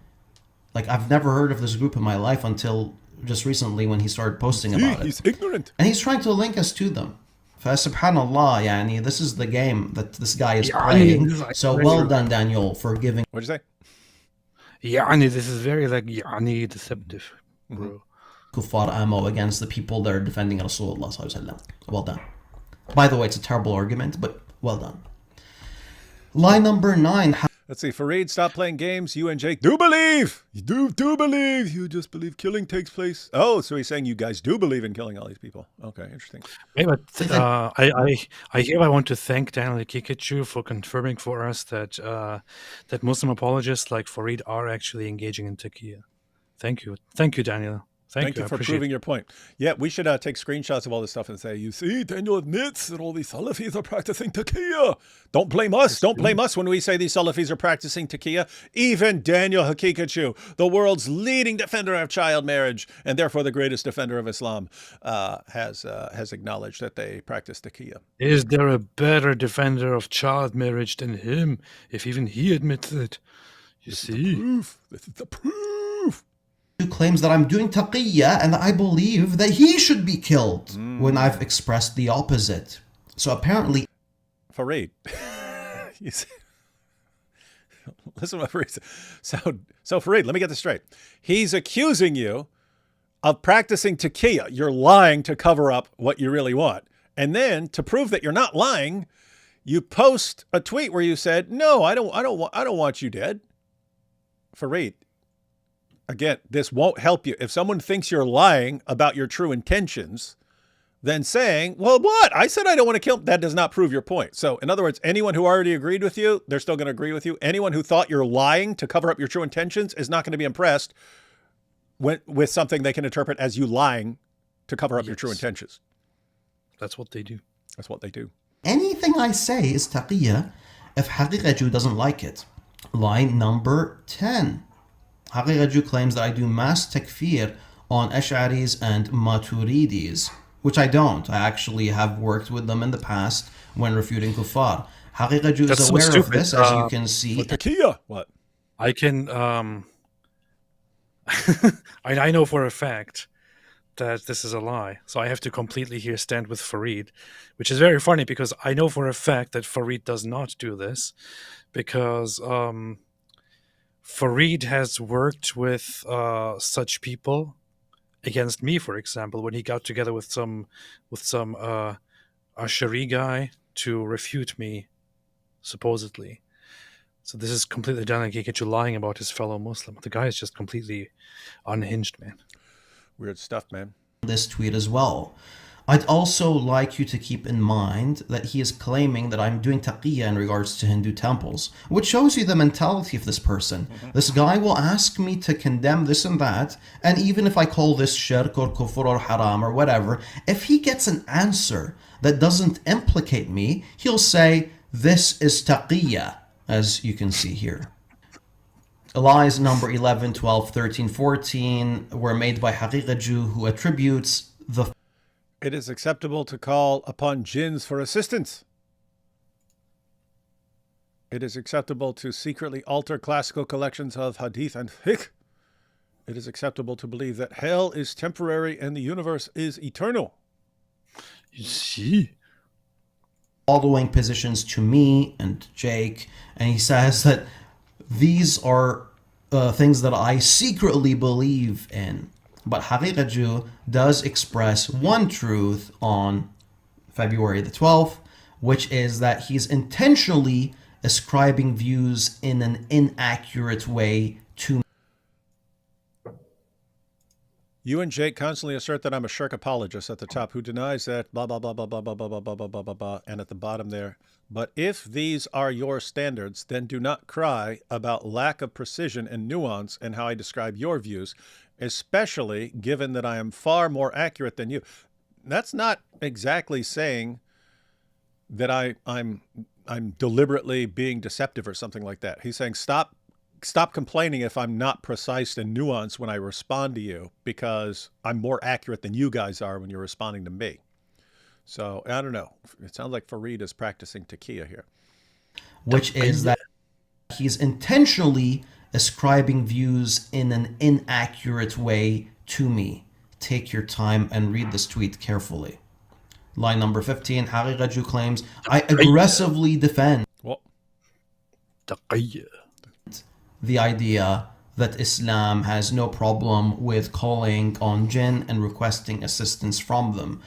I've never heard of this group in my life until just recently when he started posting about it. He's ignorant. And he's trying to link us to them. Subhanallah, yani, this is the game that this guy is playing. So well done, Daniel, for giving. What'd you say? This is very deceptive, bro. Kuffar ammo against the people that are defending Rasulullah sallallahu alaihi wasallam. Well done. By the way, it's a terrible argument, but well done. Line number 9. Let's see. Farid, stop playing games. You and Jake do believe. You do believe. You just believe killing takes place. Oh, so he's saying you guys do believe in killing all these people. Okay, interesting. Hey, but I want to thank Daniel Kikic for confirming for us that that Muslim apologists like Farid are actually engaging in Taqiyya. Thank you, Daniel. Thank you I for appreciate proving your point. Yeah, we should take screenshots of all this stuff and say, you see, Daniel admits that all these Salafis are practicing Taqiyya. Don't blame us. Don't blame us when we say these Salafis are practicing Taqiyya. Even Daniel Hakikachu, the world's leading defender of child marriage and therefore the greatest defender of Islam, has acknowledged that they practice Taqiyya. Is there a better defender of child marriage than him, if even he admits it? You see? Proof. This is the proof. Who claims that I'm doing taqiyya and I believe that he should be killed when I've expressed the opposite. So apparently, Farid, you see, listen to what Farid said. So Farid, let me get this straight. He's accusing you of practicing taqiyya. You're lying to cover up what you really want. And then to prove that you're not lying, you post a tweet where you said, "No, I don't want you dead." Farid, again, this won't help you. If someone thinks you're lying about your true intentions, then saying, well, what? I said I don't want to kill him. That does not prove your point. So in other words, anyone who already agreed with you, they're still going to agree with you. Anyone who thought you're lying to cover up your true intentions is not going to be impressed with something they can interpret as you lying to cover up your true intentions. That's what they do. That's what they do. anything I say is taqiyya if Haqiqaju doesn't like it. Line number 10. Haqiqaju claims that I do mass takfir on Ash'aris and Maturidis, which I don't. I actually have worked with them in the past when refuting kuffar. Haqiqaju is aware of this, as you can see. But Taqiyya, what? I can, I know for a fact that this is a lie. So I have to completely here stand with Farid, which is very funny because I know for a fact that Farid does not do this because Farid has worked with such people against me, for example, when he got together with some Ash'ari guy to refute me, supposedly. So this is completely done like Hakikachu lying about his fellow Muslim. The guy is just completely unhinged, man. Weird stuff, man. This tweet as well. I'd also like you to keep in mind that he is claiming that I'm doing taqiyya in regards to Hindu temples, which shows you the mentality of this person. This guy will ask me to condemn this and that, and even if I call this shirk or kufr or haram or whatever, if he gets an answer that doesn't implicate me, he'll say, this is taqiyya, as you can see here. Lies number 11, 12, 13, 14 were made by Haqiqaju, who attributes the It is acceptable to call upon jinns for assistance. It is acceptable to secretly alter classical collections of hadith and fiqh. It is acceptable to believe that hell is temporary and the universe is eternal. You see? following positions to me and Jake, and he says that these are things that I secretly believe in. But Haqiqaju does express one truth on February the 12th, which is that he's intentionally ascribing views in an inaccurate way to You and Jake constantly assert that I'm a shirk apologist at the top who denies that blah, blah, blah, blah, blah, blah, blah, blah, blah, blah, blah, blah, blah, and at the bottom there. But if these are your standards, then do not cry about lack of precision and nuance in how I describe your views, especially given that I am far more accurate than you. That's not exactly saying that I'm deliberately being deceptive or something like that. He's saying stop complaining if I'm not precise and nuanced when I respond to you, because I'm more accurate than you guys are when you're responding to me. So I don't know. It sounds like Farid is practicing Taqiyya here. which is that he's intentionally ascribing views in an inaccurate way to me. Take your time and read this tweet carefully. Line number 15, Haqiqaju claims, I aggressively defend Taqiyya. the idea that Islam has no problem with calling on jinn and requesting assistance from them.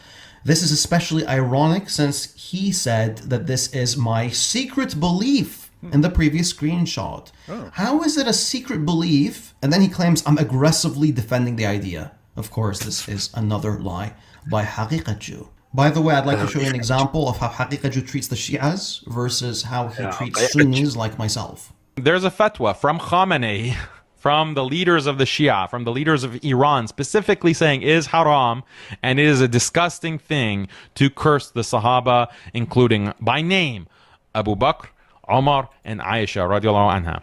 This is especially ironic since he said that this is my secret belief in the previous screenshot. How is it a secret belief? And then he claims I'm aggressively defending the idea. Of course, this is another lie by Haqiqaju. By the way, I'd like to show you an example of how Haqiqaju treats the Shi'as versus how he treats Sunnis like myself. There's a fatwa from Khamenei from the leaders of the Shia, from the leaders of Iran, specifically saying it is haram and it is a disgusting thing to curse the Sahaba, including by name Abu Bakr, Umar, and Aisha radiallahu anha.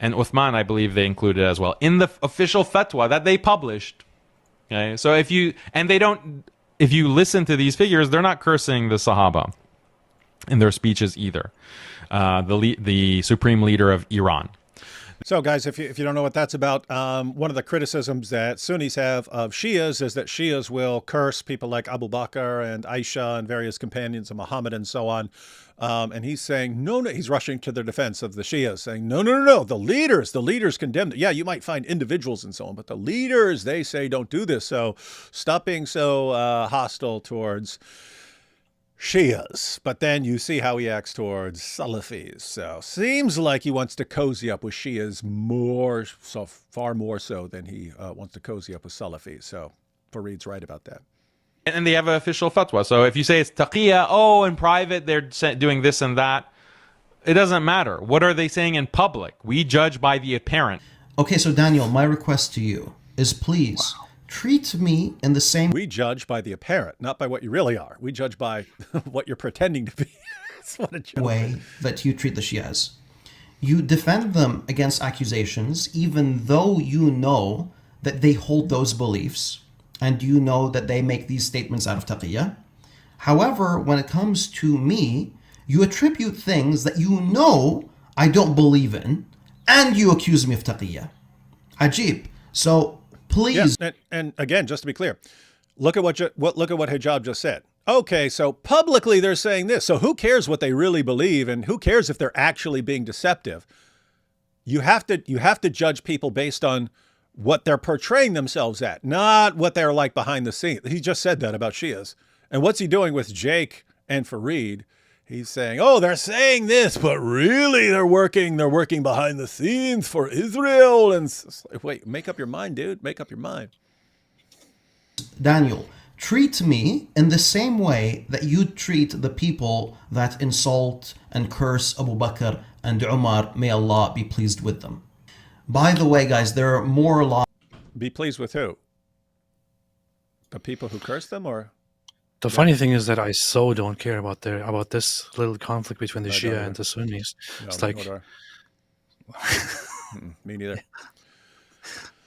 And Uthman, I believe they included as well in the official fatwa that they published. Okay, so if you listen to these figures, they're not cursing the Sahaba in their speeches either. The supreme leader of Iran. So, guys, if you don't know what that's about, one of the criticisms that Sunnis have of Shias is that Shias will curse people like Abu Bakr and Aisha and various companions of Muhammad and so on. And he's saying, no, he's rushing to the defense of the Shias, saying, no, the leaders condemn it. Yeah, you might find individuals and so on, but the leaders, they say don't do this. So stop being so hostile towards Shias. But then you see how he acts towards Salafis. So seems like he wants to cozy up with Shias far more so than he wants to cozy up with Salafis. So Farid's right about that. And they have an official fatwa. So if you say it's taqiyya, in private they're doing this and that, it doesn't matter. What are they saying in public? We judge by the apparent. Okay, so Daniel, my request to you is please treat me in the same We judge by the apparent, not by what you really are. We judge by what you're pretending to be. What a joke. way that you treat the Shias. You defend them against accusations, even though you know that they hold those beliefs, and you know that they make these statements out of taqiyya. However, when it comes to me, you attribute things that you know I don't believe in, and you accuse me of taqiyya. Ajib. So please. Yes, and again, just to be clear, look at what Hijab just said. Okay, so publicly they're saying this. So who cares what they really believe, and who cares if they're actually being deceptive? You have to judge people based on what they're portraying themselves at, not what they're like behind the scenes. He just said that about Shias. And what's he doing with Jake and Farid? He's saying, oh, they're saying this, but really they're working behind the scenes for Israel. And wait, make up your mind, dude. Make up your mind. Daniel, treat me in the same way that you treat the people that insult and curse Abu Bakr and Umar. May Allah be pleased with them. By the way, guys, there are more laws. Be pleased with who? The people who curse them, or? The funny thing is that I so don't care about this little conflict between the Shia and the Sunnis. No, it's like me neither.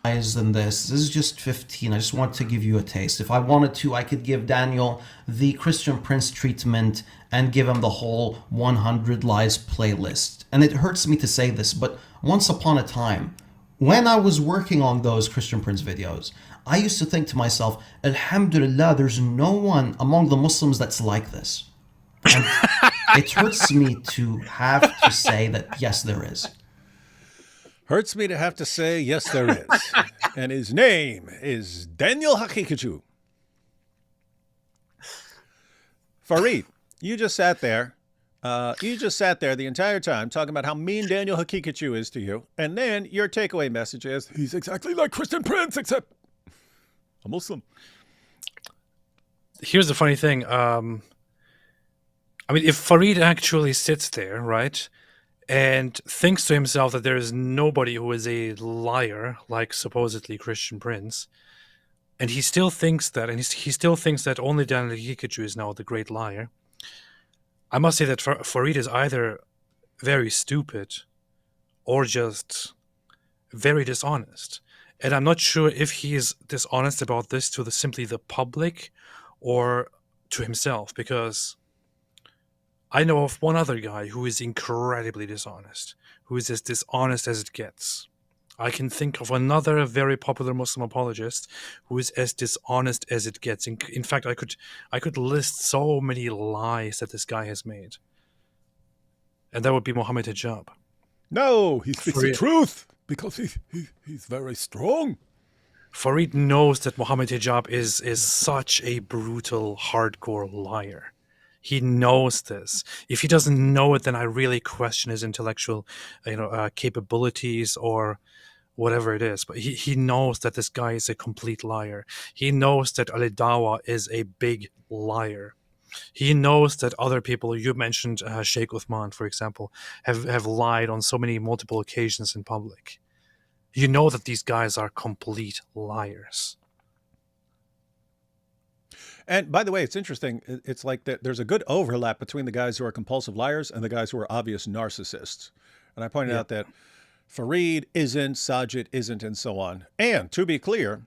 Than this is just 15. I just want to give you a taste. If I wanted to, I could give Daniel the Christian Prince treatment and give him the whole 100 Lies playlist. And it hurts me to say this, but once upon a time, when I was working on those Christian Prince videos, I used to think to myself, Alhamdulillah, there's no one among the Muslims that's like this. And it hurts me to have to say that, yes, there is. Hurts me to have to say, yes, there is. And his name is Daniel Hakikachu. Farid, you just sat there the entire time talking about how mean Daniel Hakikachu is to you. And then your takeaway message is, He's exactly like Christian Prince, except a Muslim. Here's the funny thing. I mean, if Farid actually sits there, right, and thinks to himself that there is nobody who is a liar like supposedly Christian Prince, and he still thinks that, and he still thinks that only Daniel Hakikachu is now the great liar, I must say that Farid is either very stupid or just very dishonest. And I'm not sure if he is dishonest about this to simply the public or to himself, because I know of one other guy who is incredibly dishonest, who is as dishonest as it gets. I can think of another very popular Muslim apologist who is as dishonest as it gets. In fact, I could list so many lies that this guy has made. And that would be Mohammed Hijab. No, he speaks the truth because he's very strong. Farid knows that Mohammed Hijab is such a brutal, hardcore liar. He knows this. If he doesn't know it, then I really question his intellectual, capabilities or whatever it is. But he knows that this guy is a complete liar. He knows that Dawa is a big liar. He knows that other people, you mentioned Sheikh Uthman, for example, have lied on so many multiple occasions in public. you know that these guys are complete liars. And by the way, it's interesting. It's like that there's a good overlap between the guys who are compulsive liars and the guys who are obvious narcissists. And I pointed out that Farid isn't, Sajid isn't, and so on. And to be clear,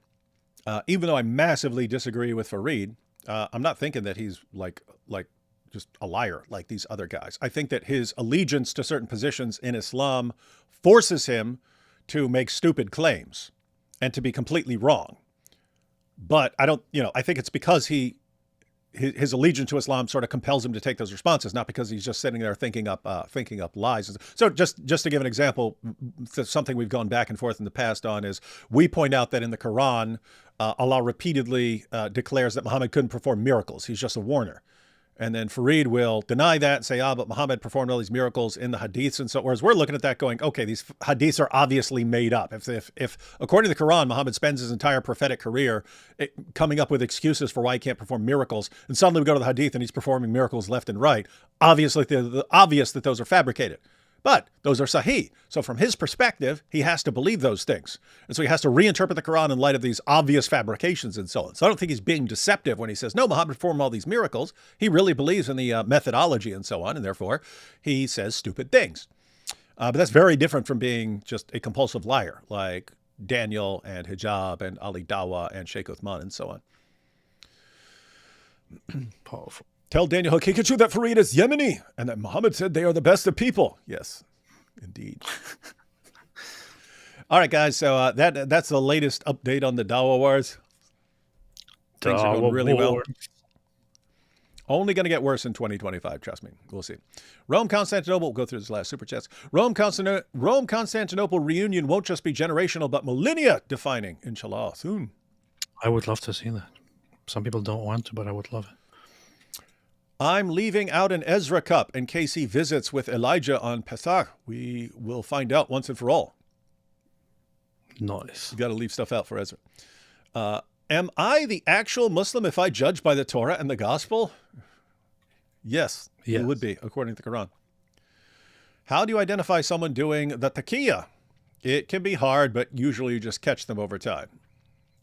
even though I massively disagree with Farid, I'm not thinking that he's like just a liar like these other guys. I think that his allegiance to certain positions in Islam forces him to make stupid claims and to be completely wrong. But I don't, I think it's because his allegiance to Islam sort of compels him to take those responses, not because he's just sitting there thinking up lies. So just to give an example, something we've gone back and forth in the past on is we point out that in the Quran, Allah repeatedly declares that Muhammad couldn't perform miracles. He's just a warner. And then Farid will deny that and say, but Muhammad performed all these miracles in the hadiths. And so, whereas we're looking at that going, okay, these hadiths are obviously made up. If according to the Quran, Muhammad spends his entire prophetic career coming up with excuses for why he can't perform miracles, and suddenly we go to the hadith and he's performing miracles left and right, obviously obvious that those are fabricated. But those are sahih. So from his perspective, he has to believe those things. And so he has to reinterpret the Quran in light of these obvious fabrications and so on. So I don't think he's being deceptive when he says, no, Muhammad performed all these miracles. He really believes in the methodology and so on. And therefore, he says stupid things. But that's very different from being just a compulsive liar like Daniel and Hijab and Ali Dawa and Sheikh Uthman and so on. Powerful. Tell Daniel Hakikachu that Farid is Yemeni and that Muhammad said they are the best of people. Yes, indeed. All right, guys. So that's the latest update on the Dawa Wars. Things are going really well. Only going to get worse in 2025. Trust me. We'll see. Rome, Constantinople. We'll go through this last super chats. Rome, Constantinople reunion won't just be generational, but millennia defining. Inshallah, soon. I would love to see that. Some people don't want to, but I would love it. I'm leaving out an Ezra cup in case he visits with Elijah on Pesach. We will find out once and for all. Nice. You got to leave stuff out for Ezra. Am I the actual Muslim if I judge by the Torah and the Gospel? Yes, you would be, according to the Quran. How do you identify someone doing the Taqiyya? It can be hard, but usually you just catch them over time.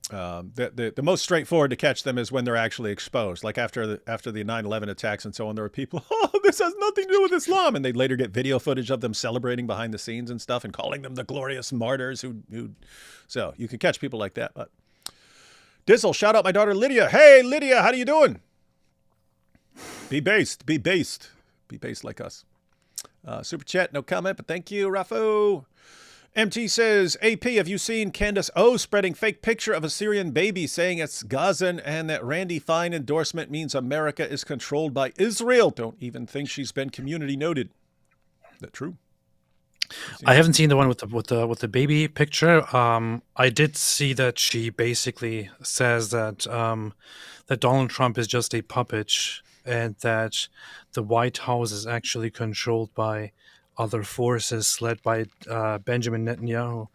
The most straightforward to catch them is when they're actually exposed. Like after the 9/11 attacks and so on, there were people, this has nothing to do with Islam. And they'd later get video footage of them celebrating behind the scenes and stuff and calling them the glorious martyrs so you can catch people like that. But Dizzle, shout out my daughter Lydia. Hey, Lydia, how you doing? Be based like us. Super chat, no comment, but thank you, Rafo. MT says, AP, have you seen Candace O spreading fake picture of a Syrian baby saying it's Gazan and that Randy Fine endorsement means America is controlled by Israel? Don't even think she's been community noted. Is that true? I haven't seen the one with the baby picture. I did see that she basically says that that Donald Trump is just a puppet and that the White House is actually controlled by other forces led by Benjamin Netanyahu.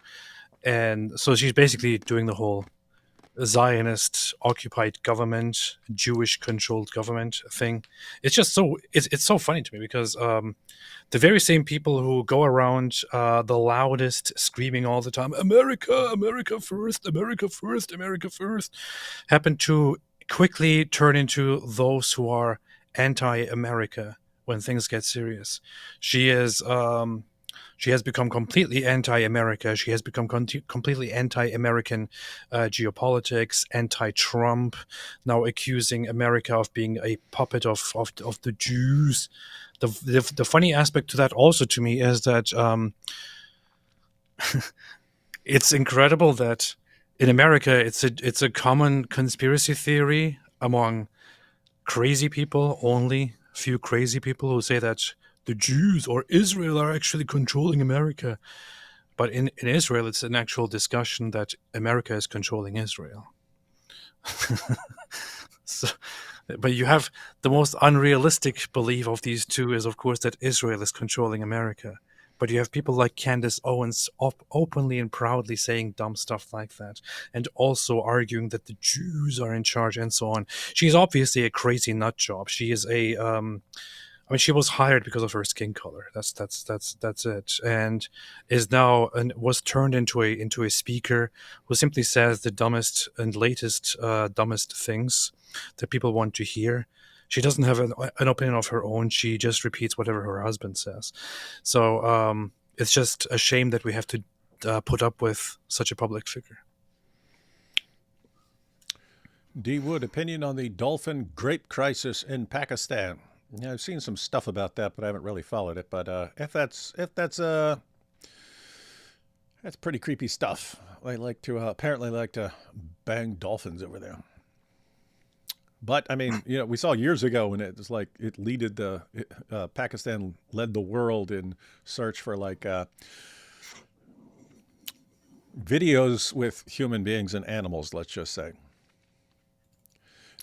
And so she's basically doing the whole Zionist occupied government, Jewish controlled government thing. It's just it's so funny to me because the very same people who go around the loudest screaming all the time, America, America first, America first, America first, happen to quickly turn into those who are anti-America when things get serious. She has become completely anti-America. She has become completely anti-American geopolitics, anti-Trump, now accusing America of being a puppet of the Jews. The funny aspect to that also to me is that it's incredible that in America it's a common conspiracy theory among crazy people, only few crazy people who say that the Jews or Israel are actually controlling America. But in Israel, it's an actual discussion that America is controlling Israel. But you have the most unrealistic belief of these two is, of course, that Israel is controlling America. But you have people like Candace Owens openly and proudly saying dumb stuff like that, and also arguing that the Jews are in charge and so on. She's obviously a crazy nut job. She is a I mean, she was hired because of her skin color. That's it. And is now and was turned into a speaker who simply says the dumbest and latest dumbest things that people want to hear. She doesn't have an opinion of her own. She just repeats whatever her husband says. So it's just a shame that we have to put up with such a public figure. D. Wood, opinion on the dolphin grape crisis in Pakistan. Yeah, I've seen some stuff about that, but I haven't really followed it. But that's pretty creepy stuff. They apparently like to bang dolphins over there. But I mean, we saw years ago when it was like Pakistan led the world in search for videos with human beings and animals. Let's just say.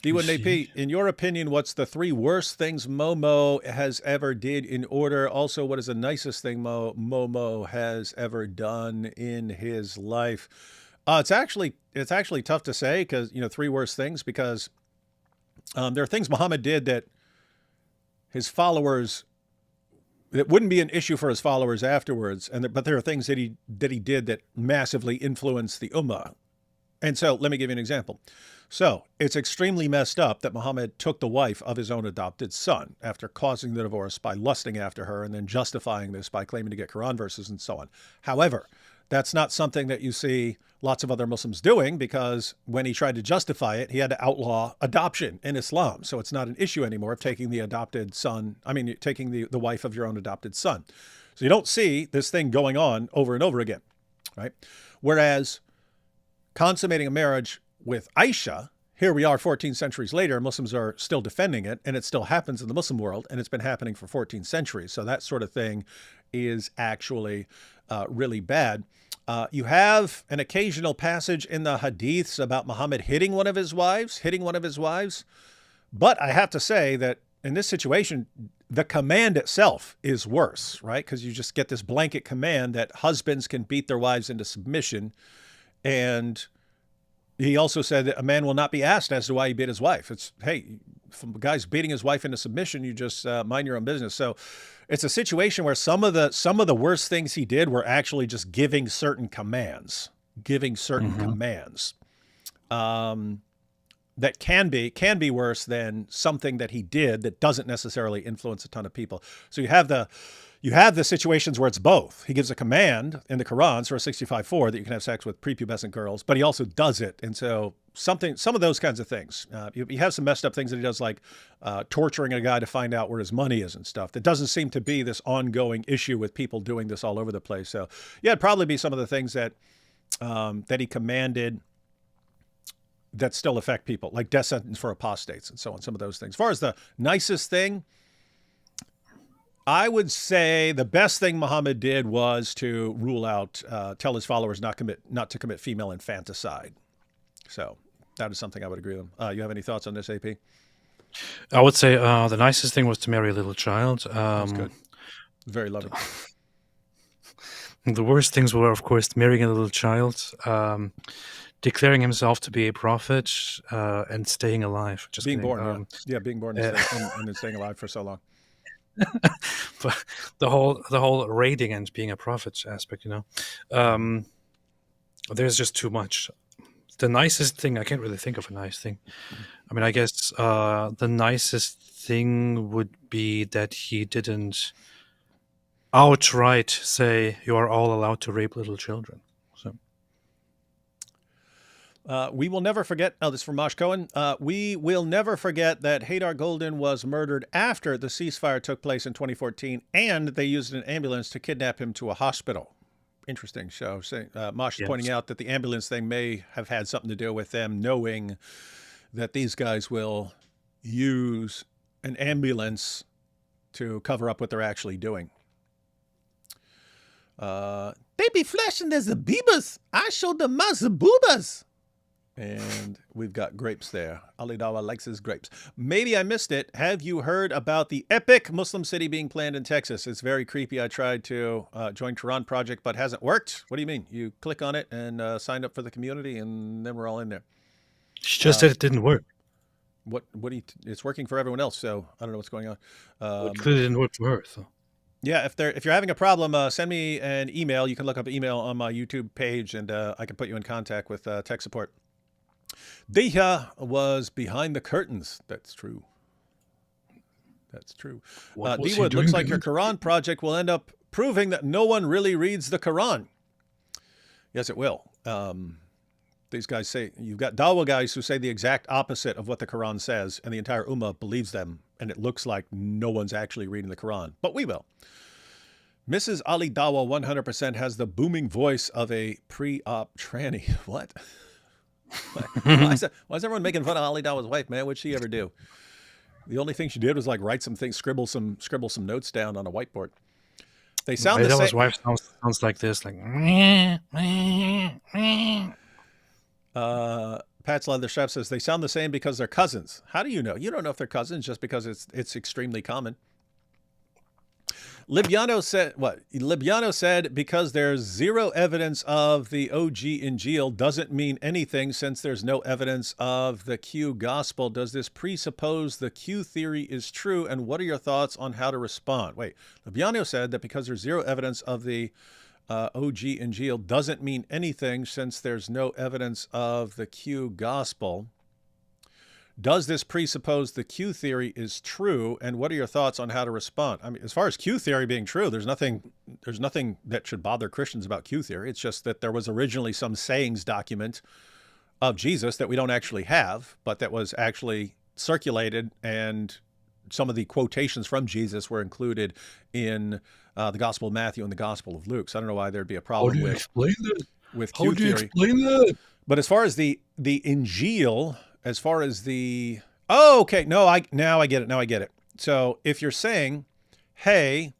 D1AP, in your opinion, what's the 3 worst things Momo has ever did in order? Also, what is the nicest thing Momo has ever done in his life? It's actually tough to say because 3 worst things because there are things Muhammad did that his followers that wouldn't be an issue for his followers afterwards, but there are things that he did that massively influenced the Ummah. And so, let me give you an example. So, it's extremely messed up that Muhammad took the wife of his own adopted son after causing the divorce by lusting after her and then justifying this by claiming to get Quran verses and so on. However, that's not something that you see lots of other Muslims doing because when he tried to justify it, he had to outlaw adoption in Islam. So, it's not an issue anymore of taking the taking the wife of your own adopted son. So, you don't see this thing going on over and over again, right? Whereas consummating a marriage with Aisha, here we are 14 centuries later, Muslims are still defending it, and it still happens in the Muslim world, and it's been happening for 14 centuries. So that sort of thing is actually really bad. You have an occasional passage in the hadiths about Muhammad hitting one of his wives, but I have to say that in this situation, the command itself is worse, right? Because you just get this blanket command that husbands can beat their wives into submission. And he also said that a man will not be asked as to why he beat his wife. It's, hey, if a guy's beating his wife into submission, you just mind your own business. So it's a situation where some of the worst things he did were actually just giving certain commands that can be worse than something that he did that doesn't necessarily influence a ton of people. So you have the situations where it's both. He gives a command in the Quran, Surah 65:4, that you can have sex with prepubescent girls, but he also does it. And so some of those kinds of things. You have some messed up things that he does, like torturing a guy to find out where his money is and stuff. That doesn't seem to be this ongoing issue with people doing this all over the place. So yeah, it'd probably be some of the things that he commanded that still affect people, like death sentence for apostates and so on, some of those things. As far as the nicest thing, I would say the best thing Muhammad did was to rule out, tell his followers not to commit female infanticide. So that is something I would agree with him. You have any thoughts on this, AP? I would say the nicest thing was to marry a little child. That's good. Very loving. The worst things were, of course, marrying a little child, declaring himself to be a prophet, and staying alive. Just being kidding. born, being born and then staying alive for so long. But the whole raiding and being a prophet aspect, there's just too much. The nicest thing, I can't really think of a nice thing. I mean, I guess the nicest thing would be that he didn't outright say you are all allowed to rape little children. So we will never forget. Oh, this is from Mosh Cohen. We will never forget that Haydar Golden was murdered after the ceasefire took place in 2014, and they used an ambulance to kidnap him to a hospital. Interesting show. Mosh is pointing out that the ambulance thing may have had something to do with them knowing that these guys will use an ambulance to cover up what they're actually doing. They be flashing their zabibas. I showed them my zabubas. And we've got grapes there. Ali Dawa likes his grapes. Maybe I missed it. Have you heard about the epic Muslim city being planned in Texas? It's very creepy. I tried to join Quran Project, but hasn't worked. What do you mean? You click on it and sign up for the community, and then we're all in there. She just said it didn't work. What do you? It's working for everyone else, so I don't know what's going on. It clearly didn't work for her. So. Yeah, if you're having a problem, send me an email. You can look up email on my YouTube page, and I can put you in contact with tech support. Dawah was behind the curtains. That's true. That's true. D-Wood, looks like your Quran project will end up proving that no one really reads the Quran. Yes, it will. These guys say, you've got Dawa guys who say the exact opposite of what the Quran says, and the entire Ummah believes them, and it looks like no one's actually reading the Quran. But we will. Mrs. Ali Dawa 100% has the booming voice of a pre-op tranny. What? Why is everyone making fun of Ali Dawa's wife, man? What'd she ever do? The only thing she did was like write some things, scribble some notes down on a whiteboard. They sound the same. His wife sounds like this, like. Pat's Leather Chef says they sound the same because they're cousins. How do you know? You don't know if they're cousins just because it's extremely common. Libyano said what? Libyano said because there's zero evidence of the OG Injil doesn't mean anything since there's no evidence of the Q gospel. Does this presuppose the Q theory is true? And what are your thoughts on how to respond? Wait, Libyano said that because there's zero evidence of the OG Injil doesn't mean anything since there's no evidence of the Q gospel. Does this presuppose the Q theory is true? And what are your thoughts on how to respond? I mean, as far as Q theory being true, there's nothing that should bother Christians about Q theory. It's just that there was originally some sayings document of Jesus that we don't actually have, but that was actually circulated, and some of the quotations from Jesus were included in the Gospel of Matthew and the Gospel of Luke. So I don't know why there'd be a problem with Q theory. But as far as the Injil, as far as the okay, now I get it. So if you're saying, hey,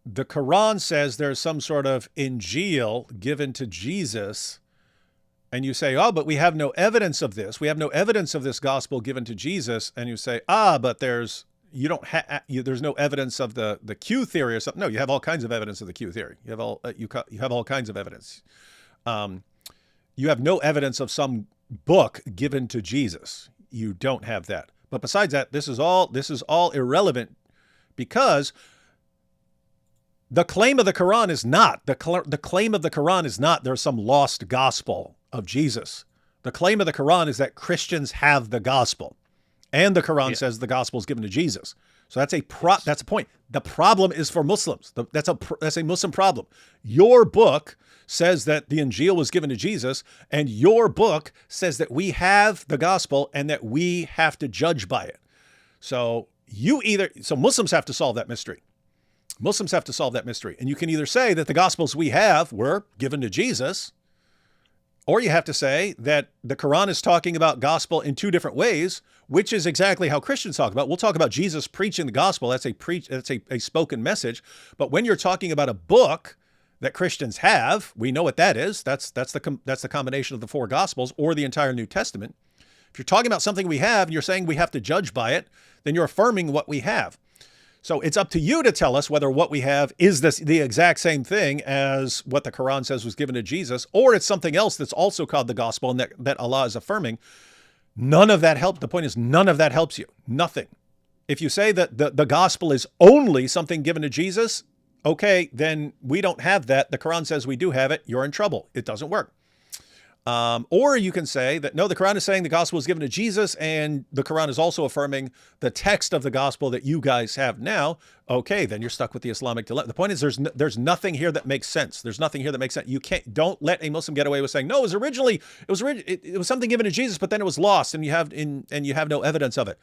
the Quran says there's some sort of Injil given to Jesus, and you say, oh, but we have no evidence of this. We have no evidence of this gospel given to Jesus, and you say, but there's no evidence of the Q theory or something. No, you have all kinds of evidence of the Q theory. You have all kinds of evidence. You have no evidence of some book given to Jesus. You don't have that. But besides that, this is all irrelevant, because the claim of the Quran is not the claim of the Quran is not there's some lost gospel of Jesus. The claim of the Quran is that Christians have the gospel, and the Quran says the gospel is given to Jesus. So that's a point. The problem is for Muslims. That's a Muslim problem. Your book says that the Injil was given to Jesus, and your book says that we have the gospel and that we have to judge by it. So Muslims have to solve that mystery. Muslims have to solve that mystery. And you can either say that the gospels we have were given to Jesus, or you have to say that the Quran is talking about gospel in two different ways, which is exactly how Christians talk about. We'll talk about Jesus preaching the gospel. That's a spoken message. But when you're talking about a book that Christians have, we know what that is. That's the combination of the four gospels or the entire New Testament. If you're talking about something we have and you're saying we have to judge by it, then you're affirming what we have. So it's up to you to tell us whether what we have is the exact same thing as what the Quran says was given to Jesus, or it's something else that's also called the gospel and that Allah is affirming. None of that helps. The point is, none of that helps you. Nothing. If you say that the gospel is only something given to Jesus, okay, then we don't have that. The Quran says we do have it. You're in trouble. It doesn't work. Or you can say that, no, the Quran is saying the gospel is given to Jesus, and the Quran is also affirming the text of the gospel that you guys have now. Okay, then you're stuck with the Islamic dilemma. The point is, there's nothing here that makes sense. There's nothing here that makes sense. Don't let a Muslim get away with saying, no, it was something given to Jesus, but then it was lost, and you have no evidence of it.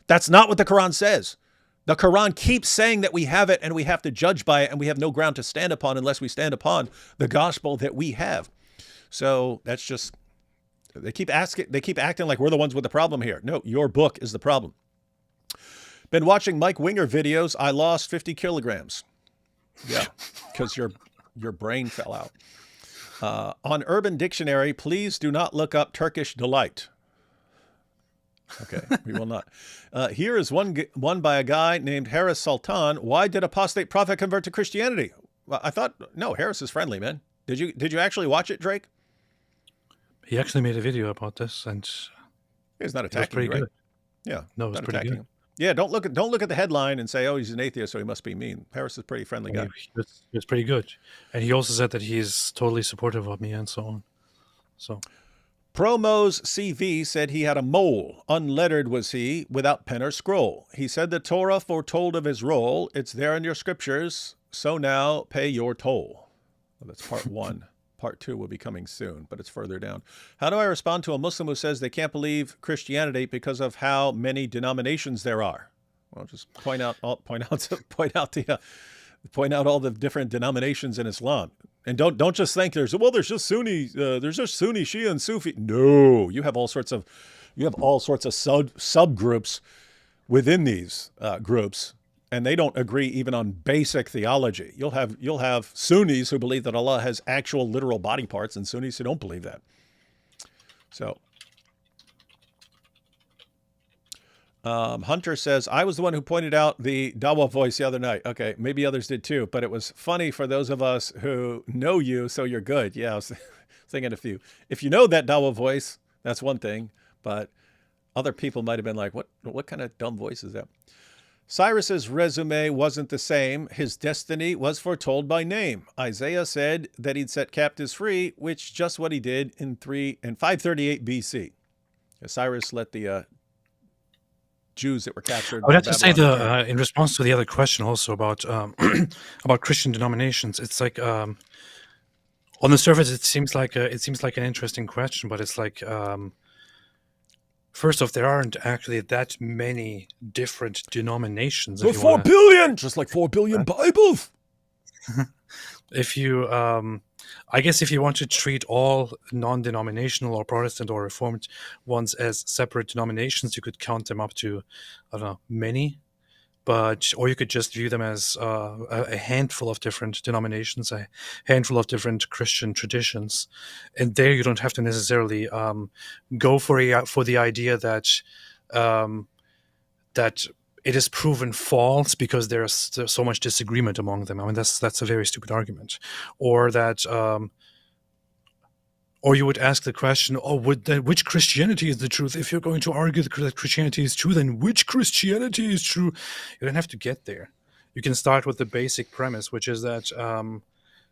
That's not what the Quran says. The Quran keeps saying that we have it and we have to judge by it, and we have no ground to stand upon unless we stand upon the gospel that we have. So that's just, they keep acting like we're the ones with the problem here. No, your book is the problem. Been watching Mike Winger videos. I lost 50 kilograms. Yeah, because your brain fell out. On Urban Dictionary, please do not look up Turkish delight. Okay, we will not. Here is one by a guy named Harris Sultan. Why did apostate prophet convert to Christianity? Well, I thought, no, Harris is friendly, man. Did you actually watch it, Drake? He actually made a video about this, and He's not It was attacking pretty you, right? good. Yeah. No, it was not pretty attacking good. him. Yeah, don't look at the headline and say, oh, he's an atheist, so he must be mean. Harris is a pretty friendly guy. He was pretty good. And he also said that he's totally supportive of me and so on. So Promo's CV said he had a mole. Unlettered was he, without pen or scroll. He said the Torah foretold of his role. It's there in your scriptures. So now pay your toll. Well, that's part 1. Part 2 will be coming soon, but it's further down. How do I respond to a Muslim who says they can't believe Christianity because of how many denominations there are? Well, just point out all the different denominations in Islam, and don't just think there's just Sunni, Shia, and Sufi. No, you have all sorts of subgroups within these groups. And they don't agree even on basic theology. You'll have Sunnis who believe that Allah has actual literal body parts, and Sunnis who don't believe that. So, Hunter says, I was the one who pointed out the Dawa voice the other night. Okay, maybe others did too, but it was funny for those of us who know you, so you're good. Yeah, I was thinking if you know that Dawa voice, that's one thing, but other people might have been like, what kind of dumb voice is that? Cyrus's resume wasn't the same. His destiny was foretold by name. Isaiah said that he'd set captives free, which just what he did in 538 BC. Cyrus let the Jews that were captured. I would have to say in response to the other question also about about Christian denominations, it's like on the surface it seems like an interesting question, but it's like. First off, there aren't actually that many different denominations. There are 4 billion, just like 4 billion Bibles. If you, I guess, if you want to treat all non-denominational or Protestant or Reformed ones as separate denominations, you could count them up to, I don't know, many. Or you could just view them as a handful of different denominations, a handful of different Christian traditions, and there you don't have to necessarily go for the idea that that it is proven false because there's so much disagreement among them. I mean, that's a very stupid argument, or that. Or you would ask the question, which Christianity is the truth? If you're going to argue that Christianity is true, then which Christianity is true? You don't have to get there. You can start with the basic premise, which is that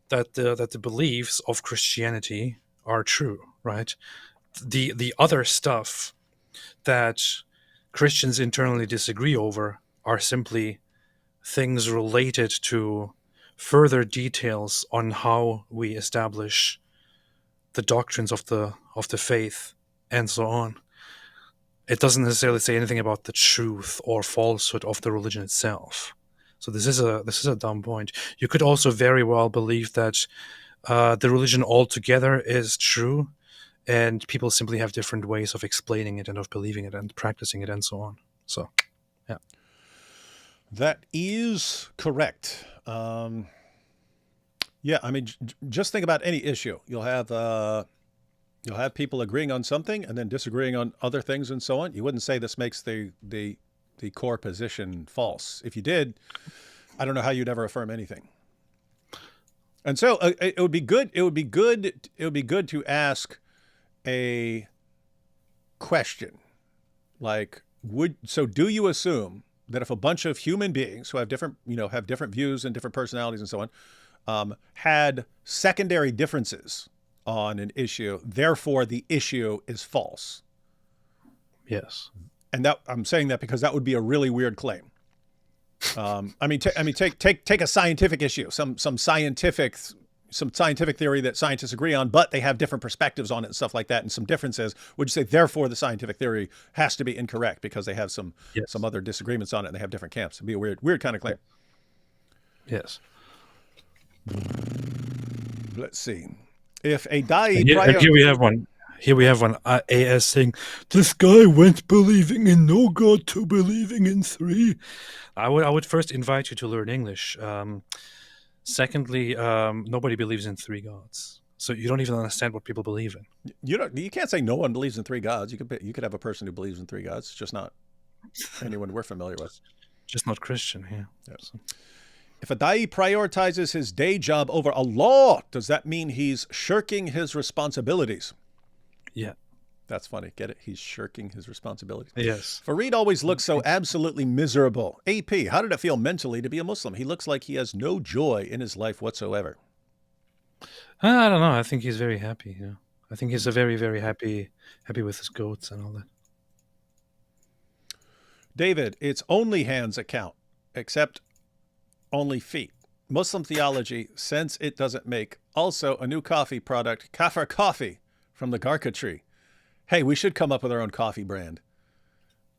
that the beliefs of Christianity are true, right? The other stuff that Christians internally disagree over are simply things related to further details on how we establish the doctrines of the faith and so on. It doesn't necessarily say anything about the truth or falsehood of the religion itself. So this is a dumb point. You could also very well believe that the religion altogether is true, and people simply have different ways of explaining it and of believing it and practicing it and so on. So, yeah. That is correct. Yeah, I mean, just think about any issue. You'll have people agreeing on something and then disagreeing on other things and so on. You wouldn't say this makes the core position false. If you did, I don't know how you'd ever affirm anything. And so it would be good. It would be good to ask a question like, do you assume that if a bunch of human beings who have different views and different personalities and so on, had secondary differences on an issue, therefore the issue is false? Yes. And that I'm saying that because that would be a really weird claim. Take a scientific issue, some scientific theory that scientists agree on, but they have different perspectives on it and stuff like that, and some differences. Would you say therefore the scientific theory has to be incorrect because they have some other disagreements on it and they have different camps? It'd be a weird kind of claim. Yes. Let's see. If a da'i Here we have one AS saying, this guy went believing in no God to believing in three. I would first invite you to learn English. Secondly, nobody believes in three gods. So you don't even understand what people believe in. You can't say no one believes in three gods. You could have a person who believes in three gods. It's just not anyone we're familiar with. Just not Christian, yeah. Yep. So. If a da'i prioritizes his day job over Allah, does that mean he's shirking his responsibilities? Yeah. That's funny. Get it? He's shirking his responsibilities. Yes. Farid always looks so absolutely miserable. AP, how did it feel mentally to be a Muslim? He looks like he has no joy in his life whatsoever. I don't know. I think he's very happy. You know? I think he's a very, very happy with his goats and all that. David, it's only hands that count, except only feet. Muslim theology, since it doesn't make. Also, a new coffee product, Kafir Coffee, from the Garka tree. Hey, we should come up with our own coffee brand.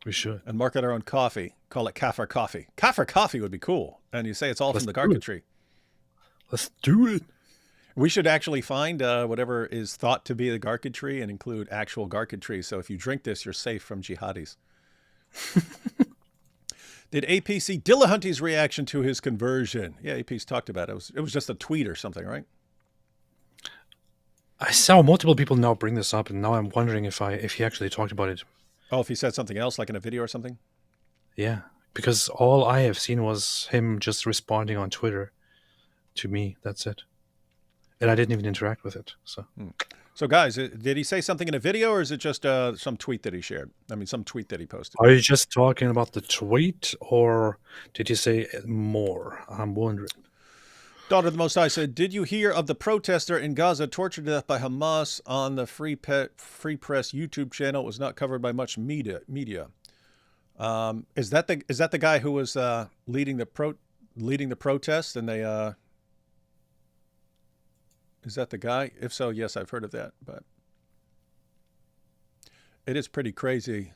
We should. And market our own coffee. Call it Kafir Coffee. Kafir Coffee would be cool. And you say it's all from the Garka tree. Let's do it. We should actually find whatever is thought to be the Garka tree and include actual Garka tree. So if you drink this, you're safe from jihadis. Did AP see Dillahunty's reaction to his conversion? Yeah, AP's talked about it. It was just a tweet or something, right? I saw multiple people now bring this up, and now I'm wondering if he actually talked about it. Oh, if he said something else, like in a video or something? Yeah, because all I have seen was him just responding on Twitter to me. That's it. And I didn't even interact with it. So, guys, did he say something in a video, or is it just some tweet that he shared? I mean, some tweet that he posted. Are you just talking about the tweet, or did he say more? I'm wondering. Daughter of the Most High said, did you hear of the protester in Gaza tortured to death by Hamas on the Free Press YouTube channel? It was not covered by much media. Is that the guy who was leading the protest, and they is that the guy? If so, yes, I've heard of that. But it is pretty crazy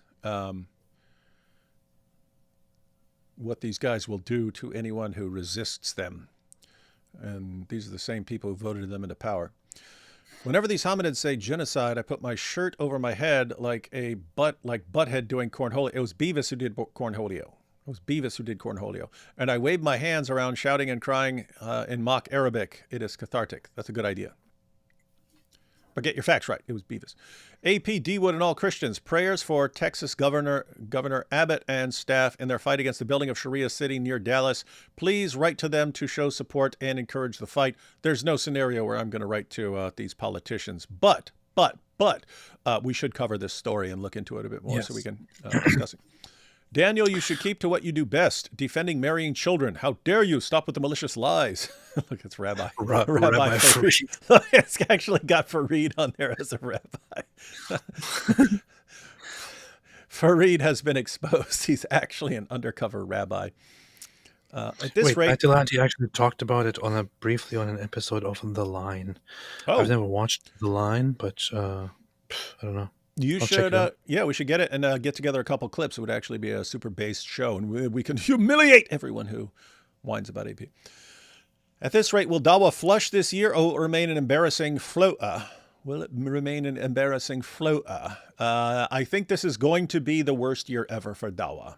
what these guys will do to anyone who resists them. And these are the same people who voted them into power. Whenever these hominids say genocide, I put my shirt over my head like Butthead doing cornholio. It was Beavis who did cornholio. And I waved my hands around shouting and crying in mock Arabic. It is cathartic. That's a good idea. But get your facts right. It was Beavis. AP, D-Wood, and all Christians. Prayers for Texas Governor Abbott and staff in their fight against the building of Sharia City near Dallas. Please write to them to show support and encourage the fight. There's no scenario where I'm going to write to these politicians. But we should cover this story and look into it a bit more so we can discuss it. Daniel, you should keep to what you do best, defending marrying children. How dare you? Stop with the malicious lies. Look, it's Rabbi. Rabbi Farid. It's actually got Farid on there as a rabbi. Farid has been exposed. He's actually an undercover rabbi. At this rate, Attilanti actually talked about it briefly on an episode of The Line. Oh. I've never watched The Line, but I don't know. You should, we should get it and get together a couple clips. It would actually be a super based show, and we can humiliate everyone who whines about AP. At this rate, will Dawa flush this year or remain an embarrassing floater? Will it remain an embarrassing floater? I think this is going to be the worst year ever for Dawa.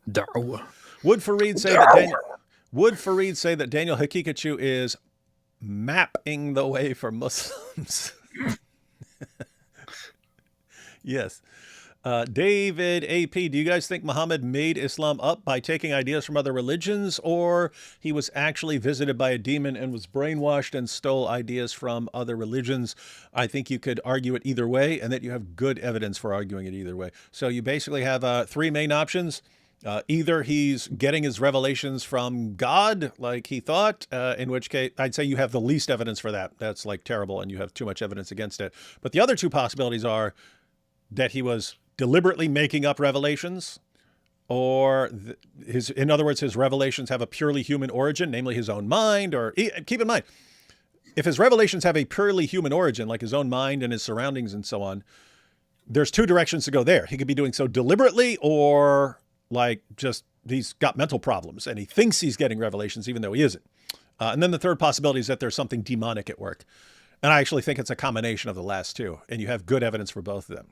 Dawa. Would Farid say that Daniel Hakikachu is mapping the way for Muslims? Yes. David AP, do you guys think Muhammad made Islam up by taking ideas from other religions, or he was actually visited by a demon and was brainwashed and stole ideas from other religions? I think you could argue it either way, and that you have good evidence for arguing it either way. So you basically have three main options. Either he's getting his revelations from God, like he thought, in which case I'd say you have the least evidence for that. That's like terrible, and you have too much evidence against it. But the other two possibilities are that he was deliberately making up revelations, or in other words, his revelations have a purely human origin, namely his own mind. Or keep in mind, if his revelations have a purely human origin, like his own mind and his surroundings and so on, there's two directions to go there. He could be doing so deliberately, or like just he's got mental problems and he thinks he's getting revelations even though he isn't. And then the third possibility is that there's something demonic at work. And I actually think it's a combination of the last two, and you have good evidence for both of them.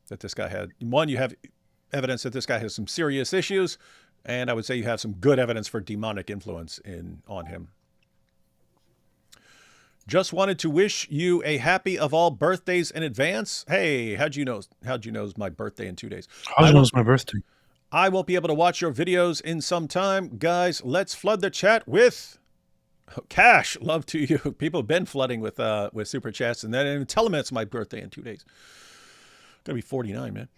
That this guy had one, you have evidence that this guy has some serious issues, and I would say you have some good evidence for demonic influence on him. Just wanted to wish you a happy of all birthdays in advance. Hey, how'd you know it's my birthday in 2 days? How'd you know it's my birthday? I won't be able to watch your videos in some time. Guys, let's flood the chat with Cash, love to you. People have been flooding with super chats, and then tell them it's my birthday in 2 days. Gonna be 49, man.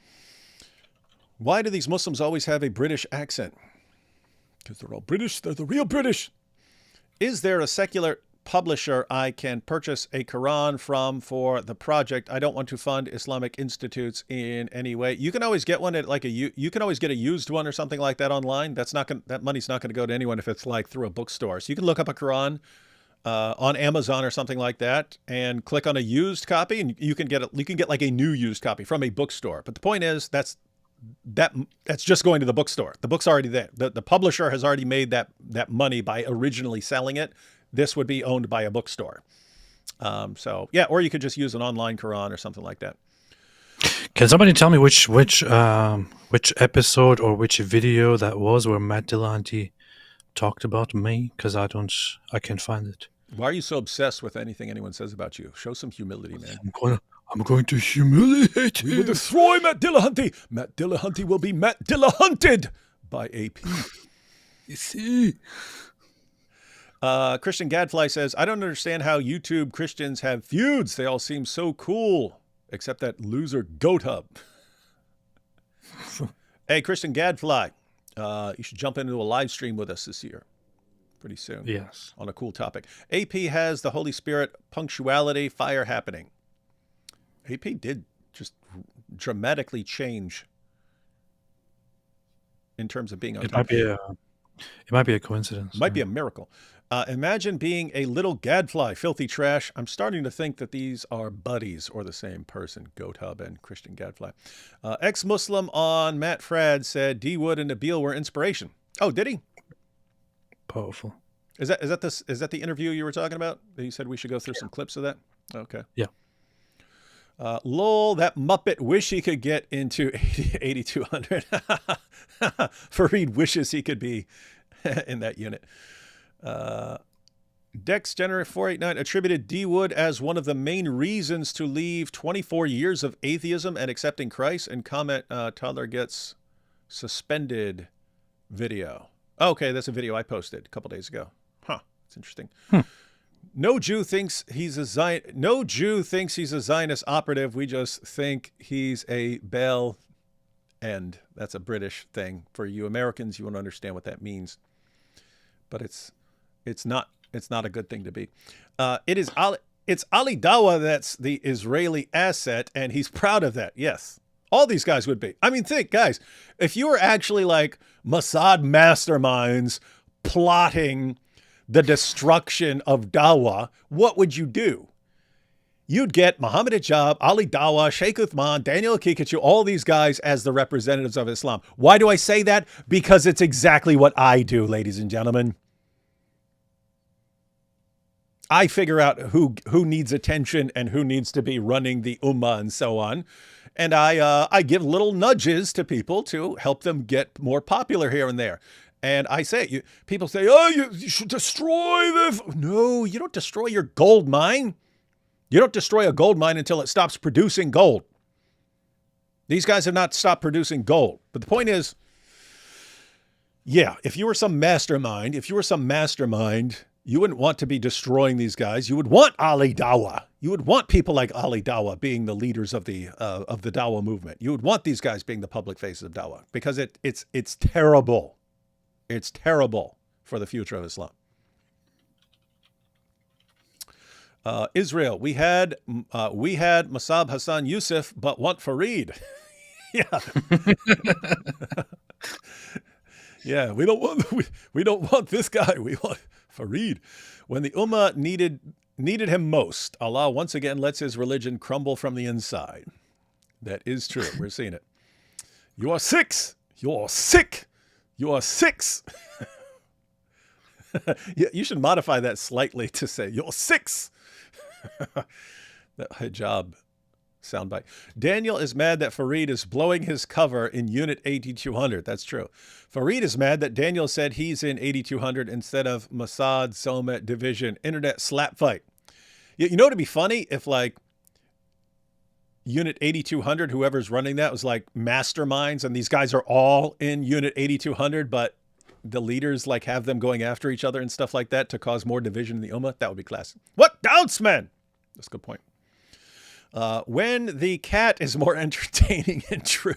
Why do these Muslims always have a British accent? Because they're all British. They're the real British. Is there a secular publisher I can purchase a Quran from for the project? I don't want to fund Islamic institutes in any way. You can always get one at like you can always get a used one or something like that online. That money's not going to go to anyone if it's like through a bookstore. So you can look up a Quran on Amazon or something like that and click on a used copy, and you can get like a new used copy from a bookstore. But the point is that's just going to the bookstore. The book's already there. The publisher has already made that money by originally selling it. This would be owned by a bookstore. So yeah, or you could just use an online Quran or something like that. Can somebody tell me which episode or which video that was where Matt Dillahunty talked about me? Because I can't find it. Why are you so obsessed with anything anyone says about you? Show some humility, man. I'm going to humiliate We will you. destroy Matt Dillahunty. Matt Dillahunty will be Matt Dillahunted by AP. You see? Christian Gadfly says, I don't understand how YouTube Christians have feuds. They all seem so cool, except that loser Goat Hub. Hey, Christian Gadfly, you should jump into a live stream with us this year. Pretty soon. Yes. On a cool topic. AP has the Holy Spirit punctuality fire happening. AP did just dramatically change in terms of being on It top. might be a coincidence. Might be a miracle. Imagine being a little gadfly, filthy trash. I'm starting to think that these are buddies or the same person, Goat Hub and Christian Gadfly. Ex-Muslim on Matt Frad said D. Wood and Nabil were inspiration. Oh, did he? Powerful. Is that the interview you were talking about? That you said we should go through some clips of that? Okay. Yeah. Lol, that Muppet wish he could get into 8200. Farid wishes he could be in that unit. Dex Generate 489 attributed D. Wood as one of the main reasons to leave 24 years of atheism and accepting Christ, and comment toddler gets suspended video. Okay, that's a video I posted a couple days ago. Huh, that's interesting. No Jew thinks he's a Zionist operative. We just think he's a Baal end. That's a British thing. For you Americans, you won't understand what that means. But it's not a good thing to be. It's Ali Dawa that's the Israeli asset, and he's proud of that. Yes. All these guys would be. I mean, think, guys, if you were actually like Mossad masterminds plotting the destruction of Dawa, what would you do? You'd get Muhammad Hijab, Ali Dawa, Sheikh Uthman, Daniel Kikachu, all these guys as the representatives of Islam. Why do I say that? Because it's exactly what I do, ladies and gentlemen. I figure out who needs attention and who needs to be running the Ummah and so on. And I give little nudges to people to help them get more popular here and there. And I say, people say, oh, you should destroy this. No, you don't destroy your gold mine. You don't destroy a gold mine until it stops producing gold. These guys have not stopped producing gold. But the point is, yeah, if you were some mastermind, you wouldn't want to be destroying these guys. You would want Ali Dawa. You would want people like Ali Dawa being the leaders of the Dawa movement. You would want these guys being the public faces of Dawa, because it's terrible. It's terrible for the future of Islam. Israel, we had Masab Hassan Yusuf, but want Farid. Yeah. Yeah, we don't want this guy. We want Farid. When the Ummah needed him most, Allah once again lets his religion crumble from the inside. That is true. We're seeing it. You are six. You are sick. You are six. You should modify that slightly to say you're six. That hijab soundbite. Daniel is mad that Farid is blowing his cover in Unit 8200. That's true. Farid is mad that Daniel said he's in 8200 instead of Mossad Somet Division. Internet slap fight. You know, it'd be funny if like Unit 8200, whoever's running that, was like masterminds, and these guys are all in Unit 8200, but the leaders like have them going after each other and stuff like that to cause more division in the Ummah. That would be classic. What doubts, man? That's a good point. When the cat is more entertaining and true.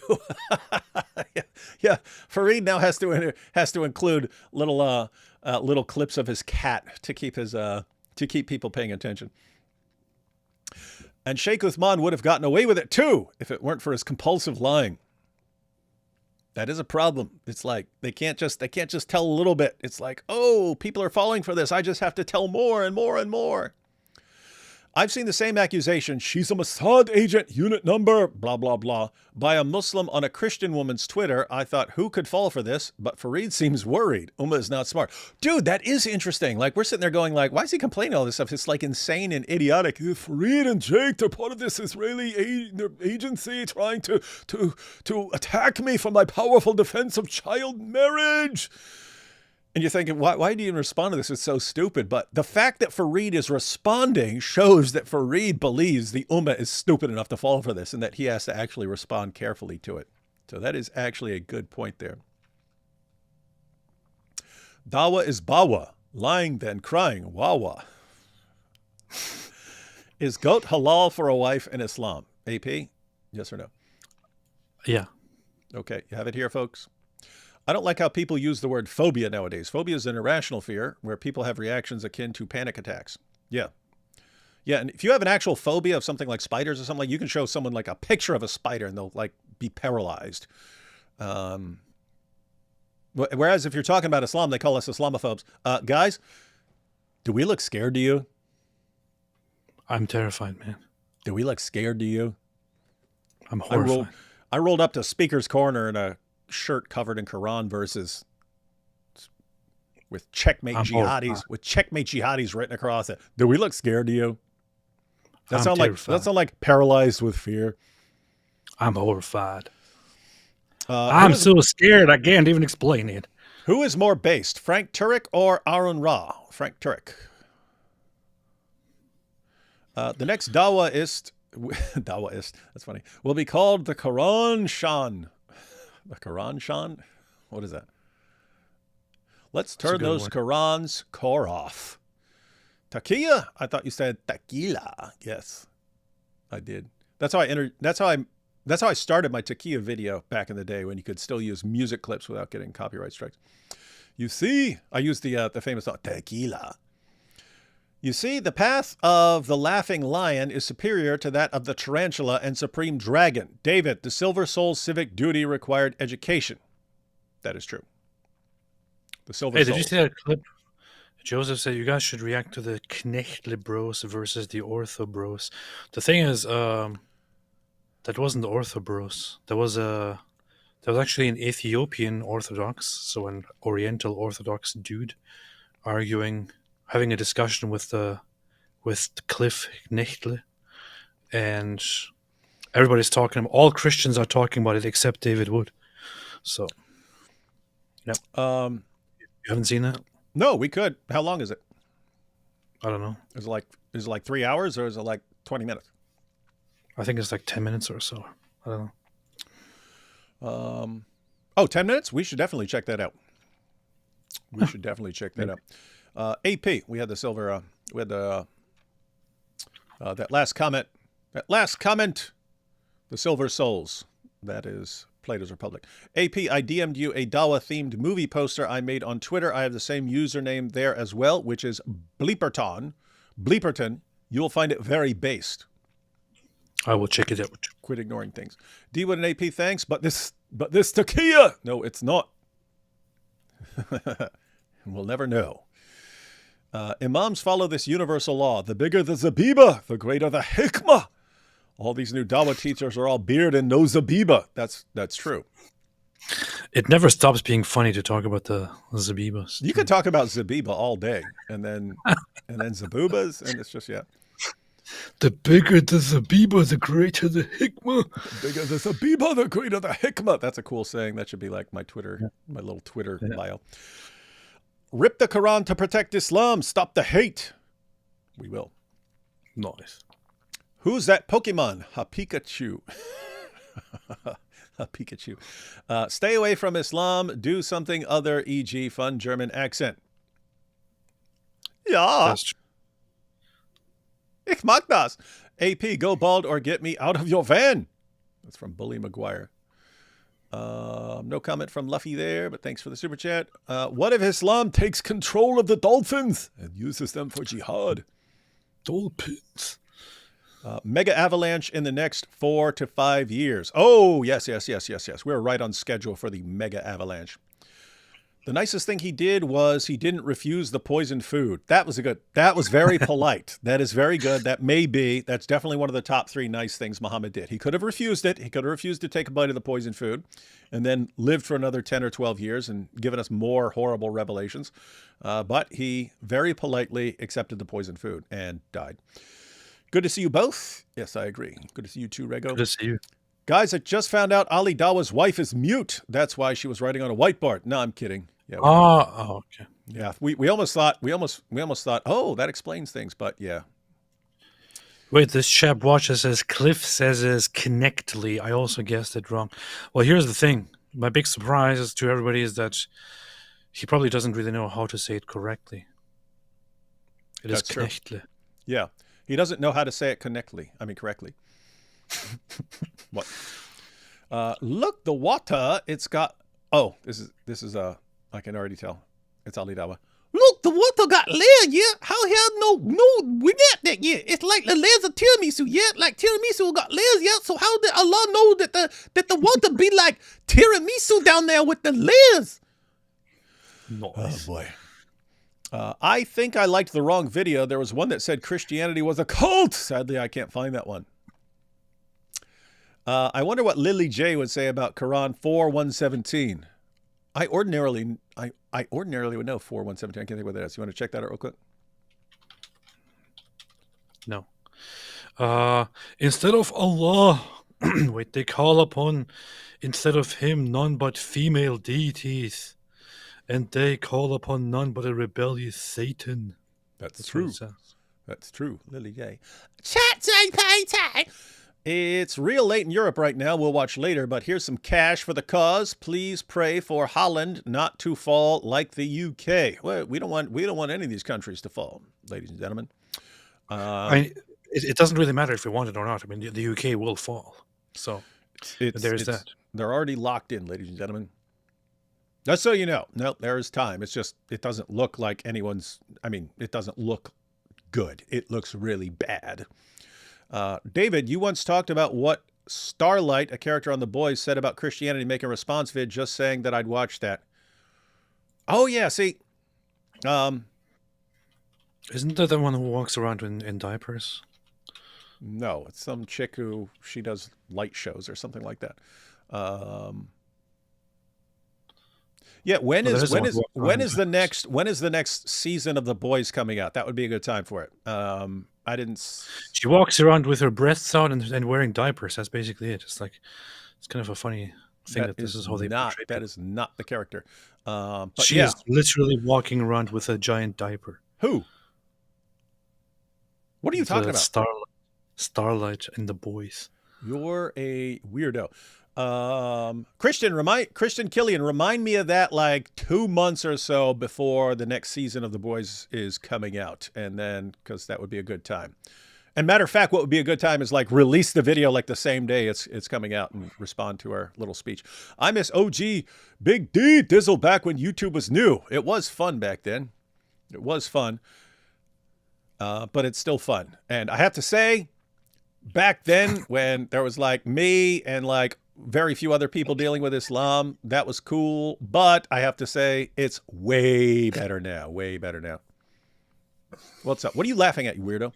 yeah. Farid now has to include little clips of his cat to keep people paying attention. And Sheikh Uthman would have gotten away with it too if it weren't for his compulsive lying. That is a problem. It's like they can't just tell a little bit. It's like, oh, people are falling for this. I just have to tell more and more and more. I've seen the same accusation, she's a Mossad agent, unit number, blah, blah, blah, by a Muslim on a Christian woman's Twitter. I thought, who could fall for this? But Farid seems worried. Ummah is not smart. Dude, that is interesting. Like, we're sitting there going like, why is he complaining all this stuff? It's like insane and idiotic. Farid and Jake, they're part of this Israeli agency trying to attack me for my powerful defense of child marriage. And you're thinking, why do you even respond to this? It's so stupid. But the fact that Farid is responding shows that Farid believes the Ummah is stupid enough to fall for this and that he has to actually respond carefully to it. So that is actually a good point there. Dawa is bawa, lying then crying, wawa. Is goat halal for a wife in Islam? AP, yes or no? Yeah. Okay, you have it here, folks. I don't like how people use the word phobia nowadays. Phobia is an irrational fear where people have reactions akin to panic attacks. Yeah. Yeah, and if you have an actual phobia of something like spiders or something, like you can show someone like a picture of a spider and they'll like be paralyzed. Whereas if you're talking about Islam, they call us Islamophobes. Guys, do we look scared to you? I'm terrified, man. Do we look scared to you? I'm horrified. I rolled up to Speaker's Corner in a shirt covered in Quran verses with checkmate jihadis written across it. Do we look scared to you? That sound like paralyzed with fear. I'm horrified. I'm so scared I can't even explain it. Who is more based, Frank Turek or Aaron Ra? Frank Turek. The next Dawaist, that's funny, will be called the Quran Shan. The Quran Shan? What is that? Let's turn those Qurans core off. Taqiyya? I thought you said Taqiyya. Yes, I did. That's how I started my Taqiyya video back in the day when you could still use music clips without getting copyright strikes. You see, I used the famous song Taqiyya. You see, the path of the laughing lion is superior to that of the tarantula and supreme dragon. David, the silver soul's civic duty required education. That is true. The silver soul. Did you see that clip? Joseph said you guys should react to the Knechtle bros versus the Ortho bros. The thing is, that wasn't the Ortho bros. There was actually an Ethiopian Orthodox, so an Oriental Orthodox dude, having a discussion with Cliff Knechtle, and everybody's talking. All Christians are talking about it except David Wood. So, yeah. You haven't seen that? No, we could. How long is it? I don't know. Is it like 3 hours or is it like 20 minutes? I think it's like 10 minutes or so. I don't know. 10 minutes? We should definitely check that out. We should definitely check that out. AP, we had the silver, we had the, that last comment, the silver souls, that is Plato's Republic. AP, I DM'd you a Dawa-themed movie poster I made on Twitter. I have the same username there as well, which is Bleeperton. You will find it very based. I will check it out. Quit ignoring things. D-Wood and AP, thanks, but this Taqiyya, no, it's not. We'll never know. Imams follow this universal law. The bigger the zabiba, the greater the hikmah. All these new Dawa teachers are all beard and no zabiba. That's true. It never stops being funny to talk about the zabibas. You could talk about zabiba all day, and then zabubas, and it's just, yeah. The bigger the zabiba, the greater the hikmah. The bigger the zabiba, the greater the hikmah. That's a cool saying. That should be like my little Twitter bio. Rip the Quran to protect Islam. Stop the hate. We will. Nice. Who's that Pokemon? Ha Pikachu. Pikachu. Stay away from Islam. Do something other, e.g. fun German accent. Ja, That's true. ich mag das. AP, go bald or get me out of your van. That's from Bully McGuire. No comment from Luffy there, but thanks for the super chat. What if Islam takes control of the dolphins and uses them for jihad? Dolphins. Mega avalanche in the next 4 to 5 years. Oh, yes. We're right on schedule for the mega avalanche. The nicest thing he did was he didn't refuse the poisoned food. That was very polite. That is very good. That's definitely one of the top 3 nice things Muhammad did. He could have refused it. He could have refused to take a bite of the poisoned food and then lived for another 10 or 12 years and given us more horrible revelations. But he very politely accepted the poisoned food and died. Good to see you both. Yes, I agree. Good to see you too, Rego. Good to see you. Guys, I just found out Ali Dawa's wife is mute. That's why she was writing on a whiteboard. No, I'm kidding. Yeah. Okay. Yeah. We almost thought, oh, that explains things, but yeah. Wait, this chap watches as Cliff says is connectly. I also guessed it wrong. Well, here's the thing. My big surprise to everybody is that he probably doesn't really know how to say it correctly. It is That's true. Knechtli. Yeah. He doesn't know how to say it correctly. What? Look, the water, it's got, oh, this is I can already tell. It's Ali Dawa. Look, the water got layers, yeah? How hell no, we got that, yeah? It's like the layers of tiramisu, yeah? Like tiramisu got layers, yeah? So how did Allah know that the water be like tiramisu down there with the layers? Nice. Oh, boy. I think I liked the wrong video. There was one that said Christianity was a cult. Sadly, I can't find that one. I wonder what Lily J would say about Quran 4:117. I ordinarily would know 4:117. I can't think what that is. You want to check that out real quick? No. Instead of Allah, wait, they call upon, instead of him, none but female deities. And they call upon none but a rebellious Satan. That's what true. it says. That's true. Lily Gay. Chat GPT. It's real late in Europe right now. We'll watch later, but here's some cash for the cause. Please pray for Holland not to fall like the UK. Well, we don't want any of these countries to fall, ladies and gentlemen. It doesn't really matter if we want it or not. I mean, the UK will fall. So there's that. They're already locked in, ladies and gentlemen. Just so you know. No, there is time. It's just, it doesn't look like it doesn't look good. It looks really bad. David, you once talked about what Starlight, a character on The Boys, said about Christianity, make a response vid just saying that I'd watch that. Oh, yeah, see. Isn't that the one who walks around in diapers? No, it's some chick who, she does light shows or something like that. Yeah, when is the next season of The Boys coming out? That would be a good time for it. I didn't. She walks around with her breasts out and wearing diapers. That's basically it. It's kind of a funny thing that this is how they portray that people. is not the character. But she is literally walking around with a giant diaper. Who? What are you talking about? Starlight and The Boys. You're a weirdo. Christian Killian, remind me of that like 2 months or so before the next season of The Boys is coming out. And then, because that would be a good time. And matter of fact, what would be a good time is like release the video like the same day it's coming out and respond to our little speech. I miss OG Big D Dizzle back when YouTube was new. It was fun back then. It was fun. But it's still fun. And I have to say, back then when there was like me and like very few other people dealing with Islam, that was cool. But I have to say, it's way better now. Way better now. What's up? What are you laughing at, you weirdo?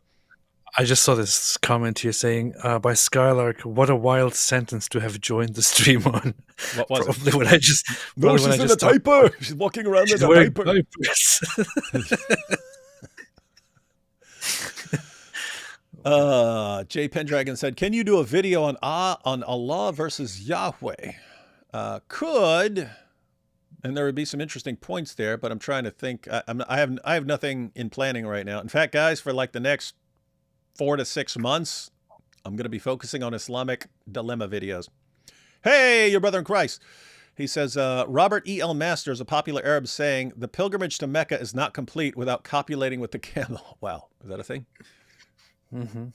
I just saw this comment here saying, by Skylark, what a wild sentence to have joined the stream on. What was probably it? When I just... No, she's in a diaper. She's walking around in a diaper. Jay Pendragon said, can you do a video on Allah versus Yahweh? Could, and there would be some interesting points there, but I'm trying to think. I have nothing in planning right now. In fact, guys, for like the next 4 to 6 months, I'm going to be focusing on Islamic dilemma videos. Hey, your brother in Christ. He says, Robert E.L. Masters, a popular Arab saying, the pilgrimage to Mecca is not complete without copulating with the camel. Wow. Is that a thing? Mm-hmm.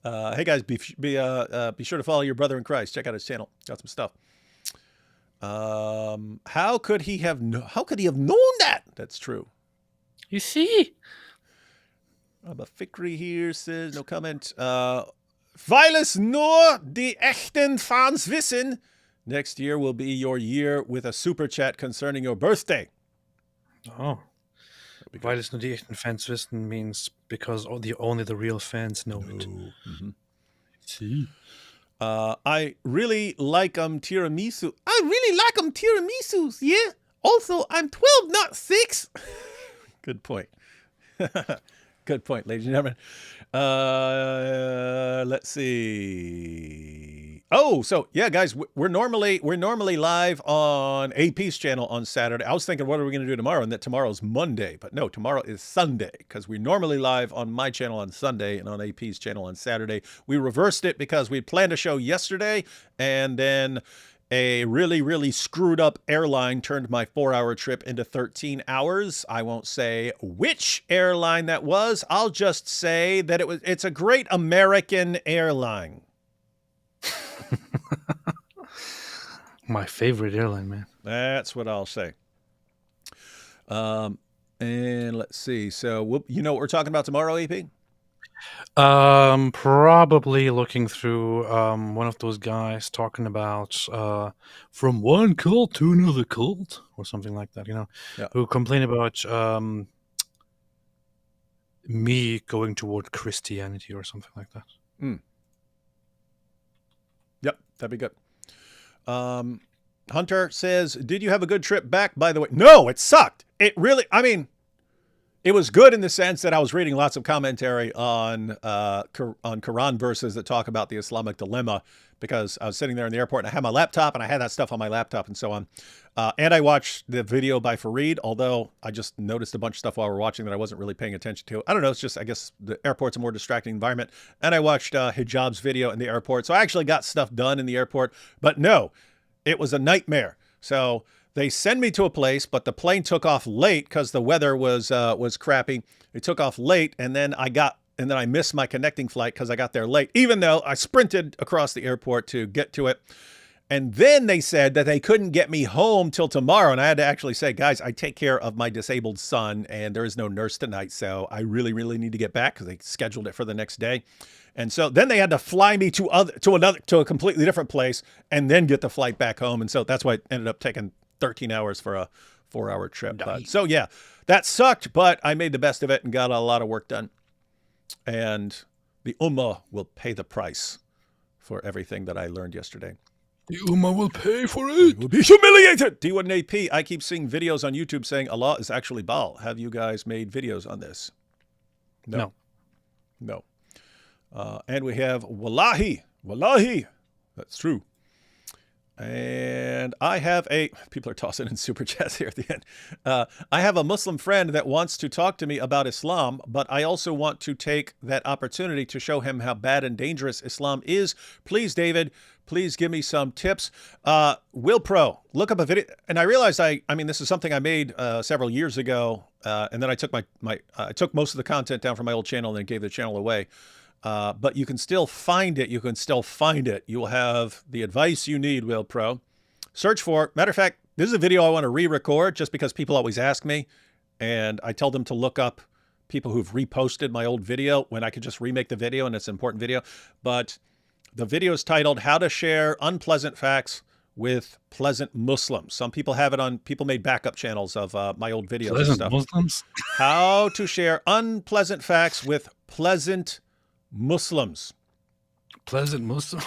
Hey, guys, be sure to follow your brother in Christ. Check out his channel. Got some stuff. How could he have known that? That's true. You see? But Fikri here says, no comment. Weil es nur die echten Fans wissen, next year will be your year with a super chat concerning your birthday. Oh. Weil es nur die echten Fans wissen means because only the real fans know it. Mm-hmm. See? I really like tiramisu. I really like tiramisus, yeah? Also, I'm 12, not 6. Good point. Good point, ladies and gentlemen. Let's see. Oh, so yeah, guys, we're normally live on AP's channel on Saturday. I was thinking, what are we going to do tomorrow? And that tomorrow's Monday, but no, tomorrow is Sunday because we're normally live on my channel on Sunday and on AP's channel on Saturday. We reversed it because we planned a show yesterday, and then a really, really screwed up airline turned my 4-hour trip into 13 hours. I won't say which airline that was. I'll just say that it's a great American airline. My favorite airline, man. That's what I'll say. And let's see. So, you know what we're talking about tomorrow, AP? Probably looking through one of those guys talking about from one cult to another cult or something like that, Yeah. who complain about me going toward Christianity or something like that. Yep, that'd be good. Hunter says, did you have a good trip back, by the way? No, it sucked. It really, I mean, it was good in the sense that I was reading lots of commentary on Quran verses that talk about the Islamic dilemma, because I was sitting there in the airport and I had my laptop and I had that stuff on my laptop and so on. And I watched the video by Farid, although I just noticed a bunch of stuff while we were watching that I wasn't really paying attention to. I don't know. It's just, I guess the airport's a more distracting environment. And I watched Hijab's video in the airport. So I actually got stuff done in the airport, but no, it was a nightmare. So they send me to a place, but the plane took off late because the weather was crappy. It took off late, and then I missed my connecting flight because I got there late, even though I sprinted across the airport to get to it. And then they said that they couldn't get me home till tomorrow. And I had to actually say, guys, I take care of my disabled son and there is no nurse tonight. So I really, really need to get back because they scheduled it for the next day. And so then they had to fly me to a completely different place and then get the flight back home. And so that's why it ended up taking 13 hours for a 4-hour trip. But, so yeah, that sucked, but I made the best of it and got a lot of work done. And the Ummah will pay the price for everything that I learned yesterday. The Ummah will pay for it. Will be humiliated. D1 AP, I keep seeing videos on YouTube saying Allah is actually Baal. Have you guys made videos on this? No. And we have Wallahi. That's true. And I have people are tossing in super chats here at the end. I have a Muslim friend that wants to talk to me about Islam, but I also want to take that opportunity to show him how bad and dangerous Islam is. Please, David, please give me some tips. Will Pro, look up a video. And I realized I mean, this is something I made several years ago. And then I took I took most of the content down from my old channel and then gave the channel away. But you can still find it. You will have the advice you need, Will Pro. Search for, matter of fact, this is a video I want to re-record just because people always ask me. And I tell them to look up people who've reposted my old video when I could just remake the video and it's an important video. But the video is titled, How to Share Unpleasant Facts with Pleasant Muslims. Some people have it on, people made backup channels of my old videos Pleasant and stuff. Muslims? How to share unpleasant facts with pleasant Muslims. Pleasant Muslim.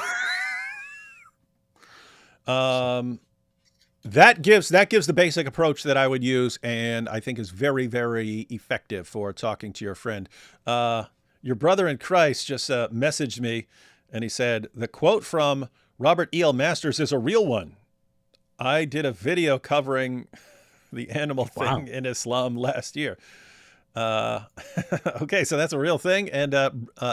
That gives the basic approach that I would use, and I think is very, very effective for talking to your friend. Your brother in Christ just messaged me, and he said the quote from Robert E.L. Masters is a real one. I did a video covering the animal thing in Islam last year. Okay, so that's a real thing. And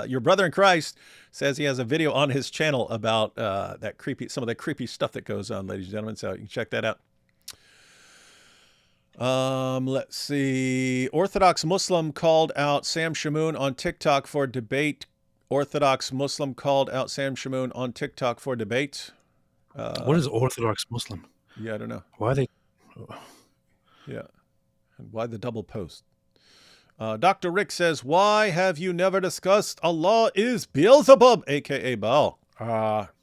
your brother in Christ says he has a video on his channel about some of the creepy stuff that goes on, ladies and gentlemen. So you can check that out. Let's see. Orthodox Muslim called out Sam Shamoon on TikTok for debate. Orthodox Muslim called out Sam Shamoon on TikTok for debate. What is Orthodox Muslim? Yeah, I don't know. Why are they? Yeah. And why the double post? Dr. Rick says, why have you never discussed Allah is Beelzebub, a.k.a. Baal?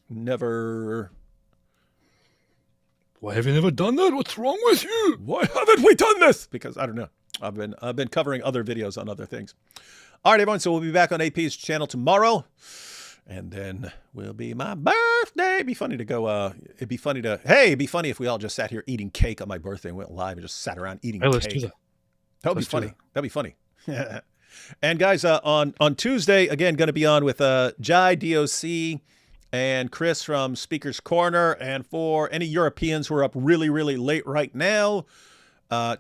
Never. Why have you never done that? What's wrong with you? Why haven't we done this? Because I don't know. I've been covering other videos on other things. All right, everyone. So we'll be back on AP's channel tomorrow, and then will be my birthday. It'd be funny to go. It'd be funny if we all just sat here eating cake on my birthday and went live and just sat around eating cake. Let's do that. That would be funny. That'd be funny. And guys, on Tuesday again, going to be on with Jai DOC and Chris from Speaker's Corner. And for any Europeans who are up really, really late right now,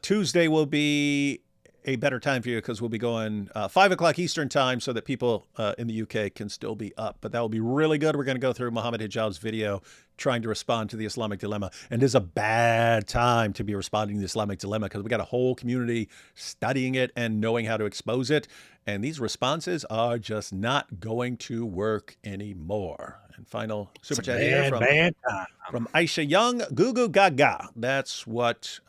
Tuesday will be a better time for you because we'll be going 5 o'clock Eastern time so that people in the UK can still be up. But that will be really good. We're going to go through Muhammad Hijab's video trying to respond to the Islamic dilemma. And it is a bad time to be responding to the Islamic dilemma because we got a whole community studying it and knowing how to expose it. And these responses are just not going to work anymore. And final super chat here from Aisha Young, Goo Goo Gaga. That's what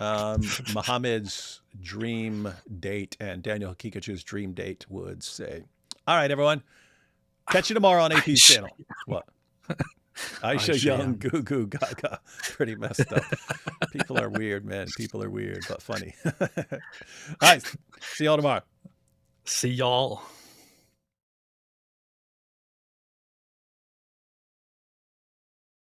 Muhammad's dream date and Daniel Hakikachu's dream date would say. All right, everyone. Catch you tomorrow on AP's channel. What? Aisha Young, Goo Goo Gaga. Pretty messed up. People are weird, man. People are weird, but funny. All right. See y'all tomorrow. See y'all.